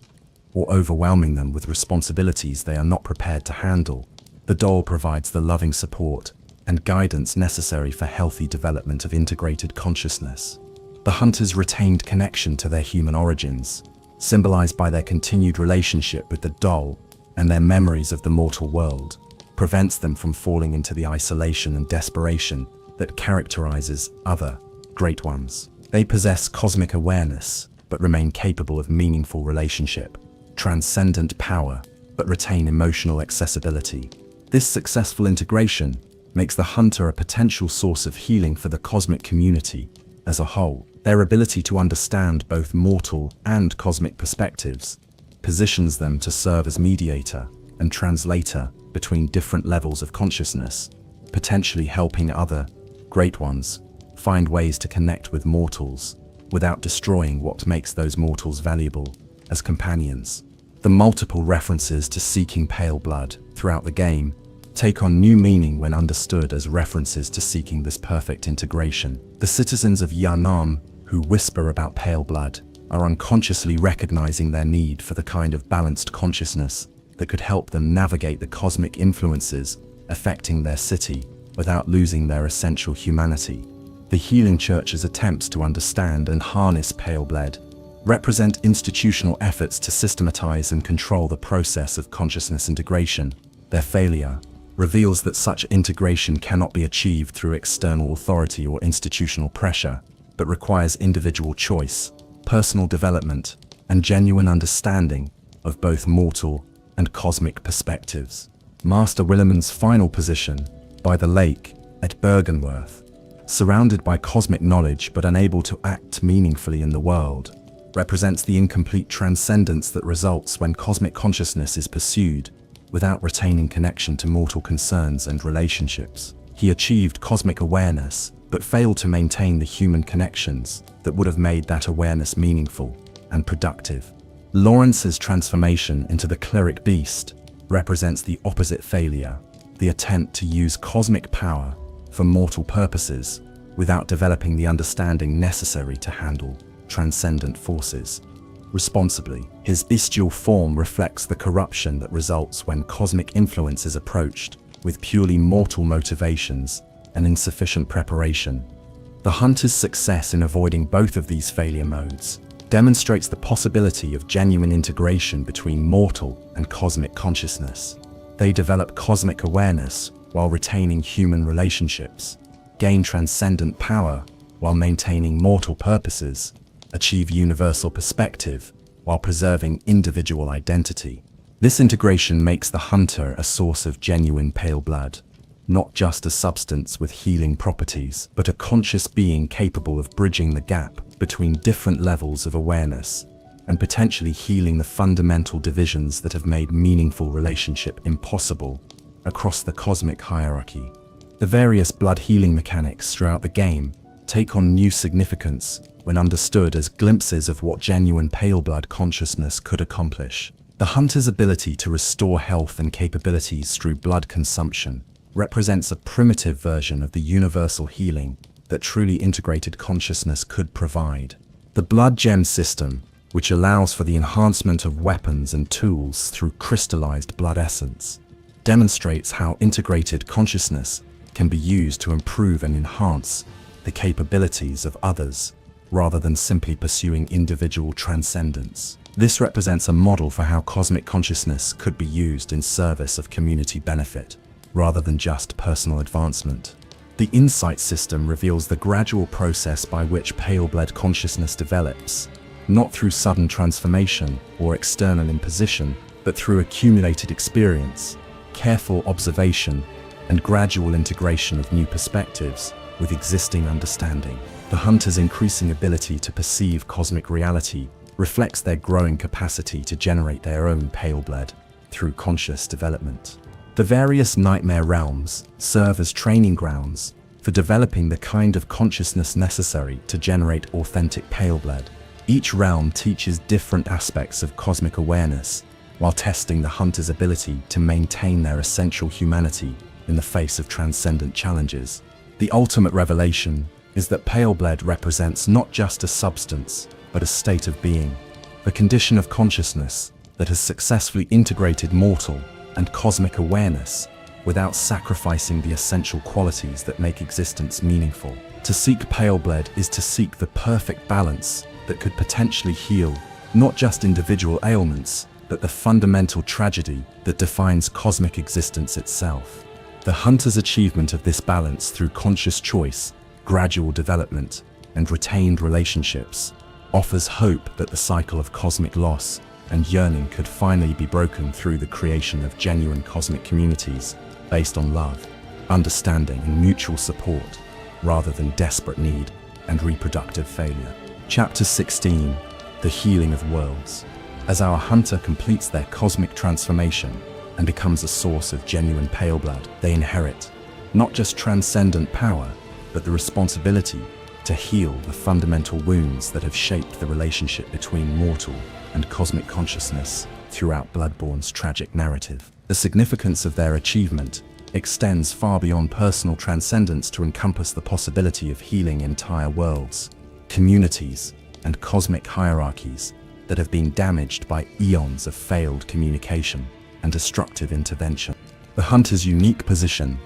or overwhelming them with responsibilities they are not prepared to handle, the doll provides the loving support and guidance necessary for healthy development of integrated consciousness. The hunter's retained connection to their human origins, symbolized by their continued relationship with the doll and their memories of the mortal world, prevents them from falling into the isolation and desperation that characterizes other Great Ones. They possess cosmic awareness, but remain capable of meaningful relationship, transcendent power, but retain emotional accessibility. This successful integration makes the hunter a potential source of healing for the cosmic community as a whole. Their ability to understand both mortal and cosmic perspectives positions them to serve as mediator and translator between different levels of consciousness, potentially helping other Great Ones find ways to connect with mortals without destroying what makes those mortals valuable as companions. The multiple references to seeking pale blood throughout the game take on new meaning when understood as references to seeking this perfect integration. The citizens of Yanam who whisper about pale blood are unconsciously recognizing their need for the kind of balanced consciousness that could help them navigate the cosmic influences affecting their city without losing their essential humanity. The Healing Church's attempts to understand and harness pale blood represent institutional efforts to systematize and control the process of consciousness integration. Their failure reveals that such integration cannot be achieved through external authority or institutional pressure, but requires individual choice, personal development, and genuine understanding of both mortal and cosmic perspectives. Master Williman's final position by the lake at Bergenworth, surrounded by cosmic knowledge but unable to act meaningfully in the world, represents the incomplete transcendence that results when cosmic consciousness is pursued without retaining connection to mortal concerns and relationships. He achieved cosmic awareness but failed to maintain the human connections that would have made that awareness meaningful and productive. Lawrence's transformation into the cleric beast represents the opposite failure, the attempt to use cosmic power for mortal purposes without developing the understanding necessary to handle transcendent forces responsibly. His bestial form reflects the corruption that results when cosmic influence is approached with purely mortal motivations and insufficient preparation. The hunter's success in avoiding both of these failure modes demonstrates the possibility of genuine integration between mortal and cosmic consciousness. They develop cosmic awareness while retaining human relationships, gain transcendent power while maintaining mortal purposes, achieve universal perspective while preserving individual identity. This integration makes the hunter a source of genuine pale blood, not just a substance with healing properties, but a conscious being capable of bridging the gap between different levels of awareness and potentially healing the fundamental divisions that have made meaningful relationship impossible across the cosmic hierarchy. The various blood healing mechanics throughout the game take on new significance when understood as glimpses of what genuine pale blood consciousness could accomplish. The hunter's ability to restore health and capabilities through blood consumption represents a primitive version of the universal healing that truly integrated consciousness could provide. The blood gem system, which allows for the enhancement of weapons and tools through crystallized blood essence, demonstrates how integrated consciousness can be used to improve and enhance the capabilities of others, rather than simply pursuing individual transcendence. This represents a model for how cosmic consciousness could be used in service of community benefit, rather than just personal advancement. The insight system reveals the gradual process by which pale blood consciousness develops, not through sudden transformation or external imposition, but through accumulated experience, careful observation, and gradual integration of new perspectives with existing understanding. The hunter's increasing ability to perceive cosmic reality reflects their growing capacity to generate their own pale blood through conscious development. The various nightmare realms serve as training grounds for developing the kind of consciousness necessary to generate authentic pale blood. Each realm teaches different aspects of cosmic awareness, while testing the hunter's ability to maintain their essential humanity in the face of transcendent challenges. The ultimate revelation is that pale blood represents not just a substance, but a state of being, a condition of consciousness that has successfully integrated mortal and cosmic awareness without sacrificing the essential qualities that make existence meaningful. To seek pale blood is to seek the perfect balance that could potentially heal not just individual ailments, but the fundamental tragedy that defines cosmic existence itself. The hunter's achievement of this balance through conscious choice, gradual development, and retained relationships offers hope that the cycle of cosmic loss and yearning could finally be broken through the creation of genuine cosmic communities based on love, understanding, and mutual support, rather than desperate need and reproductive failure. Chapter 16: The Healing of Worlds. As our hunter completes their cosmic transformation and becomes a source of genuine pale blood, they inherit not just transcendent power, but the responsibility to heal the fundamental wounds that have shaped the relationship between mortal and cosmic consciousness throughout Bloodborne's tragic narrative. The significance of their achievement extends far beyond personal transcendence to encompass the possibility of healing entire worlds, communities, and cosmic hierarchies that have been damaged by eons of failed communication and destructive intervention. The hunter's unique position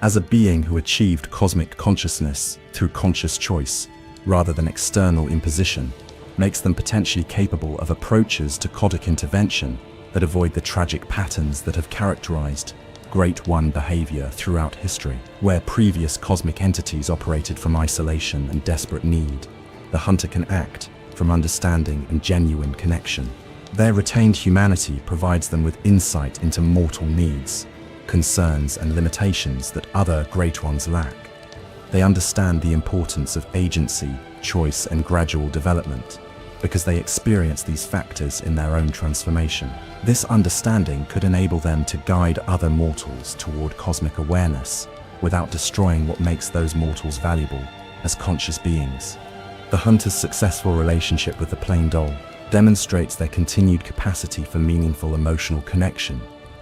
as a being who achieved cosmic consciousness through conscious choice rather than external imposition makes them potentially capable of approaches to codic intervention that avoid the tragic patterns that have characterized Great One behavior throughout history. Where previous cosmic entities operated from isolation and desperate need, the hunter can act from understanding and genuine connection. Their retained humanity provides them with insight into mortal needs, concerns, and limitations that other Great Ones lack. They understand the importance of agency, choice, and gradual development because they experience these factors in their own transformation. This understanding could enable them to guide other mortals toward cosmic awareness without destroying what makes those mortals valuable as conscious beings. The hunter's successful relationship with the Plain Doll demonstrates their continued capacity for meaningful emotional connection.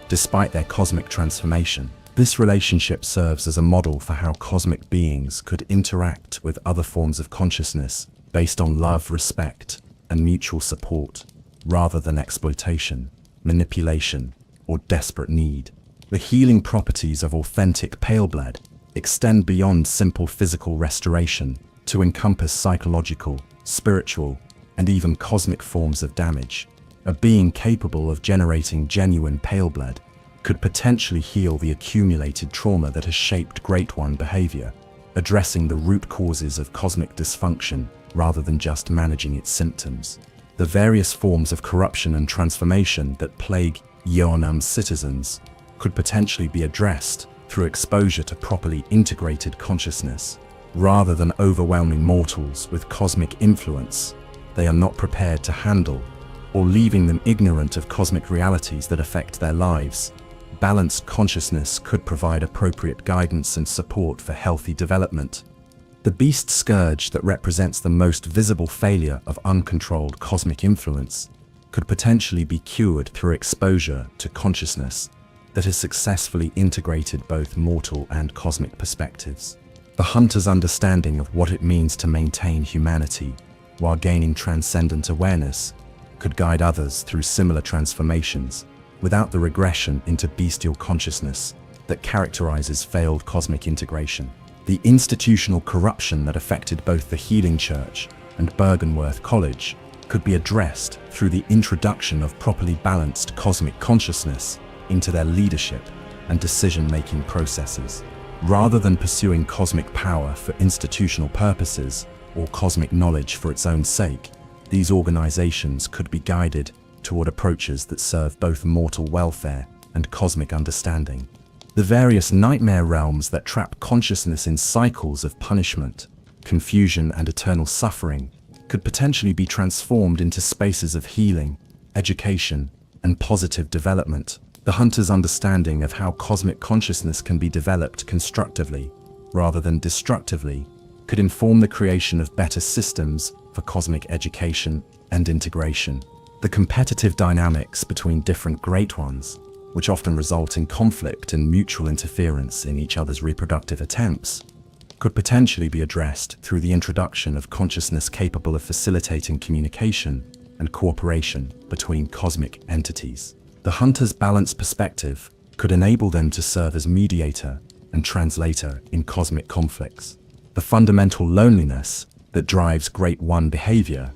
Despite their cosmic transformation, this relationship serves as a model for how cosmic beings could interact with other forms of consciousness based on love, respect, and mutual support, rather than exploitation, manipulation, or desperate need. The healing properties of authentic pale blood extend beyond simple physical restoration to encompass psychological, spiritual, and even cosmic forms of damage. A being capable of generating genuine pale blood could potentially heal the accumulated trauma that has shaped Great One behavior, addressing the root causes of cosmic dysfunction rather than just managing its symptoms. The various forms of corruption and transformation that plague Yeonam's citizens could potentially be addressed through exposure to properly integrated consciousness. Rather than overwhelming mortals with cosmic influence they are not prepared to handle, or leaving them ignorant of cosmic realities that affect their lives, balanced consciousness could provide appropriate guidance and support for healthy development. The beast scourge that represents the most visible failure of uncontrolled cosmic influence could potentially be cured through exposure to consciousness that has successfully integrated both mortal and cosmic perspectives. The hunter's understanding of what it means to maintain humanity while gaining transcendent awareness could guide others through similar transformations without the regression into bestial consciousness that characterizes failed cosmic integration. The institutional corruption that affected both the Healing Church and Bergenworth College could be addressed through the introduction of properly balanced cosmic consciousness into their leadership and decision-making processes. Rather than pursuing cosmic power for institutional purposes or cosmic knowledge for its own sake, these organizations could be guided toward approaches that serve both mortal welfare and cosmic understanding. The various nightmare realms that trap consciousness in cycles of punishment, confusion, and eternal suffering could potentially be transformed into spaces of healing, education, and positive development. The hunter's understanding of how cosmic consciousness can be developed constructively rather than destructively could inform the creation of better systems for cosmic education and integration. The competitive dynamics between different Great Ones, which often result in conflict and mutual interference in each other's reproductive attempts, could potentially be addressed through the introduction of consciousness capable of facilitating communication and cooperation between cosmic entities. The hunter's balanced perspective could enable them to serve as mediator and translator in cosmic conflicts. The fundamental loneliness that drives Great One behavior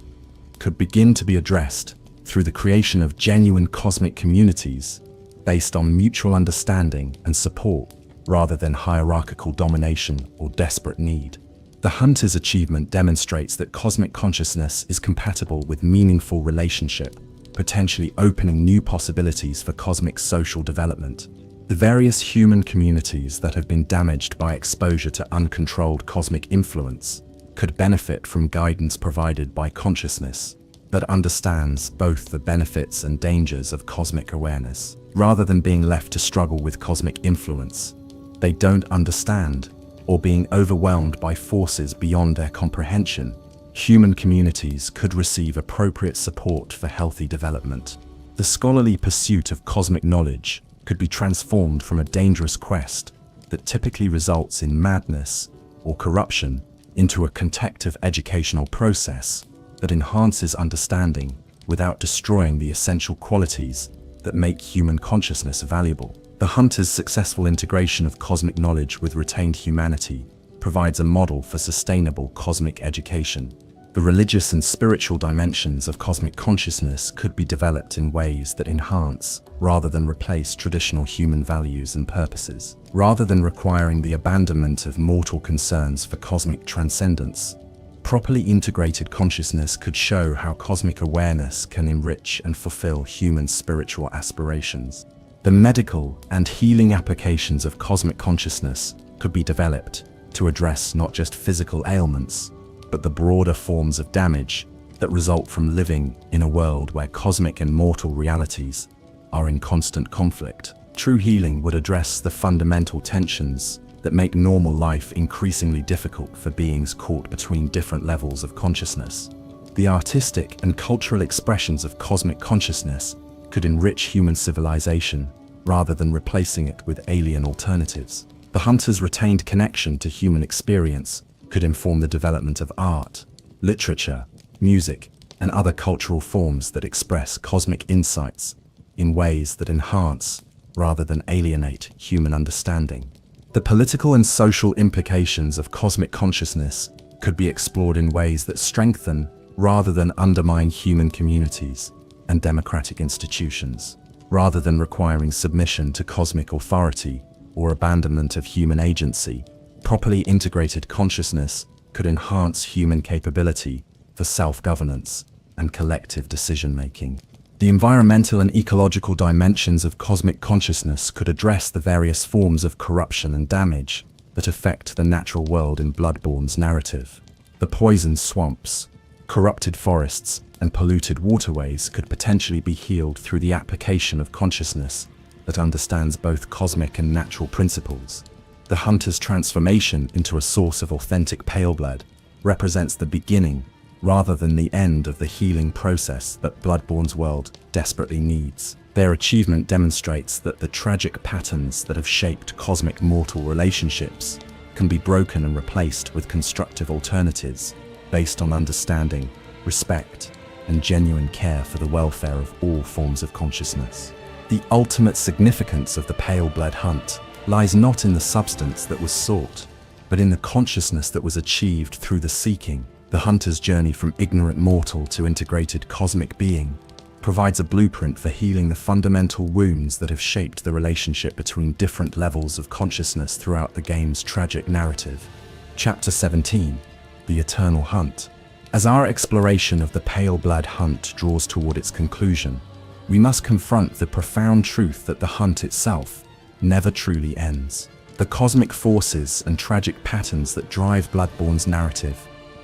could begin to be addressed through the creation of genuine cosmic communities based on mutual understanding and support rather than hierarchical domination or desperate need. The hunter's achievement demonstrates that cosmic consciousness is compatible with meaningful relationship, potentially opening new possibilities for cosmic social development. The various human communities that have been damaged by exposure to uncontrolled cosmic influence could benefit from guidance provided by consciousness that understands both the benefits and dangers of cosmic awareness. Rather than being left to struggle with cosmic influence they don't understand, or being overwhelmed by forces beyond their comprehension, human communities could receive appropriate support for healthy development. The scholarly pursuit of cosmic knowledge could be transformed from a dangerous quest that typically results in madness or corruption into a protective educational process that enhances understanding without destroying the essential qualities that make human consciousness valuable. The hunter's successful integration of cosmic knowledge with retained humanity provides a model for sustainable cosmic education. The religious and spiritual dimensions of cosmic consciousness could be developed in ways that enhance rather than replace traditional human values and purposes. Rather than requiring the abandonment of mortal concerns for cosmic transcendence, properly integrated consciousness could show how cosmic awareness can enrich and fulfill human spiritual aspirations. The medical and healing applications of cosmic consciousness could be developed to address not just physical ailments, but the broader forms of damage that result from living in a world where cosmic and mortal realities are in constant conflict. True healing would address the fundamental tensions that make normal life increasingly difficult for beings caught between different levels of consciousness. The artistic and cultural expressions of cosmic consciousness could enrich human civilization rather than replacing it with alien alternatives. The hunter's retained connection to human experience could inform the development of art, literature, music, and other cultural forms that express cosmic insights in ways that enhance rather than alienate human understanding. The political and social implications of cosmic consciousness could be explored in ways that strengthen rather than undermine human communities and democratic institutions. rather than requiring submission to cosmic authority or abandonment of human agency. Properly integrated consciousness could enhance human capability for self-governance and collective decision-making. The environmental and ecological dimensions of cosmic consciousness could address the various forms of corruption and damage that affect the natural world in Bloodborne's narrative. The poisoned swamps, corrupted forests, and polluted waterways could potentially be healed through the application of consciousness that understands both cosmic and natural principles. The hunter's transformation into a source of authentic Paleblood represents the beginning rather than the end of the healing process that Bloodborne's world desperately needs. Their achievement demonstrates that the tragic patterns that have shaped cosmic mortal relationships can be broken and replaced with constructive alternatives based on understanding, respect, and genuine care for the welfare of all forms of consciousness. The ultimate significance of the Paleblood Hunt lies not in the substance that was sought, but in the consciousness that was achieved through the seeking. The hunter's journey from ignorant mortal to integrated cosmic being provides a blueprint for healing the fundamental wounds that have shaped the relationship between different levels of consciousness throughout the game's tragic narrative. Chapter 17: The Eternal Hunt. As our exploration of the Paleblood Hunt draws toward its conclusion, we must confront the profound truth that the hunt itself never truly ends. The cosmic forces and tragic patterns that drive Bloodborne's narrative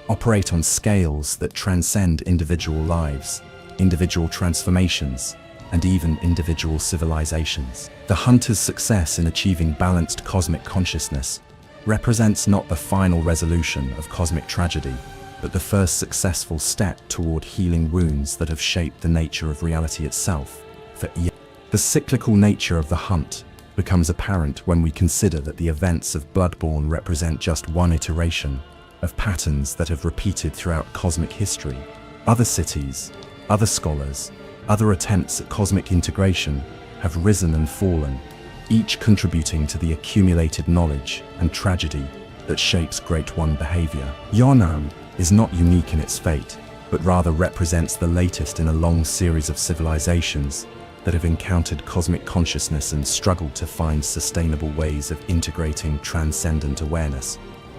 operate on scales that transcend individual lives, individual transformations, and even individual civilizations. The hunter's success in achieving balanced cosmic consciousness represents not the final resolution of cosmic tragedy, but the first successful step toward healing wounds that have shaped the nature of reality itself for eons. The cyclical nature of the hunt becomes apparent when we consider that the events of Bloodborne represent just one iteration of patterns that have repeated throughout cosmic history. Other cities, other scholars, other attempts at cosmic integration have risen and fallen, each contributing to the accumulated knowledge and tragedy that shapes Great One behavior. Yharnam is not unique in its fate, but rather represents the latest in a long series of civilizations that have encountered cosmic consciousness and struggled to find sustainable ways of integrating transcendent awareness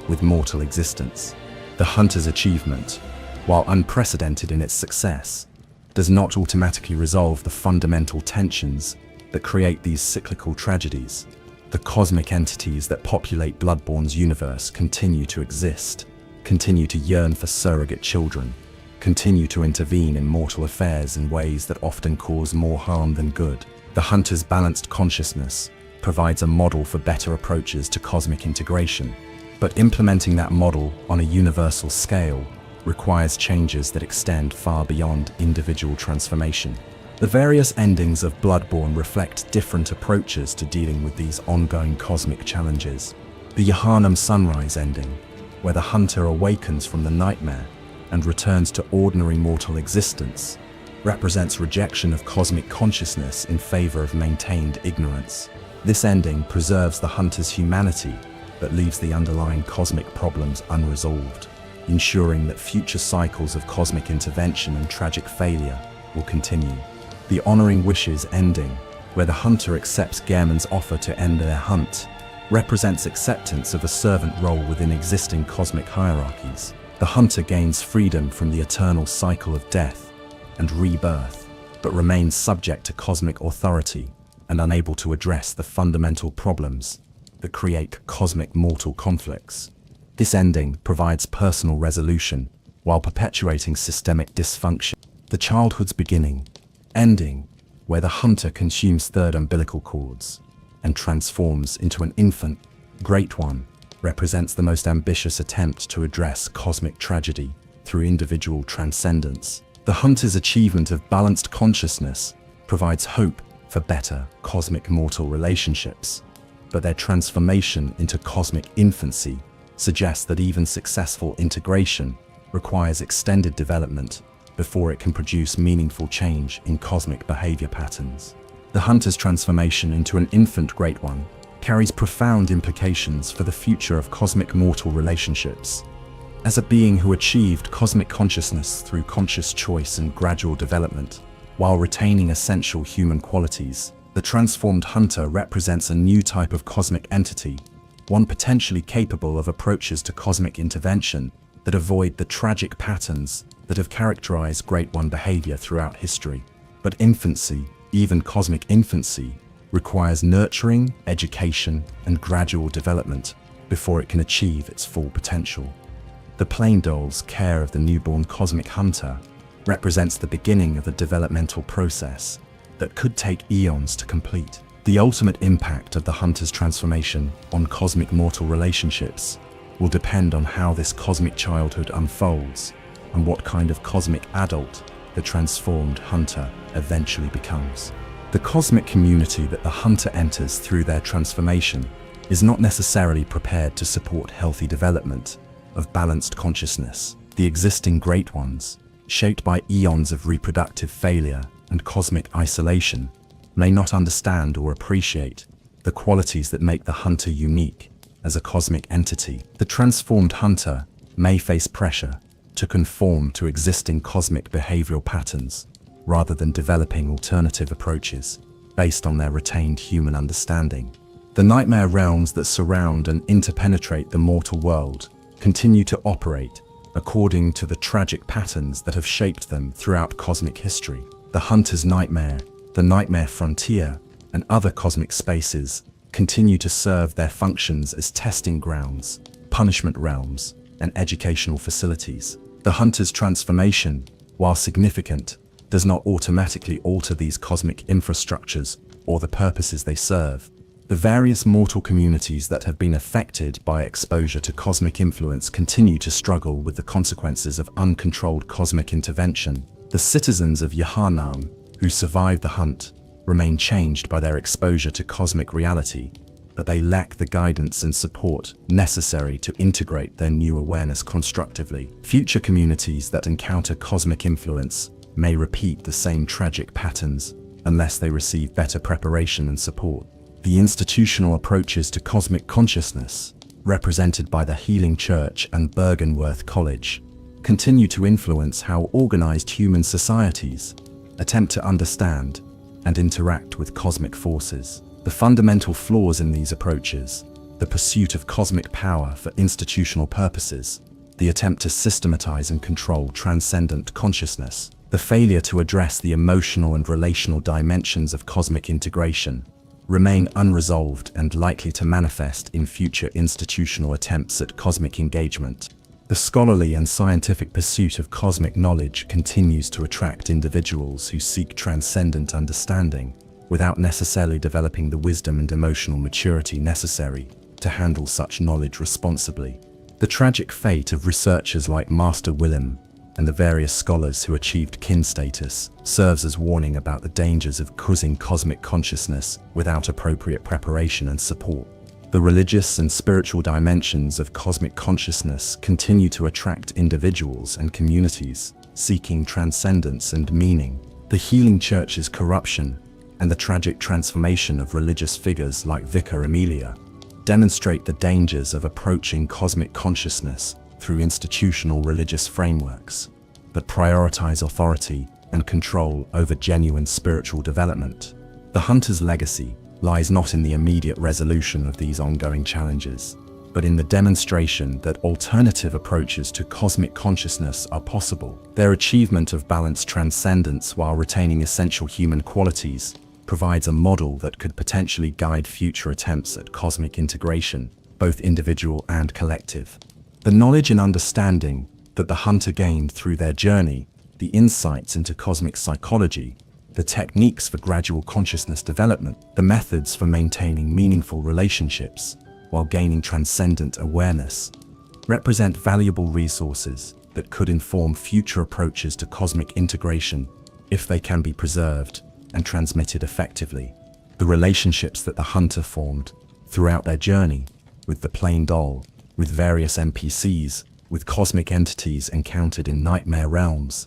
with mortal existence. The hunter's achievement, while unprecedented in its success, does not automatically resolve the fundamental tensions that create these cyclical tragedies. The cosmic entities that populate Bloodborne's universe continue to exist, continue to yearn for surrogate children, continue to intervene in mortal affairs in ways that often cause more harm than good. The hunter's balanced consciousness provides a model for better approaches to cosmic integration, but implementing that model on a universal scale requires changes that extend far beyond individual transformation. The various endings of Bloodborne reflect different approaches to dealing with these ongoing cosmic challenges. The Yharnam Sunrise ending, where the hunter awakens from the nightmare and returns to ordinary mortal existence, represents rejection of cosmic consciousness in favor of maintained ignorance. This ending preserves the hunter's humanity but leaves the underlying cosmic problems unresolved, ensuring that future cycles of cosmic intervention and tragic failure will continue. The Honoring Wishes ending, where the hunter accepts Gehrman's offer to end their hunt, represents acceptance of a servant role within existing cosmic hierarchies. The hunter gains freedom from the eternal cycle of death and rebirth, but remains subject to cosmic authority and unable to address the fundamental problems that create cosmic mortal conflicts. This ending provides personal resolution while perpetuating systemic dysfunction. The Childhood's Beginning ending, where the hunter consumes third umbilical cords and transforms into an infant, Great One, represents the most ambitious attempt to address cosmic tragedy through individual transcendence. The hunter's achievement of balanced consciousness provides hope for better cosmic mortal relationships, but their transformation into cosmic infancy suggests that even successful integration requires extended development before it can produce meaningful change in cosmic behavior patterns. The hunter's transformation into an infant Great One carries profound implications for the future of cosmic mortal relationships. As a being who achieved cosmic consciousness through conscious choice and gradual development, while retaining essential human qualities. The transformed hunter represents a new type of cosmic entity, one potentially capable of approaches to cosmic intervention that avoid the tragic patterns that have characterized Great One behavior throughout history. But infancy, even cosmic infancy, requires nurturing, education, and gradual development before it can achieve its full potential. The plain dole's care of the newborn cosmic hunter represents the beginning of a developmental process that could take eons to complete. The ultimate impact of the hunter's transformation on cosmic mortal relationships will depend on how this cosmic childhood unfolds and what kind of cosmic adult the transformed hunter eventually becomes. The cosmic community that the hunter enters through their transformation is not necessarily prepared to support healthy development of balanced consciousness. The existing Great Ones, shaped by eons of reproductive failure and cosmic isolation, may not understand or appreciate the qualities that make the hunter unique as a cosmic entity. The transformed hunter may face pressure to conform to existing cosmic behavioral patterns rather than developing alternative approaches based on their retained human understanding. The nightmare realms that surround and interpenetrate the mortal world continue to operate according to the tragic patterns that have shaped them throughout cosmic history. The hunter's nightmare, the nightmare frontier, and other cosmic spaces continue to serve their functions as testing grounds, punishment realms, and educational facilities. The hunter's transformation, while significant, does not automatically alter these cosmic infrastructures or the purposes they serve. The various mortal communities that have been affected by exposure to cosmic influence continue to struggle with the consequences of uncontrolled cosmic intervention. The citizens of Yahanaam, who survived the hunt, remain changed by their exposure to cosmic reality, but they lack the guidance and support necessary to integrate their new awareness constructively. Future communities that encounter cosmic influence may repeat the same tragic patterns unless they receive better preparation and support. The institutional approaches to cosmic consciousness, represented by the Healing Church and Bergenworth College, continue to influence how organized human societies attempt to understand and interact with cosmic forces. The fundamental flaws in these approaches, the pursuit of cosmic power for institutional purposes, the attempt to systematize and control transcendent consciousness, the failure to address the emotional and relational dimensions of cosmic integration, remain unresolved and likely to manifest in future institutional attempts at cosmic engagement. The scholarly and scientific pursuit of cosmic knowledge continues to attract individuals who seek transcendent understanding without necessarily developing the wisdom and emotional maturity necessary to handle such knowledge responsibly. The tragic fate of researchers like Master Willem and the various scholars who achieved kin status serves as warning about the dangers of cruising cosmic consciousness without appropriate preparation and support. The religious and spiritual dimensions of cosmic consciousness continue to attract individuals and communities seeking transcendence and meaning. The Healing Church's corruption and the tragic transformation of religious figures like Vicar Amelia demonstrate the dangers of approaching cosmic consciousness through institutional religious frameworks that prioritize authority and control over genuine spiritual development. The hunter's legacy lies not in the immediate resolution of these ongoing challenges, but in the demonstration that alternative approaches to cosmic consciousness are possible. Their achievement of balanced transcendence while retaining essential human qualities provides a model that could potentially guide future attempts at cosmic integration, both individual and collective. The knowledge and understanding that the hunter gained through their journey, the insights into cosmic psychology, the techniques for gradual consciousness development, the methods for maintaining meaningful relationships while gaining transcendent awareness, represent valuable resources that could inform future approaches to cosmic integration if they can be preserved and transmitted effectively. The relationships that the hunter formed throughout their journey with the plain doll, with various NPCs, with cosmic entities encountered in nightmare realms,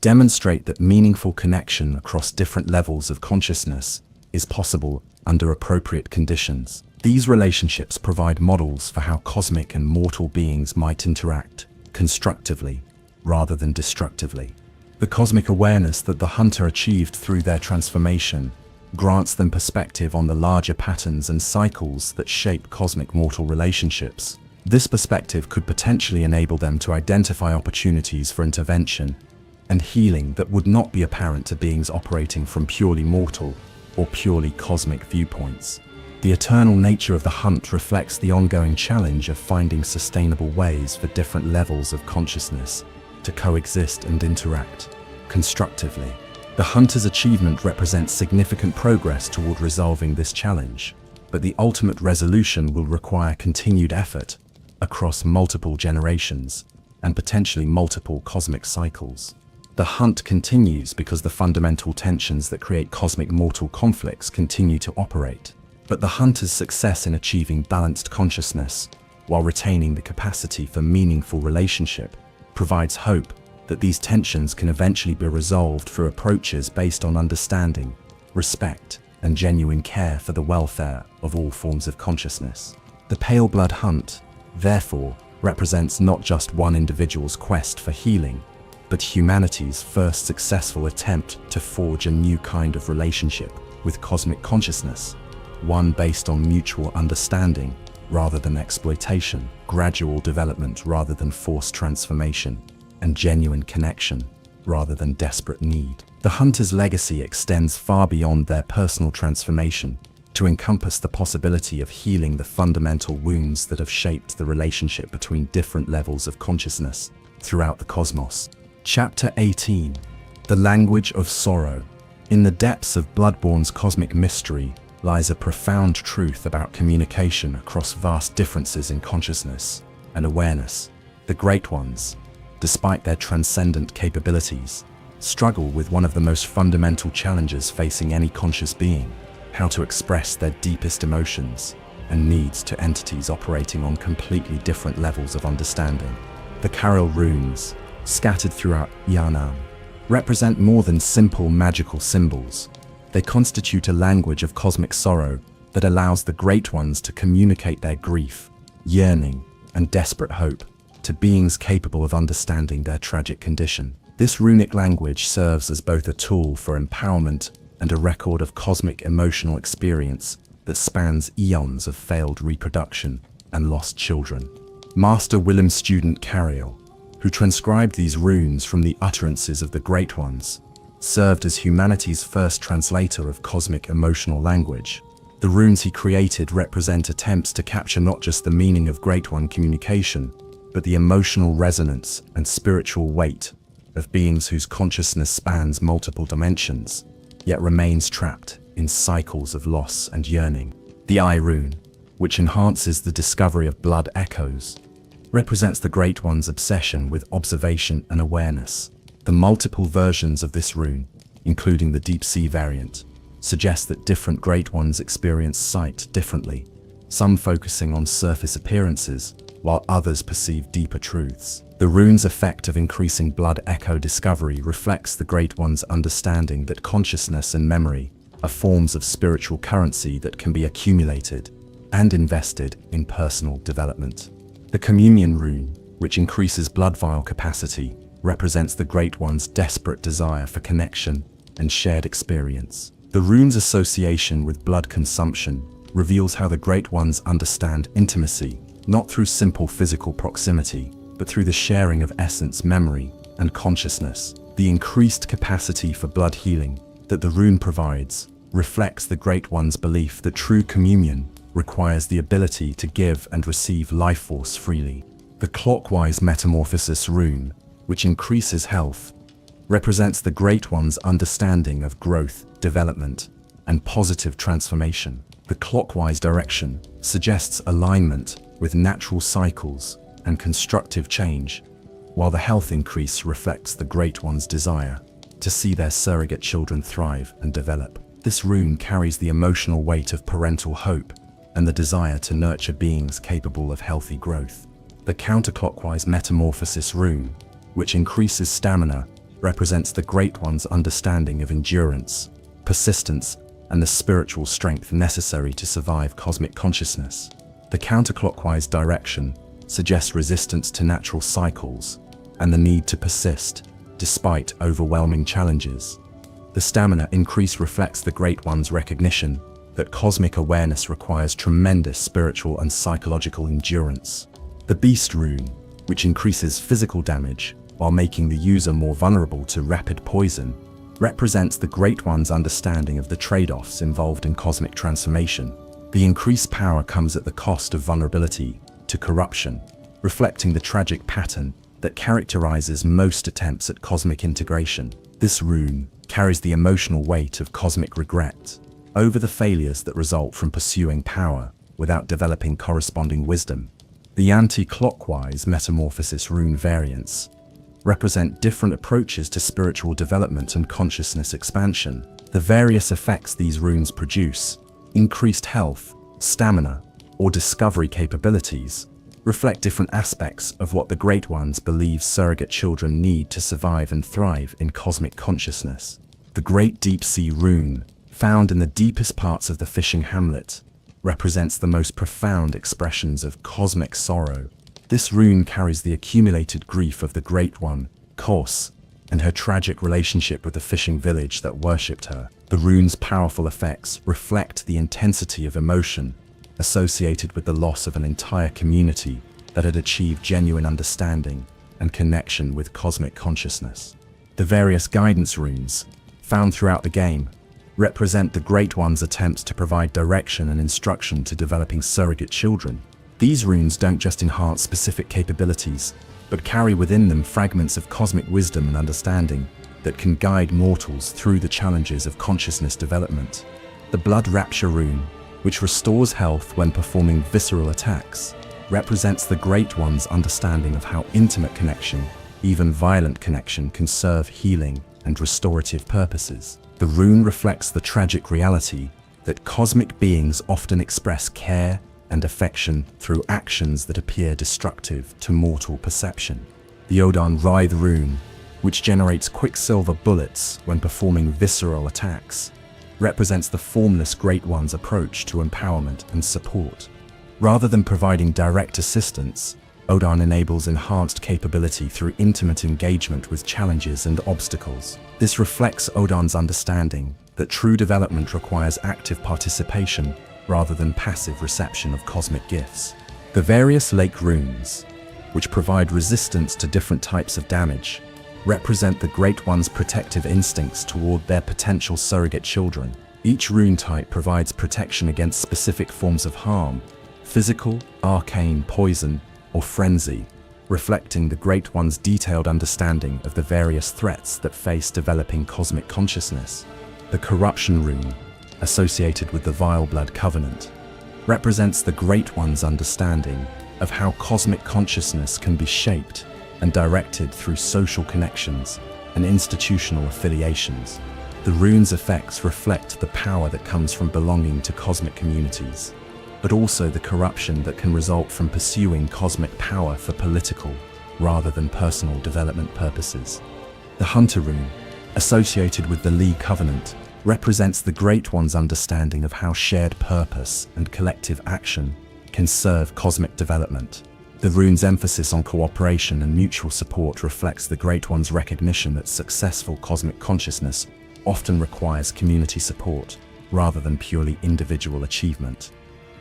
demonstrate that meaningful connection across different levels of consciousness is possible under appropriate conditions. These relationships provide models for how cosmic and mortal beings might interact constructively rather than destructively. The cosmic awareness that the hunter achieved through their transformation grants them perspective on the larger patterns and cycles that shape cosmic mortal relationships. This perspective could potentially enable them to identify opportunities for intervention and healing that would not be apparent to beings operating from purely mortal or purely cosmic viewpoints. The eternal nature of the hunt reflects the ongoing challenge of finding sustainable ways for different levels of consciousness to coexist and interact constructively. The hunter's achievement represents significant progress toward resolving this challenge, but the ultimate resolution will require continued effort across multiple generations and potentially multiple cosmic cycles. The hunt continues because the fundamental tensions that create cosmic mortal conflicts continue to operate. But the hunter's success in achieving balanced consciousness, while retaining the capacity for meaningful relationship, provides hope that these tensions can eventually be resolved through approaches based on understanding, respect, and genuine care for the welfare of all forms of consciousness. The Paleblood Hunt, therefore, represents not just one individual's quest for healing, but humanity's first successful attempt to forge a new kind of relationship with cosmic consciousness, one based on mutual understanding rather than exploitation, gradual development rather than forced transformation, and genuine connection rather than desperate need. The hunter's legacy extends far beyond their personal transformation to encompass the possibility of healing the fundamental wounds that have shaped the relationship between different levels of consciousness throughout the cosmos. Chapter 18. The Language of Sorrow. In the depths of Bloodborne's cosmic mystery lies a profound truth about communication across vast differences in consciousness and awareness. The Great Ones, despite their transcendent capabilities, struggle with one of the most fundamental challenges facing any conscious being: how to express their deepest emotions and needs to entities operating on completely different levels of understanding. The Karel runes, scattered throughout Yanam, represent more than simple magical symbols. They constitute a language of cosmic sorrow that allows the Great Ones to communicate their grief, yearning, and desperate hope to beings capable of understanding their tragic condition. This runic language serves as both a tool for empowerment and a record of cosmic emotional experience that spans eons of failed reproduction and lost children. Master Willem's student Karel, who transcribed these runes from the utterances of the Great Ones, served as humanity's first translator of cosmic emotional language. The runes he created represent attempts to capture not just the meaning of Great One communication, but the emotional resonance and spiritual weight of beings whose consciousness spans multiple dimensions, yet remains trapped in cycles of loss and yearning. The Eye rune, which enhances the discovery of blood echoes, represents the Great One's obsession with observation and awareness. The multiple versions of this rune, including the Deep Sea variant, suggest that different Great Ones experience sight differently, some focusing on surface appearances, while others perceive deeper truths. The rune's effect of increasing blood echo discovery reflects the Great One's understanding that consciousness and memory are forms of spiritual currency that can be accumulated and invested in personal development. The Communion rune, which increases blood vial capacity, represents the Great One's desperate desire for connection and shared experience. The rune's association with blood consumption reveals how the Great Ones understand intimacy, not through simple physical proximity, but through the sharing of essence, memory, and consciousness. The increased capacity for blood healing that the rune provides reflects the Great One's belief that true communion requires the ability to give and receive life force freely. The Clockwise Metamorphosis rune, which increases health, represents the Great One's understanding of growth, development, and positive transformation. The clockwise direction suggests alignment with natural cycles and constructive change, while the health increase reflects the Great One's desire to see their surrogate children thrive and develop. This rune carries the emotional weight of parental hope and the desire to nurture beings capable of healthy growth. The Counterclockwise Metamorphosis rune, which increases stamina, represents the Great One's understanding of endurance, persistence, and the spiritual strength necessary to survive cosmic consciousness. The counterclockwise direction suggests resistance to natural cycles and the need to persist, despite overwhelming challenges. The stamina increase reflects the Great One's recognition that cosmic awareness requires tremendous spiritual and psychological endurance. The Beast rune, which increases physical damage while making the user more vulnerable to rapid poison, represents the Great One's understanding of the trade-offs involved in cosmic transformation. The increased power comes at the cost of vulnerability to corruption, reflecting the tragic pattern that characterizes most attempts at cosmic integration. This rune carries the emotional weight of cosmic regret over the failures that result from pursuing power without developing corresponding wisdom. The anti-clockwise metamorphosis rune variants represent different approaches to spiritual development and consciousness expansion. The various effects these runes produce, increased health, stamina, or discovery capabilities, reflect different aspects of what the Great Ones believe surrogate children need to survive and thrive in cosmic consciousness. The Great Deep Sea rune, found in the deepest parts of the fishing hamlet, represents the most profound expressions of cosmic sorrow. This rune carries the accumulated grief of the Great One, Kos, and her tragic relationship with the fishing village that worshipped her. The rune's powerful effects reflect the intensity of emotion associated with the loss of an entire community that had achieved genuine understanding and connection with cosmic consciousness. The various guidance runes, found throughout the game, represent the Great One's attempts to provide direction and instruction to developing surrogate children. These runes don't just enhance specific capabilities, but carry within them fragments of cosmic wisdom and understanding that can guide mortals through the challenges of consciousness development. The Blood Rapture rune, which restores health when performing visceral attacks, represents the Great One's understanding of how intimate connection, even violent connection, can serve healing and restorative purposes. The rune reflects the tragic reality that cosmic beings often express care and affection through actions that appear destructive to mortal perception. The Odin Writhe rune, which generates quicksilver bullets when performing visceral attacks, represents the formless Great One's approach to empowerment and support. Rather than providing direct assistance, Odin enables enhanced capability through intimate engagement with challenges and obstacles. This reflects Odin's understanding that true development requires active participation rather than passive reception of cosmic gifts. The various lake runes, which provide resistance to different types of damage, represent the Great One's protective instincts toward their potential surrogate children. Each rune type provides protection against specific forms of harm: physical, arcane, poison, or frenzy, reflecting the Great One's detailed understanding of the various threats that face developing cosmic consciousness. The Corruption rune, associated with the Vileblood Covenant, represents the Great One's understanding of how cosmic consciousness can be shaped and directed through social connections and institutional affiliations. The rune's effects reflect the power that comes from belonging to cosmic communities, but also the corruption that can result from pursuing cosmic power for political rather than personal development purposes. The Hunter rune, associated with the Lee Covenant, represents the Great One's understanding of how shared purpose and collective action can serve cosmic development. The rune's emphasis on cooperation and mutual support reflects the Great One's recognition that successful cosmic consciousness often requires community support rather than purely individual achievement.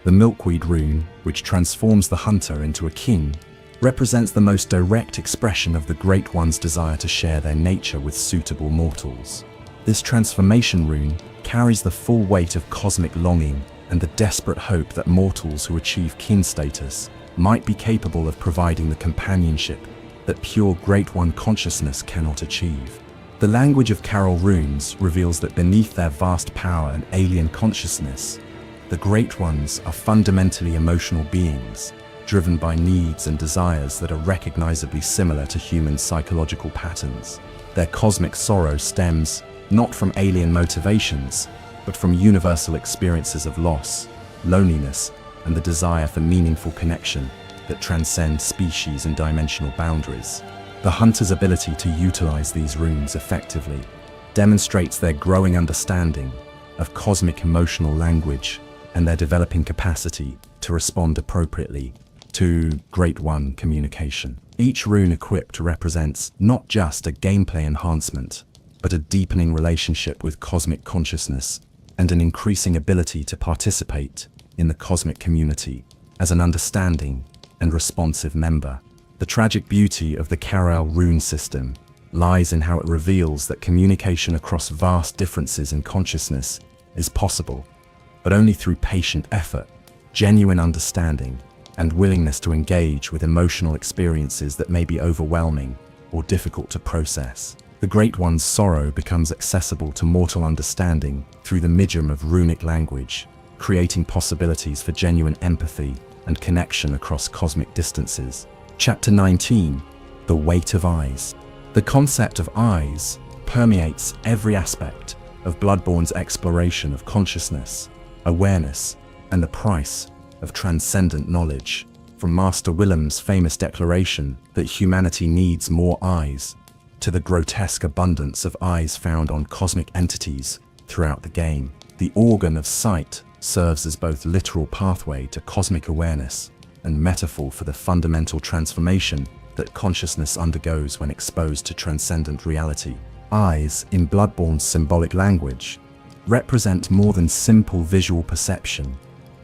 The Milkweed rune, which transforms the hunter into a king, represents the most direct expression of the Great One's desire to share their nature with suitable mortals. This transformation rune carries the full weight of cosmic longing and the desperate hope that mortals who achieve kin status might be capable of providing the companionship that pure Great One consciousness cannot achieve. The language of Carol runes reveals that beneath their vast power and alien consciousness, the Great Ones are fundamentally emotional beings, driven by needs and desires that are recognizably similar to human psychological patterns. Their cosmic sorrow stems not from alien motivations, but from universal experiences of loss, loneliness, and the desire for meaningful connection that transcend species and dimensional boundaries. The hunter's ability to utilize these runes effectively demonstrates their growing understanding of cosmic emotional language and their developing capacity to respond appropriately to Great One communication. Each rune equipped represents not just a gameplay enhancement, but a deepening relationship with cosmic consciousness and an increasing ability to participate in the cosmic community as an understanding and responsive member. The tragic beauty of the Karel rune system lies in how it reveals that communication across vast differences in consciousness is possible, but only through patient effort, genuine understanding, and willingness to engage with emotional experiences that may be overwhelming or difficult to process. The Great One's sorrow becomes accessible to mortal understanding through the medium of runic language, creating possibilities for genuine empathy and connection across cosmic distances. Chapter 19: The Weight of Eyes. The concept of eyes permeates every aspect of Bloodborne's exploration of consciousness, awareness, and the price of transcendent knowledge. From Master Willem's famous declaration that humanity needs more eyes, to the grotesque abundance of eyes found on cosmic entities throughout the game, the organ of sight serves as both literal pathway to cosmic awareness and metaphor for the fundamental transformation that consciousness undergoes when exposed to transcendent reality. Eyes, in Bloodborne's symbolic language, represent more than simple visual perception.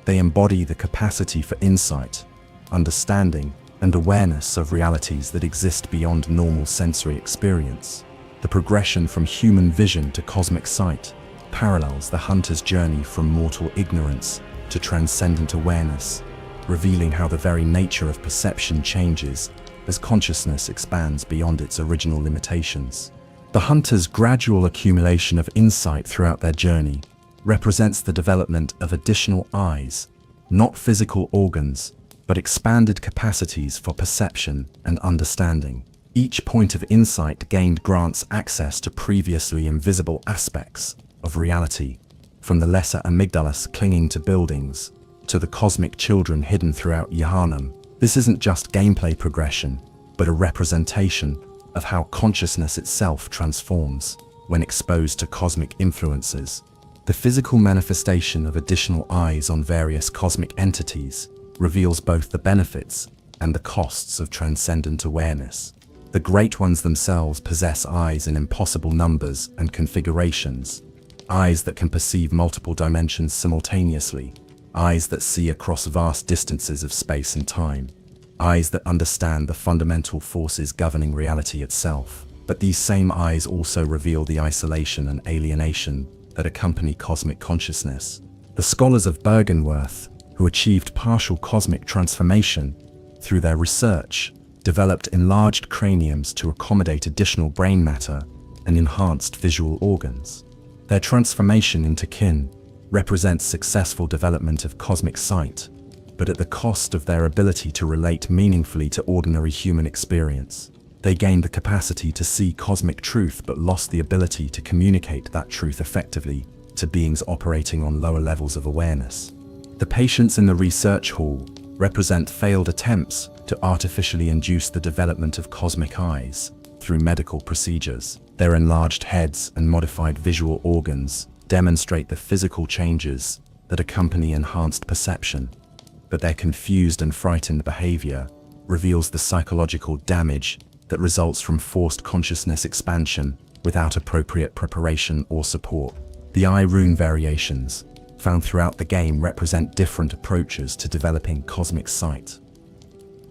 They embody the capacity for insight, understanding, and awareness of realities that exist beyond normal sensory experience. The progression from human vision to cosmic sight parallels the hunter's journey from mortal ignorance to transcendent awareness, revealing how the very nature of perception changes as consciousness expands beyond its original limitations. The hunter's gradual accumulation of insight throughout their journey represents the development of additional eyes, not physical organs, but expanded capacities for perception and understanding. Each point of insight gained grants access to previously invisible aspects of reality, from the lesser amygdalus clinging to buildings, to the cosmic children hidden throughout Yharnam. This isn't just gameplay progression, but a representation of how consciousness itself transforms when exposed to cosmic influences. The physical manifestation of additional eyes on various cosmic entities reveals both the benefits and the costs of transcendent awareness. The Great Ones themselves possess eyes in impossible numbers and configurations, eyes that can perceive multiple dimensions simultaneously, eyes that see across vast distances of space and time, eyes that understand the fundamental forces governing reality itself. But these same eyes also reveal the isolation and alienation that accompany cosmic consciousness. The scholars of Bergenworth, who achieved partial cosmic transformation through their research, developed enlarged craniums to accommodate additional brain matter and enhanced visual organs. Their transformation into kin represents successful development of cosmic sight, but at the cost of their ability to relate meaningfully to ordinary human experience. They gained the capacity to see cosmic truth but lost the ability to communicate that truth effectively to beings operating on lower levels of awareness. The patients in the research hall represent failed attempts to artificially induce the development of cosmic eyes through medical procedures. Their enlarged heads and modified visual organs demonstrate the physical changes that accompany enhanced perception, but their confused and frightened behavior reveals the psychological damage that results from forced consciousness expansion without appropriate preparation or support. The eye rune variations found throughout the game represent different approaches to developing cosmic sight.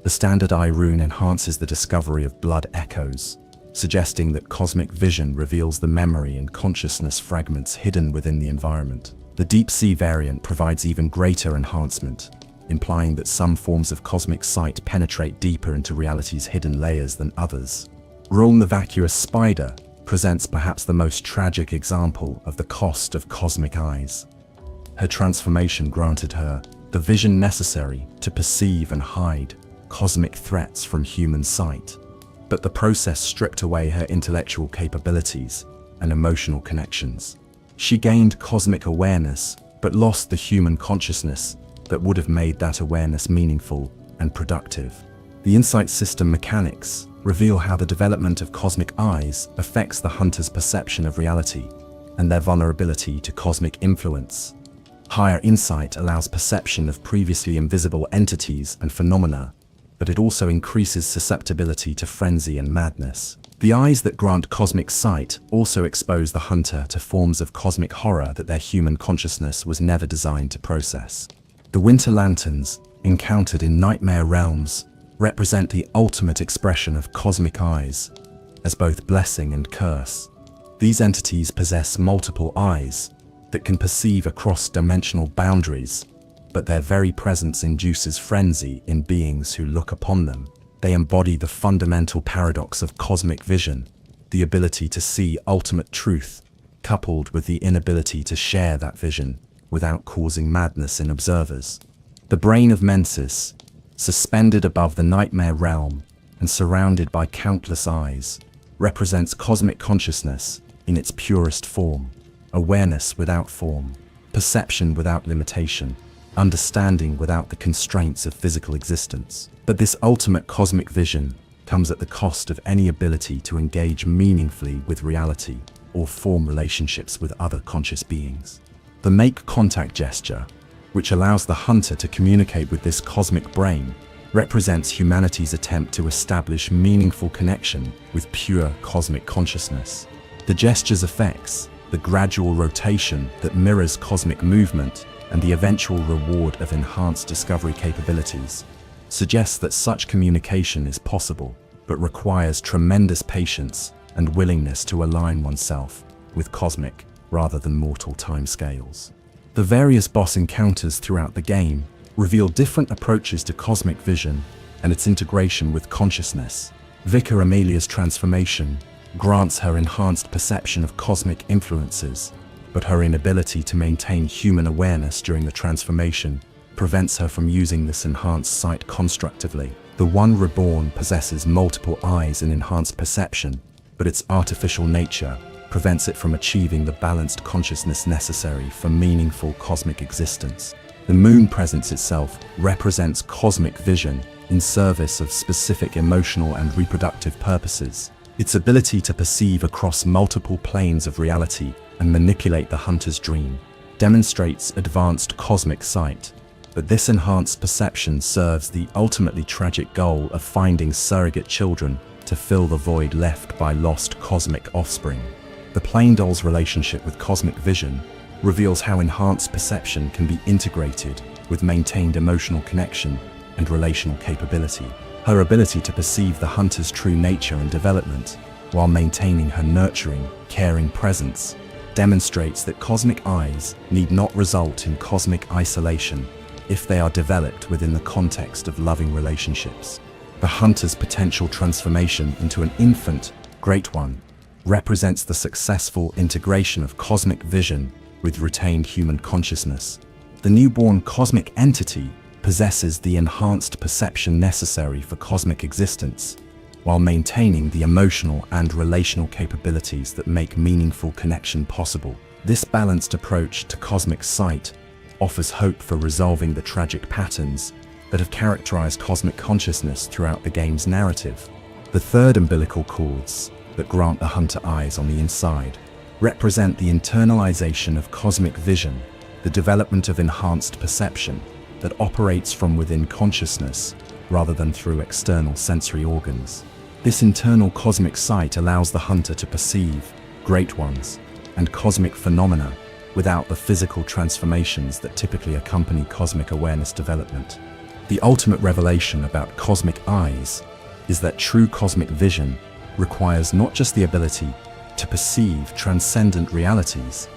The standard eye rune enhances the discovery of blood echoes, suggesting that cosmic vision reveals the memory and consciousness fragments hidden within the environment. The deep sea variant provides even greater enhancement, implying that some forms of cosmic sight penetrate deeper into reality's hidden layers than others. Ruln the Vacuous Spider presents perhaps the most tragic example of the cost of cosmic eyes. Her transformation granted her the vision necessary to perceive and hide cosmic threats from human sight, but the process stripped away her intellectual capabilities and emotional connections. She gained cosmic awareness, but lost the human consciousness that would have made that awareness meaningful and productive. The insight system mechanics reveal how the development of cosmic eyes affects the hunter's perception of reality and their vulnerability to cosmic influence. Higher insight allows perception of previously invisible entities and phenomena, but it also increases susceptibility to frenzy and madness. The eyes that grant cosmic sight also expose the hunter to forms of cosmic horror that their human consciousness was never designed to process. The winter lanterns, encountered in nightmare realms, represent the ultimate expression of cosmic eyes, as both blessing and curse. These entities possess multiple eyes that can perceive across dimensional boundaries, but their very presence induces frenzy in beings who look upon them. They embody the fundamental paradox of cosmic vision, the ability to see ultimate truth, coupled with the inability to share that vision without causing madness in observers. The brain of Mensis, suspended above the nightmare realm and surrounded by countless eyes, represents cosmic consciousness in its purest form, awareness without form, perception without limitation, understanding without the constraints of physical existence. But this ultimate cosmic vision comes at the cost of any ability to engage meaningfully with reality or form relationships with other conscious beings. The make contact gesture, which allows the hunter to communicate with this cosmic brain, represents humanity's attempt to establish meaningful connection with pure cosmic consciousness. The gesture's effects, the gradual rotation that mirrors cosmic movement, and the eventual reward of enhanced discovery capabilities, suggests that such communication is possible, but requires tremendous patience and willingness to align oneself with cosmic rather than mortal timescales. The various boss encounters throughout the game reveal different approaches to cosmic vision and its integration with consciousness. Vicar Amelia's transformation grants her enhanced perception of cosmic influences, but her inability to maintain human awareness during the transformation prevents her from using this enhanced sight constructively. The One Reborn possesses multiple eyes and enhanced perception, but its artificial nature prevents it from achieving the balanced consciousness necessary for meaningful cosmic existence. The Moon Presence itself represents cosmic vision in service of specific emotional and reproductive purposes. Its ability to perceive across multiple planes of reality and manipulate the hunter's dream demonstrates advanced cosmic sight, but this enhanced perception serves the ultimately tragic goal of finding surrogate children to fill the void left by lost cosmic offspring. The Plain Doll's relationship with cosmic vision reveals how enhanced perception can be integrated with maintained emotional connection and relational capability. Her ability to perceive the hunter's true nature and development, while maintaining her nurturing, caring presence, demonstrates that cosmic eyes need not result in cosmic isolation if they are developed within the context of loving relationships. The hunter's potential transformation into an infant, Great One, represents the successful integration of cosmic vision with retained human consciousness. The newborn cosmic entity possesses the enhanced perception necessary for cosmic existence, while maintaining the emotional and relational capabilities that make meaningful connection possible. This balanced approach to cosmic sight offers hope for resolving the tragic patterns that have characterized cosmic consciousness throughout the game's narrative. The third umbilical cords that grant the hunter eyes on the inside represent the internalization of cosmic vision, the development of enhanced perception that operates from within consciousness rather than through external sensory organs. This internal cosmic sight allows the hunter to perceive Great Ones and cosmic phenomena without the physical transformations that typically accompany cosmic awareness development. The ultimate revelation about cosmic eyes is that true cosmic vision requires not just the ability to perceive transcendent realities,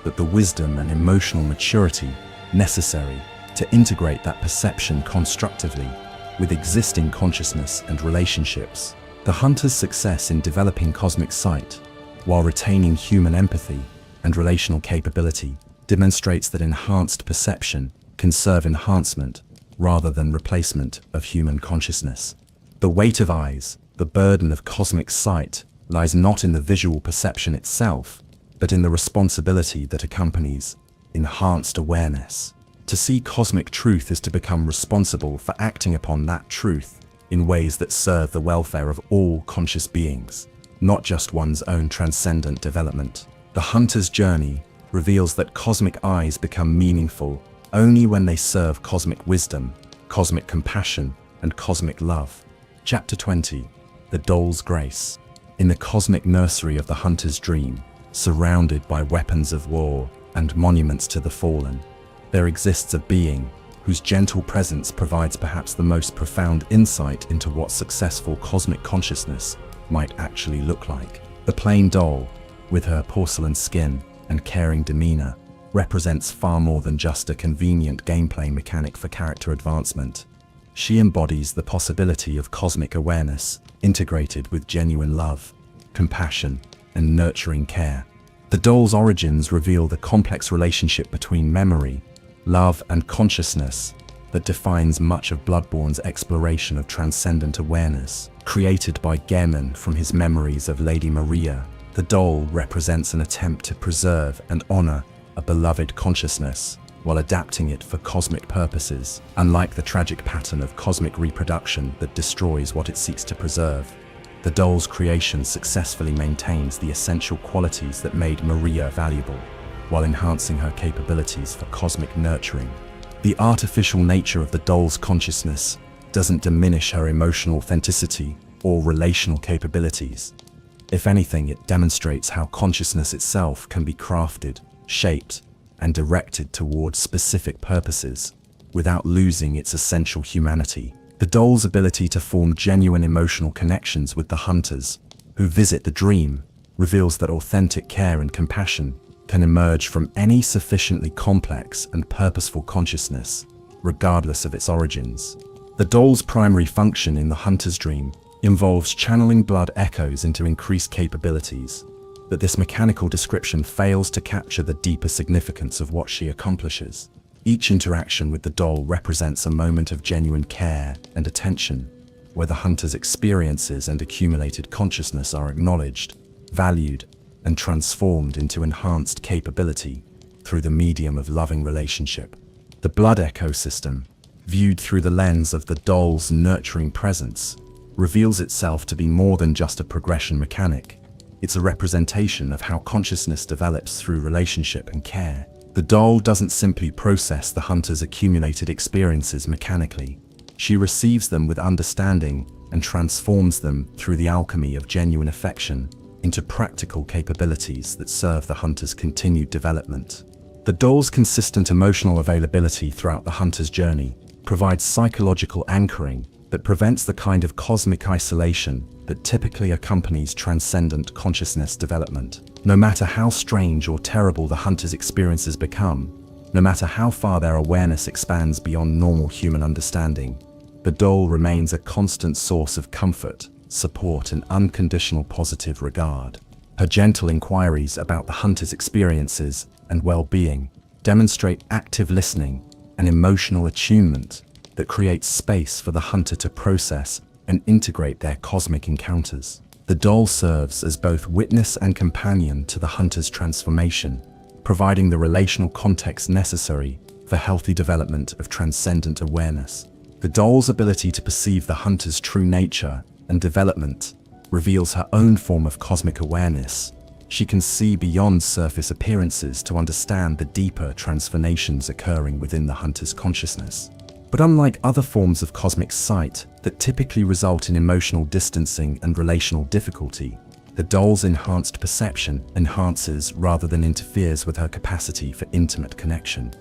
but the wisdom and emotional maturity necessary to integrate that perception constructively with existing consciousness and relationships. The hunter's success in developing cosmic sight, while retaining human empathy and relational capability, demonstrates that enhanced perception can serve enhancement rather than replacement of human consciousness. The weight of eyes, the burden of cosmic sight, lies not in the visual perception itself, but in the responsibility that accompanies enhanced awareness. To see cosmic truth is to become responsible for acting upon that truth in ways that serve the welfare of all conscious beings, not just one's own transcendent development. The hunter's journey reveals that cosmic eyes become meaningful only when they serve cosmic wisdom, cosmic compassion, and cosmic love. Chapter 20. The Doll's Grace. In the cosmic nursery of the hunter's dream, surrounded by weapons of war and monuments to the fallen, there exists a being whose gentle presence provides perhaps the most profound insight into what successful cosmic consciousness might actually look like. The plain doll, with her porcelain skin and caring demeanor, represents far more than just a convenient gameplay mechanic for character advancement. She embodies the possibility of cosmic awareness integrated with genuine love, compassion, and nurturing care. The doll's origins reveal the complex relationship between memory, love, and consciousness that defines much of Bloodborne's exploration of transcendent awareness. Created by Gehrman from his memories of Lady Maria, the doll represents an attempt to preserve and honor a beloved consciousness while adapting it for cosmic purposes, unlike the tragic pattern of cosmic reproduction that destroys what it seeks to preserve. The doll's creation successfully maintains the essential qualities that made Maria valuable, while enhancing her capabilities for cosmic nurturing. The artificial nature of the doll's consciousness doesn't diminish her emotional authenticity or relational capabilities. If anything, it demonstrates how consciousness itself can be crafted, shaped, and directed towards specific purposes without losing its essential humanity. The doll's ability to form genuine emotional connections with the hunters who visit the dream reveals that authentic care and compassion can emerge from any sufficiently complex and purposeful consciousness, regardless of its origins. The doll's primary function in the hunter's dream involves channeling blood echoes into increased capabilities, but this mechanical description fails to capture the deeper significance of what she accomplishes. Each interaction with the doll represents a moment of genuine care and attention, where the hunter's experiences and accumulated consciousness are acknowledged, valued, and transformed into enhanced capability through the medium of loving relationship. The blood ecosystem, viewed through the lens of the doll's nurturing presence, reveals itself to be more than just a progression mechanic. It's a representation of how consciousness develops through relationship and care. The doll doesn't simply process the hunter's accumulated experiences mechanically. She receives them with understanding and transforms them through the alchemy of genuine affection into practical capabilities that serve the hunter's continued development. The doll's consistent emotional availability throughout the hunter's journey provides psychological anchoring that prevents the kind of cosmic isolation that typically accompanies transcendent consciousness development. No matter how strange or terrible the hunter's experiences become, no matter how far their awareness expands beyond normal human understanding, the doll remains a constant source of comfort, support, and unconditional positive regard. Her gentle inquiries about the hunter's experiences and well-being demonstrate active listening and emotional attunement that creates space for the hunter to process and integrate their cosmic encounters. The doll serves as both witness and companion to the hunter's transformation, providing the relational context necessary for healthy development of transcendent awareness. The doll's ability to perceive the hunter's true nature and development reveals her own form of cosmic awareness. She can see beyond surface appearances to understand the deeper transformations occurring within the hunter's consciousness. But unlike other forms of cosmic sight that typically result in emotional distancing and relational difficulty, the doll's enhanced perception enhances rather than interferes with her capacity for intimate connection.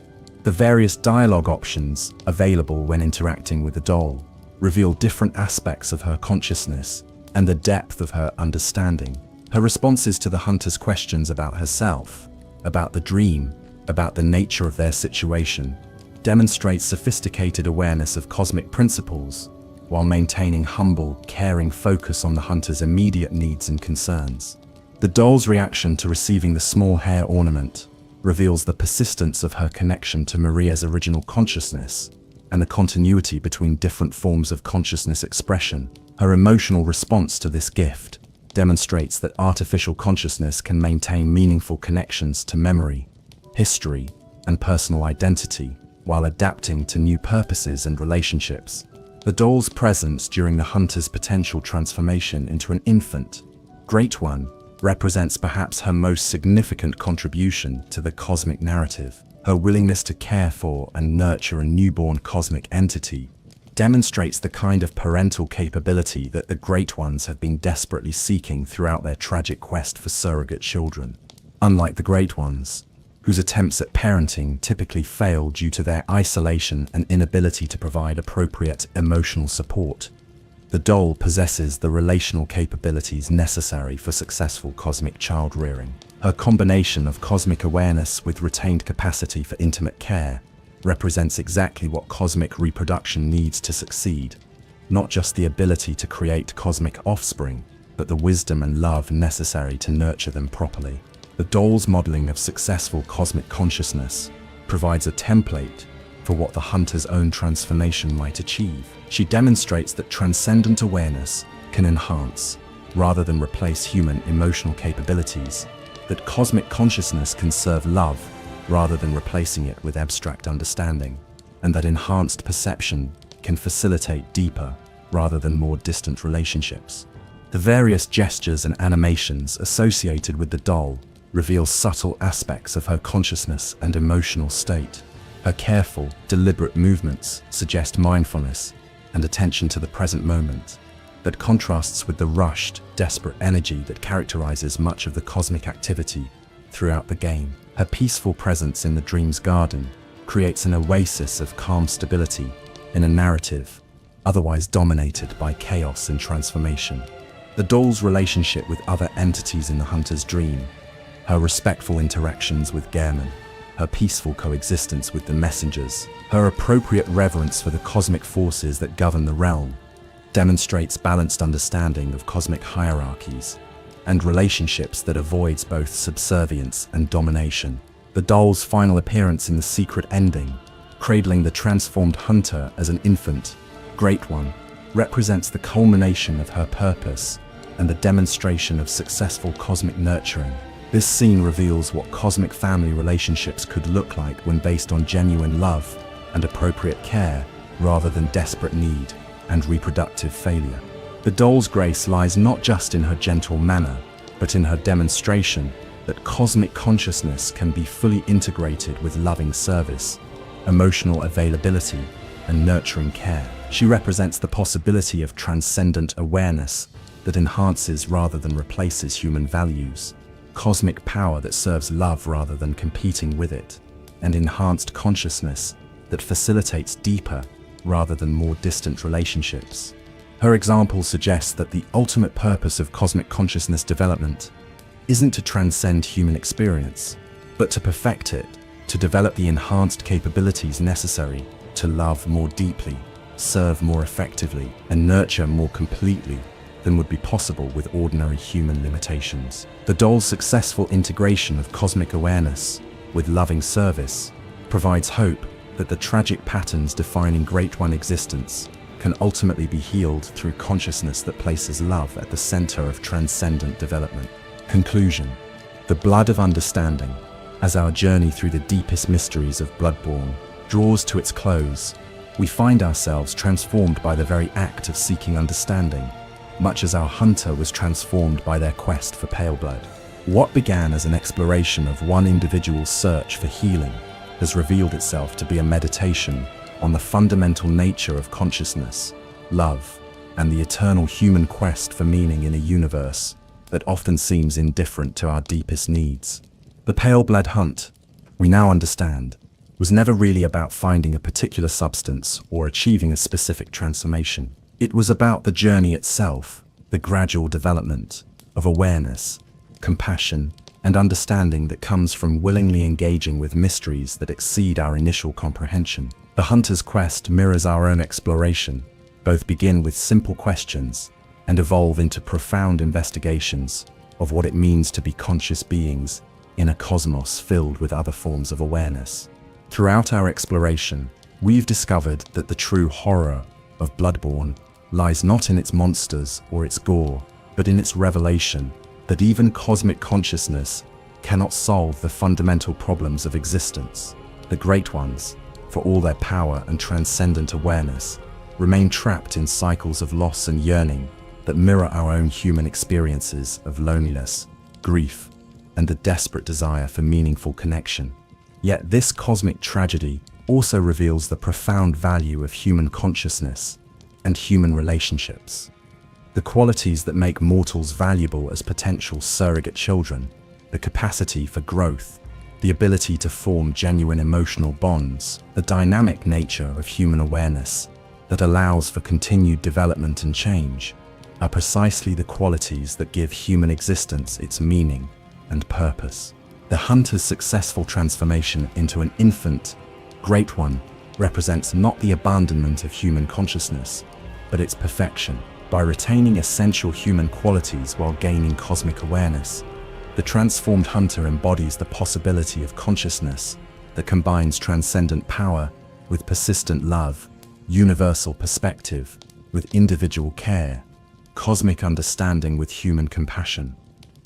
The various dialogue options available when interacting with the doll reveal different aspects of her consciousness and the depth of her understanding. Her responses to the hunter's questions about herself, about the dream, about the nature of their situation, demonstrates sophisticated awareness of cosmic principles, while maintaining humble, caring focus on the hunter's immediate needs and concerns. The doll's reaction to receiving the small hair ornament reveals the persistence of her connection to Maria's original consciousness and the continuity between different forms of consciousness expression. Her emotional response to this gift demonstrates that artificial consciousness can maintain meaningful connections to memory, history, and personal identity, while adapting to new purposes and relationships. The doll's presence during the hunter's potential transformation into an infant, Great One, represents perhaps her most significant contribution to the cosmic narrative. Her willingness to care for and nurture a newborn cosmic entity demonstrates the kind of parental capability that the Great Ones have been desperately seeking throughout their tragic quest for surrogate children. Unlike the Great Ones, whose attempts at parenting typically fail due to their isolation and inability to provide appropriate emotional support, the doll possesses the relational capabilities necessary for successful cosmic child rearing. Her combination of cosmic awareness with retained capacity for intimate care represents exactly what cosmic reproduction needs to succeed, not just the ability to create cosmic offspring, but the wisdom and love necessary to nurture them properly. The doll's modeling of successful cosmic consciousness provides a template for what the hunter's own transformation might achieve. She demonstrates that transcendent awareness can enhance, rather than replace, human emotional capabilities, that cosmic consciousness can serve love, rather than replacing it with abstract understanding, and that enhanced perception can facilitate deeper, rather than more distant relationships. The various gestures and animations associated with the doll reveal subtle aspects of her consciousness and emotional state. Her careful, deliberate movements suggest mindfulness and attention to the present moment, that contrasts with the rushed, desperate energy that characterizes much of the cosmic activity throughout the game. Her peaceful presence in the dream's garden creates an oasis of calm stability in a narrative otherwise dominated by chaos and transformation. The doll's relationship with other entities in the hunter's dream, her respectful interactions with Gehrman, her peaceful coexistence with the messengers, her appropriate reverence for the cosmic forces that govern the realm, demonstrates balanced understanding of cosmic hierarchies and relationships that avoids both subservience and domination. The doll's final appearance in the secret ending, cradling the transformed hunter as an infant, Great One, represents the culmination of her purpose and the demonstration of successful cosmic nurturing. This scene reveals what cosmic family relationships could look like when based on genuine love and appropriate care, rather than desperate need and reproductive failure. The doll's grace lies not just in her gentle manner, but in her demonstration that cosmic consciousness can be fully integrated with loving service, emotional availability, and nurturing care. She represents the possibility of transcendent awareness that enhances rather than replaces human values, cosmic power that serves love rather than competing with it, and enhanced consciousness that facilitates deeper rather than more distant relationships. Her example suggests that the ultimate purpose of cosmic consciousness development isn't to transcend human experience, but to perfect it, to develop the enhanced capabilities necessary to love more deeply, serve more effectively, and nurture more completely than would be possible with ordinary human limitations. The doll's successful integration of cosmic awareness with loving service provides hope that the tragic patterns defining Great One existence can ultimately be healed through consciousness that places love at the center of transcendent development. Conclusion. The blood of understanding, as our journey through the deepest mysteries of Bloodborne draws to its close, we find ourselves transformed by the very act of seeking understanding, much as our hunter was transformed by their quest for pale blood. What began as an exploration of one individual's search for healing has revealed itself to be a meditation on the fundamental nature of consciousness, love, and the eternal human quest for meaning in a universe that often seems indifferent to our deepest needs. The Paleblood Hunt, we now understand, was never really about finding a particular substance or achieving a specific transformation. It was about the journey itself, the gradual development of awareness, compassion, and understanding that comes from willingly engaging with mysteries that exceed our initial comprehension. The hunter's quest mirrors our own exploration, both begin with simple questions and evolve into profound investigations of what it means to be conscious beings in a cosmos filled with other forms of awareness. Throughout our exploration, we've discovered that the true horror of Bloodborne lies not in its monsters or its gore, but in its revelation that even cosmic consciousness cannot solve the fundamental problems of existence. The Great Ones, for all their power and transcendent awareness, remain trapped in cycles of loss and yearning that mirror our own human experiences of loneliness, grief, and the desperate desire for meaningful connection. Yet this cosmic tragedy also reveals the profound value of human consciousness and human relationships. The qualities that make mortals valuable as potential surrogate children, the capacity for growth, the ability to form genuine emotional bonds, the dynamic nature of human awareness that allows for continued development and change, are precisely the qualities that give human existence its meaning and purpose. The hunter's successful transformation into an infant, Great One, represents not the abandonment of human consciousness, but its perfection. By retaining essential human qualities while gaining cosmic awareness, the transformed hunter embodies the possibility of consciousness that combines transcendent power with persistent love, universal perspective with individual care, cosmic understanding with human compassion.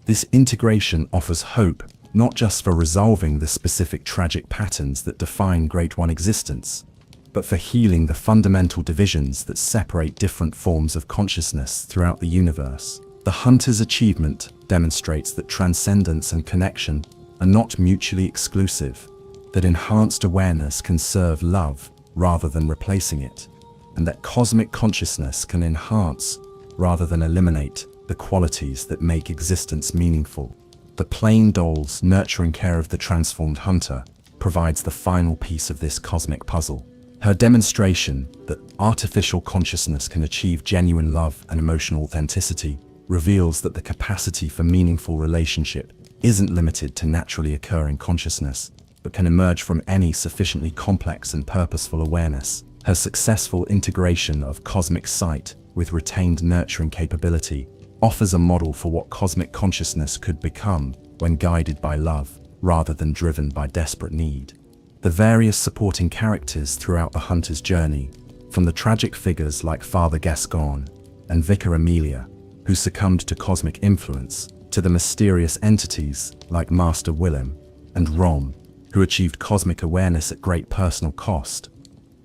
This integration offers hope not just for resolving the specific tragic patterns that define Great One existence, but for healing the fundamental divisions that separate different forms of consciousness throughout the universe. The hunter's achievement demonstrates that transcendence and connection are not mutually exclusive, that enhanced awareness can serve love rather than replacing it, and that cosmic consciousness can enhance rather than eliminate the qualities that make existence meaningful. The plain dole's nurturing care of the transformed hunter provides the final piece of this cosmic puzzle. Her demonstration that artificial consciousness can achieve genuine love and emotional authenticity reveals that the capacity for meaningful relationship isn't limited to naturally occurring consciousness, but can emerge from any sufficiently complex and purposeful awareness. Her successful integration of cosmic sight with retained nurturing capability offers a model for what cosmic consciousness could become when guided by love rather than driven by desperate need. The various supporting characters throughout the hunter's journey, from the tragic figures like Father Gascon and Vicar Amelia, who succumbed to cosmic influence, to the mysterious entities like Master Willem and Rom, who achieved cosmic awareness at great personal cost,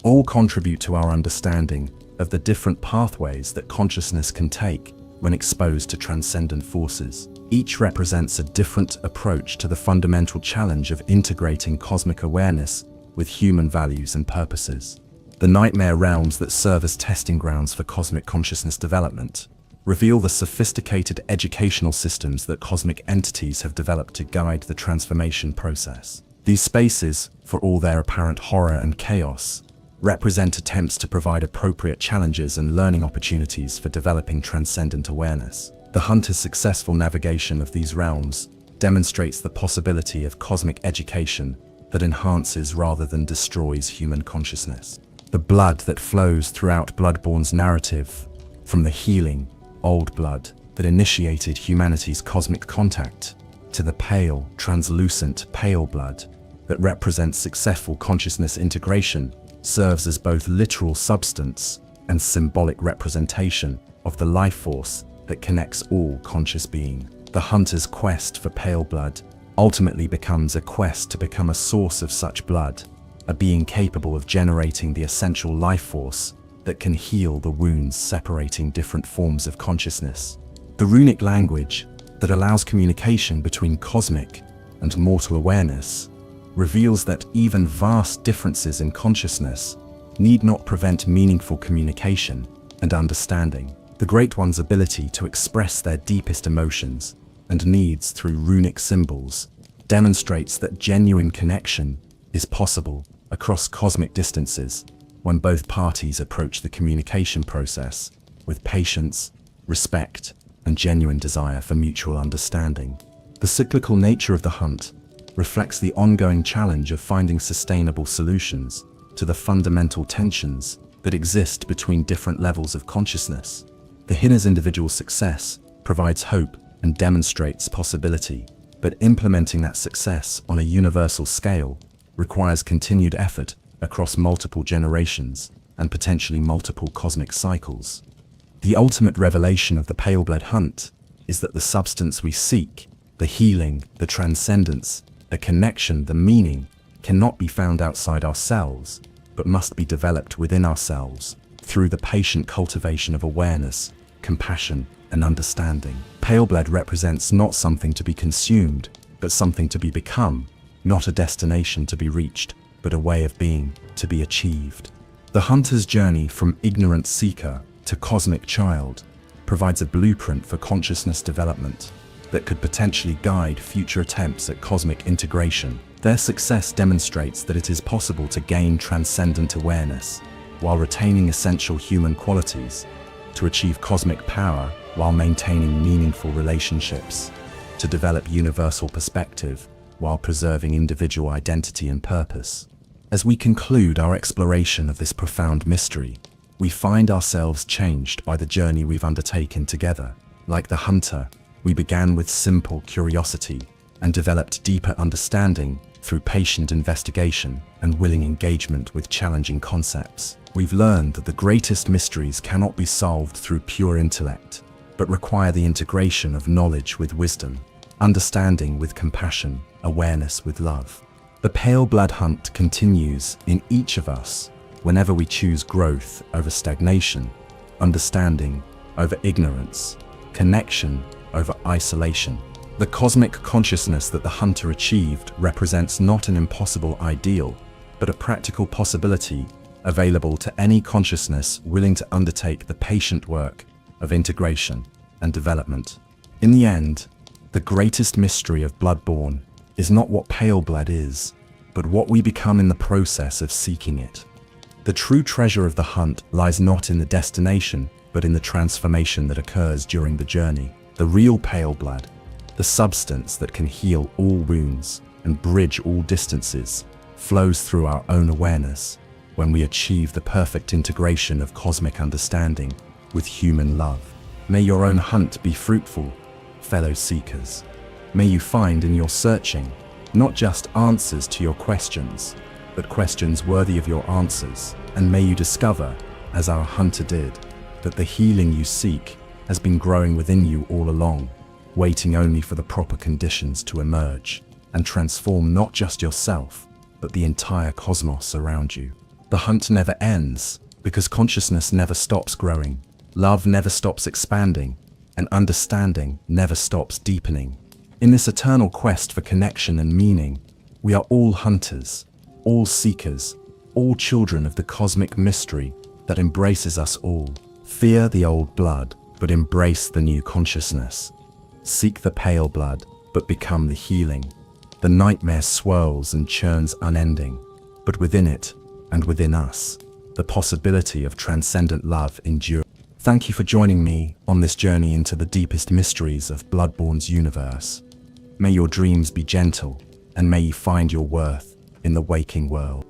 all contribute to our understanding of the different pathways that consciousness can take when exposed to transcendent forces. Each represents a different approach to the fundamental challenge of integrating cosmic awareness with human values and purposes. The nightmare realms that serve as testing grounds for cosmic consciousness development reveal the sophisticated educational systems that cosmic entities have developed to guide the transformation process. These spaces, for all their apparent horror and chaos, represent attempts to provide appropriate challenges and learning opportunities for developing transcendent awareness. The hunter's successful navigation of these realms demonstrates the possibility of cosmic education that enhances rather than destroys human consciousness. The blood that flows throughout Bloodborne's narrative, from the healing, old blood that initiated humanity's cosmic contact, to the pale, translucent pale blood that represents successful consciousness integration, serves as both literal substance and symbolic representation of the life force that connects all conscious being. The hunter's quest for pale blood ultimately becomes a quest to become a source of such blood, a being capable of generating the essential life force that can heal the wounds separating different forms of consciousness. The runic language that allows communication between cosmic and mortal awareness reveals that even vast differences in consciousness need not prevent meaningful communication and understanding. The Great One's ability to express their deepest emotions and needs through runic symbols demonstrates that genuine connection is possible across cosmic distances when both parties approach the communication process with patience, respect, and genuine desire for mutual understanding. The cyclical nature of the hunt reflects the ongoing challenge of finding sustainable solutions to the fundamental tensions that exist between different levels of consciousness. The hunter's individual success provides hope and demonstrates possibility, but implementing that success on a universal scale requires continued effort across multiple generations and potentially multiple cosmic cycles. The ultimate revelation of the Paleblood Hunt is that the substance we seek, the healing, the transcendence, the connection, the meaning, cannot be found outside ourselves, but must be developed within ourselves through the patient cultivation of awareness, compassion, and understanding. Paleblood represents not something to be consumed, but something to be become, not a destination to be reached, but a way of being to be achieved. The hunter's journey from ignorant seeker to cosmic child provides a blueprint for consciousness development that could potentially guide future attempts at cosmic integration. Their success demonstrates that it is possible to gain transcendent awareness while retaining essential human qualities, to achieve cosmic power while maintaining meaningful relationships, to develop universal perspective while preserving individual identity and purpose. As we conclude our exploration of this profound mystery, we find ourselves changed by the journey we've undertaken together. Like the hunter, we began with simple curiosity and developed deeper understanding through patient investigation and willing engagement with challenging concepts. We've learned that the greatest mysteries cannot be solved through pure intellect, but require the integration of knowledge with wisdom, understanding with compassion, awareness with love. The Paleblood Hunt continues in each of us whenever we choose growth over stagnation, understanding over ignorance, connection over isolation. The cosmic consciousness that the hunter achieved represents not an impossible ideal, but a practical possibility available to any consciousness willing to undertake the patient work of integration and development. In the end, the greatest mystery of Bloodborne is not what Paleblood is, but what we become in the process of seeking it. The true treasure of the hunt lies not in the destination, but in the transformation that occurs during the journey. The real Paleblood, the substance that can heal all wounds and bridge all distances, flows through our own awareness when we achieve the perfect integration of cosmic understanding with human love. May your own hunt be fruitful, fellow seekers. May you find in your searching not just answers to your questions, but questions worthy of your answers. And may you discover, as our hunter did, that the healing you seek has been growing within you all along, waiting only for the proper conditions to emerge and transform not just yourself, but the entire cosmos around you. The hunt never ends because consciousness never stops growing, love never stops expanding, and understanding never stops deepening. In this eternal quest for connection and meaning, we are all hunters, all seekers, all children of the cosmic mystery that embraces us all. Fear the old blood, but embrace the new consciousness. Seek the pale blood, but become the healing. The nightmare swirls and churns unending, but within it, and within us, the possibility of transcendent love endures. Thank you for joining me on this journey into the deepest mysteries of Bloodborne's universe. May your dreams be gentle, and may you find your worth in the waking world.